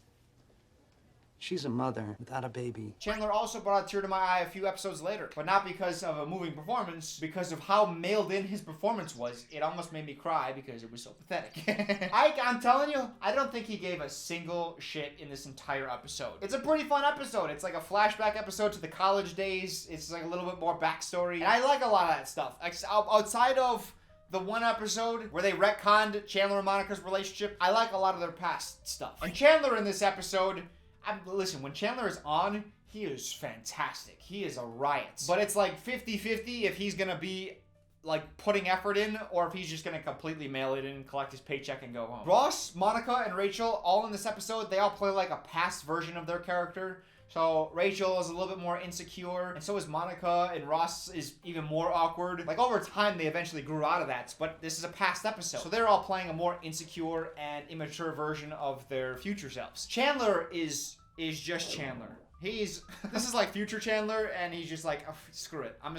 She's a mother without a baby. Chandler also brought a tear to my eye a few episodes later, but not because of a moving performance, because of how mailed in his performance was. It almost made me cry because it was so pathetic. I'm telling you, I don't think he gave a single shit in this entire episode. It's a pretty fun episode. It's like a flashback episode to the college days. It's like a little bit more backstory. And I like a lot of that stuff. Outside of the one episode where they retconned Chandler and Monica's relationship, I like a lot of their past stuff. And Chandler in this episode, listen, when Chandler is on, he is fantastic. He is a riot. But it's like 50-50 if he's gonna be like putting effort in or if he's just gonna completely mail it in, collect his paycheck, and go home. Ross, Monica, and Rachel, all in this episode, they all play like a past version of their character. So Rachel is a little bit more insecure, and so is Monica, and Ross is even more awkward. Like, over time, they eventually grew out of that, but this is a past episode. So they're all playing a more insecure and immature version of their future selves. Chandler is just Chandler. This is like future Chandler, and he's just like, oh, screw it. I'm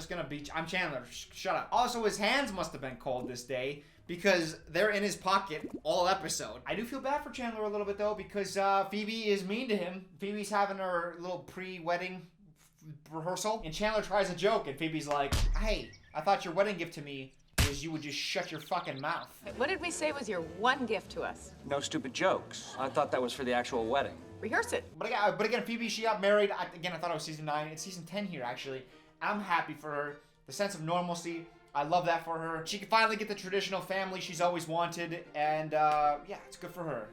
Chandler. Shut up. Also, his hands must have been cold this day, because they're in his pocket all episode. I do feel bad for Chandler a little bit, though, because Phoebe is mean to him. Phoebe's having her little pre-wedding rehearsal, and Chandler tries a joke, and Phoebe's like, hey, I thought your wedding gift to me was you would just shut your fucking mouth. What did we say was your one gift to us? No stupid jokes. I thought that was for the actual wedding. Rehearse it. But again, Phoebe, she got married. I thought it was season 9. It's season 10 here, actually. I'm happy for her. The sense of normalcy, I love that for her. She can finally get the traditional family she's always wanted, and yeah, it's good for her.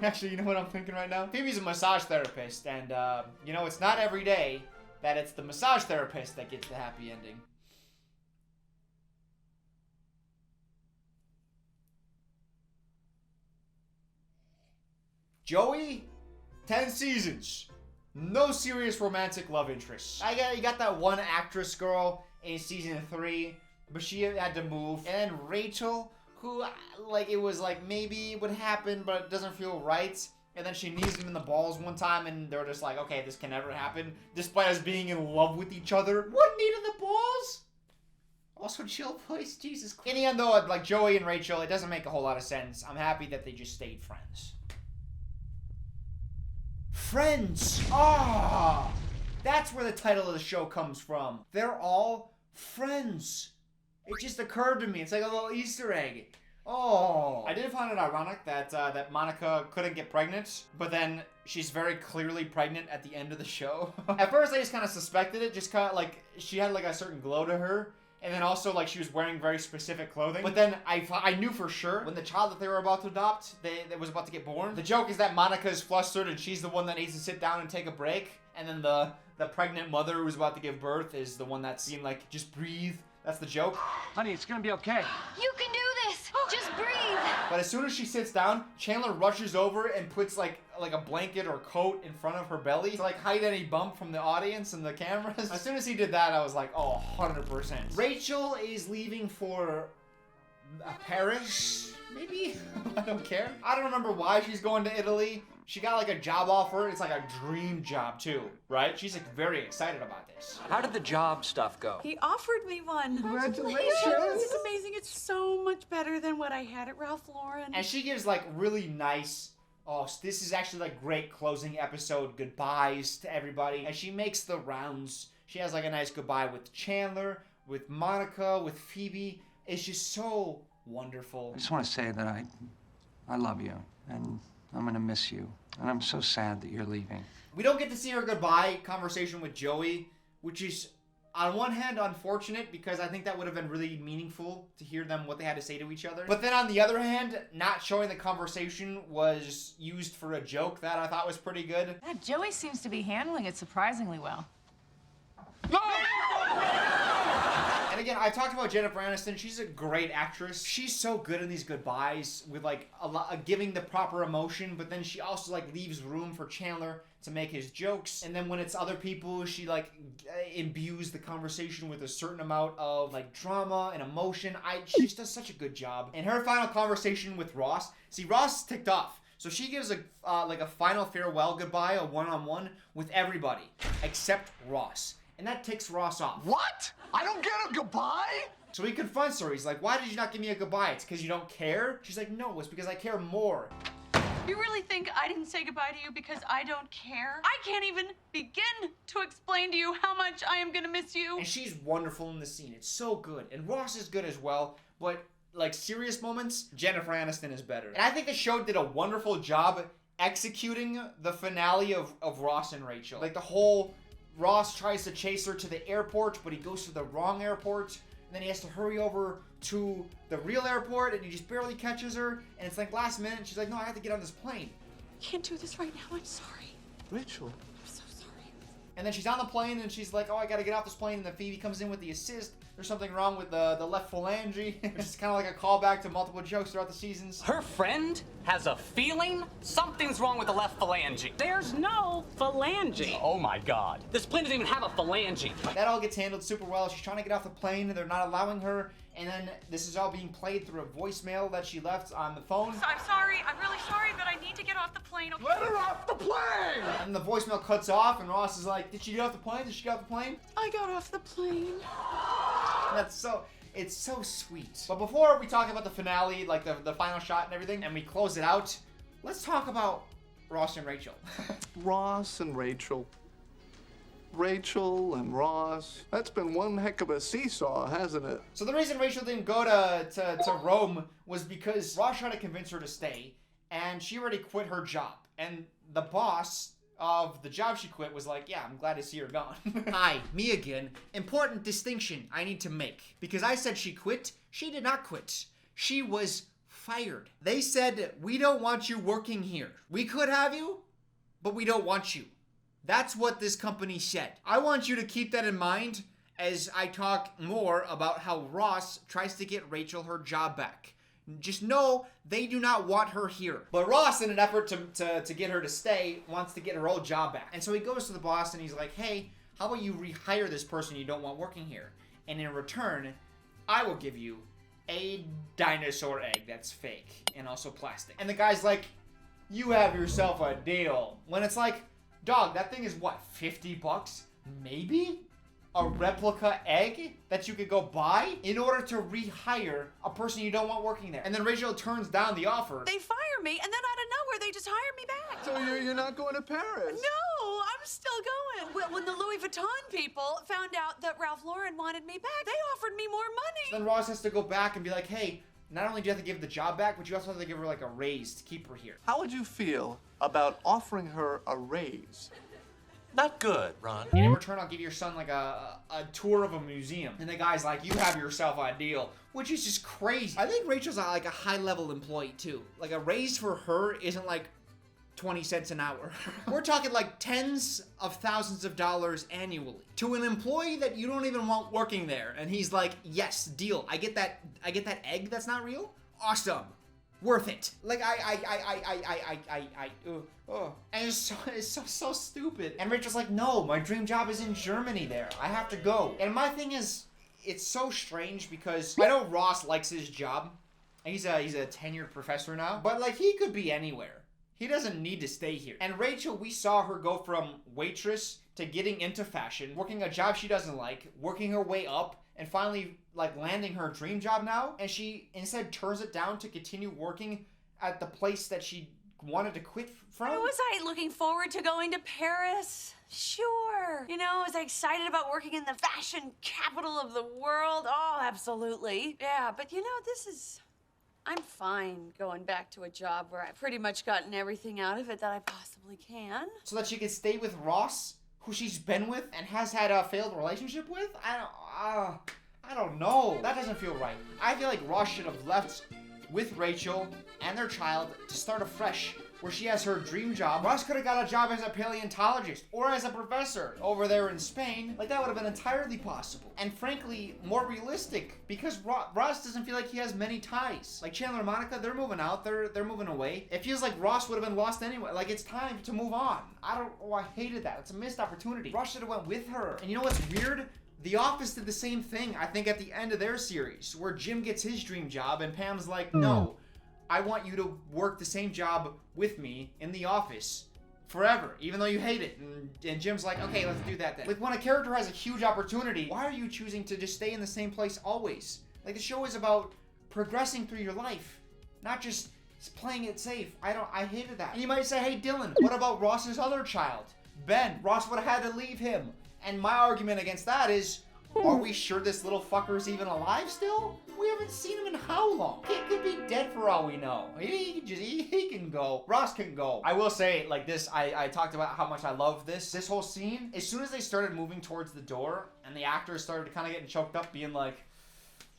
Actually, you know what I'm thinking right now? Phoebe's a massage therapist, and you know, it's not every day that it's the massage therapist that gets the happy ending. Joey, 10 seasons. No serious romantic love interests. You got that one actress girl in season 3, but she had to move. And then Rachel, who, like, it was like maybe it would happen, but it doesn't feel right. And then she knees him in the balls one time, and they're just like, okay, this can never happen, despite us being in love with each other. What, knee to the balls? Also, chill voice, Jesus Christ. In the end, though, like Joey and Rachel, it doesn't make a whole lot of sense. I'm happy that they just stayed friends. Friends! Ah! That's where the title of the show comes from. They're all friends. It just occurred to me. It's like a little Easter egg. Oh. I did find it ironic that that Monica couldn't get pregnant, but then she's very clearly pregnant at the end of the show. At first, I just kind of suspected it, just kind of like she had like a certain glow to her. And then also, like, she was wearing very specific clothing. But then I knew for sure when the child that they were about to adopt, that was about to get born. The joke is that Monica is flustered and she's the one that needs to sit down and take a break. And then the pregnant mother who's about to give birth is the one that's being like, just breathe. That's the joke. Honey, it's gonna be okay. You can do this. Just breathe. But as soon as she sits down, Chandler rushes over and puts like a blanket or coat in front of her belly to like hide any bump from the audience and the cameras. As soon as he did that, I was like, oh, 100%. Rachel is leaving for Paris, maybe? I don't care. I don't remember why she's going to Italy. She got like a job offer. It's like a dream job too, right? She's like very excited about this. How did the job stuff go? He offered me one. Congratulations. It's amazing. It's so much better than what I had at Ralph Lauren. And she gives like really nice, oh, this is actually like great closing episode goodbyes to everybody. And she makes the rounds. She has like a nice goodbye with Chandler, with Monica, with Phoebe. It's just so wonderful. I just want to say that I love you, and I'm gonna miss you, and I'm so sad that you're leaving. We don't get to see her goodbye conversation with Joey, which is, on one hand, unfortunate because I think that would have been really meaningful to hear them what they had to say to each other. But then on the other hand, not showing the conversation was used for a joke that I thought was pretty good. Yeah, Joey seems to be handling it surprisingly well. And again, I talked about Jennifer Aniston. She's a great actress. She's so good in these goodbyes with like a lot, giving the proper emotion, but then she also like leaves room for Chandler to make his jokes. And then when it's other people, she like imbues the conversation with a certain amount of like drama and emotion. She just does such a good job. And her final conversation with Ross, see, Ross ticked off. So she gives a like a final farewell goodbye, a one-on-one with everybody except Ross. And that ticks Ross off. What? I don't get a goodbye? So he confronts her. He's like, why did you not give me a goodbye? It's because you don't care? She's like, no, it's because I care more. You really think I didn't say goodbye to you because I don't care? I can't even begin to explain to you how much I am gonna miss you. And she's wonderful in the scene. It's so good. And Ross is good as well. But, like, serious moments, Jennifer Aniston is better. And I think the show did a wonderful job executing the finale of Ross and Rachel. Like, the whole Ross tries to chase her to the airport, but he goes to the wrong airport. And then he has to hurry over to the real airport, and he just barely catches her. And it's like last minute, and she's like, no, I have to get on this plane. I can't do this right now. I'm sorry. Rachel. I'm so sorry. And then she's on the plane, and she's like, oh, I gotta get off this plane. And then Phoebe comes in with the assist. There's something wrong with the left phalange, which is kind of like a callback to multiple jokes throughout the seasons. Her friend has a feeling something's wrong with the left phalange. There's no phalange. Oh my God. This plane doesn't even have a phalange. That all gets handled super well. She's trying to get off the plane, and they're not allowing her. And then this is all being played through a voicemail that she left on the phone. I'm sorry. I'm really sorry, but I need to get off the plane. Let her off the plane! And the voicemail cuts off, and Ross is like, did she get off the plane? Did she get off the plane? I got off the plane. It's so sweet. But before we talk about the finale, like the final shot and everything, and we close it out, let's talk about Ross and Rachel. Ross and Rachel. Rachel and Ross. That's been one heck of a seesaw, hasn't it? So the reason Rachel didn't go to Rome was because Ross tried to convince her to stay, and she already quit her job. And the boss of the job she quit was like, yeah, I'm glad to see her gone. Hi, me again. Important distinction I need to make. Because I said she quit, she did not quit. She was fired. They said, we don't want you working here. We could have you, but we don't want you. That's what this company said. I want you to keep that in mind as I talk more about how Ross tries to get Rachel her job back. Just know they do not want her here. But Ross, in an effort to get her to stay, wants to get her old job back. And so he goes to the boss and he's like, hey, how about you rehire this person you don't want working here? And in return, I will give you a dinosaur egg that's fake and also plastic. And the guy's like, you have yourself a deal. When it's like, dog, that thing is what, 50 bucks? Maybe? A replica egg that you could go buy in order to rehire a person you don't want working there. And then Rachel turns down the offer. They fire me, and then out of nowhere, they just hire me back. So you're not going to Paris? No, I'm still going. Well, when the Louis Vuitton people found out that Ralph Lauren wanted me back, they offered me more money. So then Ross has to go back and be like, hey, not only do you have to give the job back, but you also have to give her like a raise to keep her here. How would you feel about offering her a raise? Not good, Ron. And in return, I'll give your son like a tour of a museum. And the guy's like, you have yourself a deal, which is just crazy. I think Rachel's like a high-level employee too. Like a raise for her isn't like 20 cents an hour. We're talking like tens of thousands of dollars annually to an employee that you don't even want working there. And he's like, yes, deal. I get that egg that's not real. Awesome. Worth it. Like and it's so stupid. And Rachel's like, no, my dream job is in Germany there. I have to go. And my thing is, it's so strange because I know Ross likes his job. He's a tenured professor now, but like he could be anywhere. He doesn't need to stay here. And Rachel, we saw her go from waitress to getting into fashion, working a job she doesn't like, working her way up, and finally like landing her dream job now. And she instead turns it down to continue working at the place that she wanted to quit from. Was I looking forward to going to Paris? Sure. You know, was I excited about working in the fashion capital of the world? Oh, absolutely. Yeah, but you know, this is I'm fine going back to a job where I've pretty much gotten everything out of it that I possibly can. So that she can stay with Ross, who she's been with and has had a failed relationship with? I don't know. That doesn't feel right. I feel like Ross should have left with Rachel and their child to start afresh, where she has her dream job. Ross could have got a job as a paleontologist or as a professor over there in Spain. Like, that would have been entirely possible. And frankly, more realistic, because Ross doesn't feel like he has many ties. Like Chandler and Monica, they're moving out, they're moving away. It feels like Ross would have been lost anyway. Like, it's time to move on. I hated that. It's a missed opportunity. Ross should have went with her. And you know what's weird? The Office did the same thing, I think, at the end of their series, where Jim gets his dream job and Pam's like, no, I want you to work the same job with me in the office forever, even though you hate it. And Jim's like, okay, let's do that then. Like, when a character has a huge opportunity, why are you choosing to just stay in the same place always? Like, the show is about progressing through your life, not just playing it safe. I hated that. And you might say, hey, Dylan, what about Ross's other child? Ben, Ross would have had to leave him. And my argument against that is, are we sure this little fucker's even alive still? We haven't seen him in how long? He could be dead for all we know. He can go. Ross can go. I will say, like this, I talked about how much I love this whole scene. As soon as they started moving towards the door and the actors started kind of getting choked up, being like,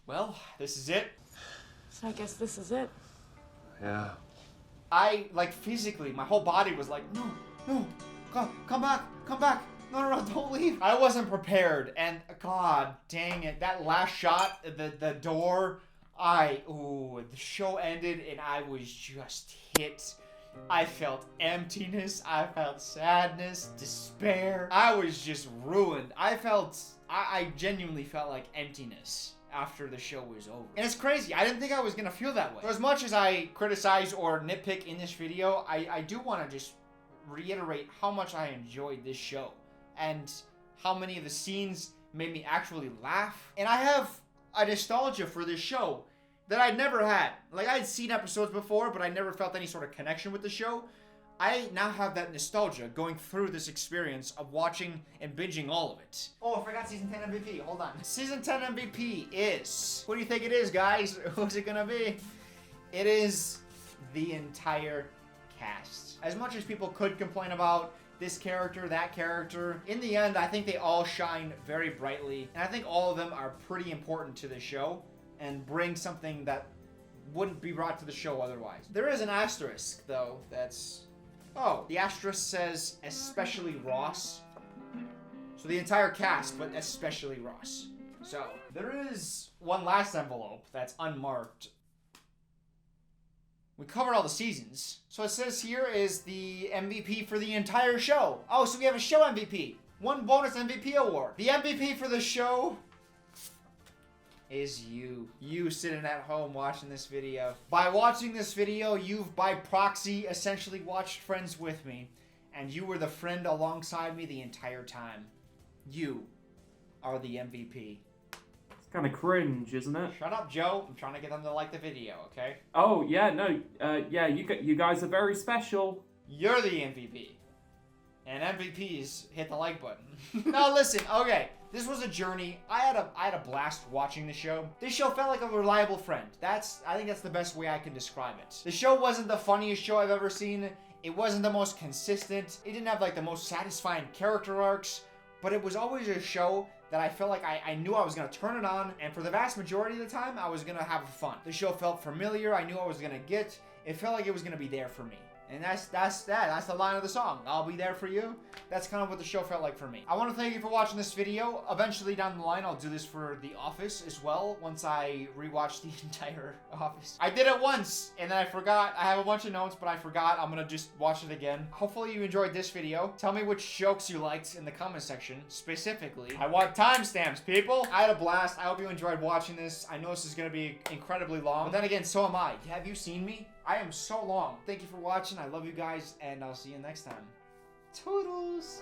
well, this is it. So I guess this is it. Yeah. Like, physically, my whole body was like, no, come back. No, don't leave. I wasn't prepared, and god dang it, that last shot, the door, the show ended, and I was just hit. I felt emptiness, I felt sadness, despair. I was just ruined. I genuinely felt like emptiness after the show was over. And it's crazy, I didn't think I was gonna feel that way. So as much as I criticize or nitpick in this video, I do want to just reiterate how much I enjoyed this show. And how many of the scenes made me actually laugh. And I have a nostalgia for this show that I'd never had. Like, I'd seen episodes before, but I never felt any sort of connection with the show. I now have that nostalgia going through this experience of watching and binging all of it. Oh, I forgot Season 10 MVP. Hold on. Season 10 MVP is... What do you think it is, guys? Who's it gonna be? It is the entire cast. As much as people could complain about this character, that character, in the end, I think they all shine very brightly, and I think all of them are pretty important to the show and bring something that wouldn't be brought to the show otherwise. There is an asterisk, though, that's... Oh, the asterisk says, especially Ross. So the entire cast, but especially Ross. So, there is one last envelope that's unmarked. We covered all the seasons. So it says here is the MVP for the entire show. Oh, so we have a show MVP. One bonus MVP award. The MVP for the show is you. You sitting at home watching this video. By watching this video, you've by proxy essentially watched Friends with me. And you were the friend alongside me the entire time. You are the MVP. Kind of cringe, isn't it? Shut up, Joe. I'm trying to get them to like the video, okay? Oh, yeah, no. Yeah, you guys are very special. You're the MVP. And MVPs hit the like button. Now listen, okay. This was a journey. I had a blast watching the show. This show felt like a reliable friend. I think that's the best way I can describe it. The show wasn't the funniest show I've ever seen. It wasn't the most consistent. It didn't have like the most satisfying character arcs. But it was always a show that I felt like I knew I was going to turn it on, and for the vast majority of the time, I was going to have fun. The show felt familiar. I knew I was going to get. It felt like it was going to be there for me. And that's the line of the song. I'll be there for you. That's kind of what the show felt like for me. I want to thank you for watching this video. Eventually down the line, I'll do this for The Office as well, once I rewatch the entire Office. I did it once, and then I forgot. I have a bunch of notes, but I forgot. I'm going to just watch it again. Hopefully you enjoyed this video. Tell me which jokes you liked in the comment section, specifically. I want timestamps, people. I had a blast. I hope you enjoyed watching this. I know this is going to be incredibly long, but then again, so am I. Have you seen me? I am so long. Thank you for watching. I love you guys, and I'll see you next time. Toodles!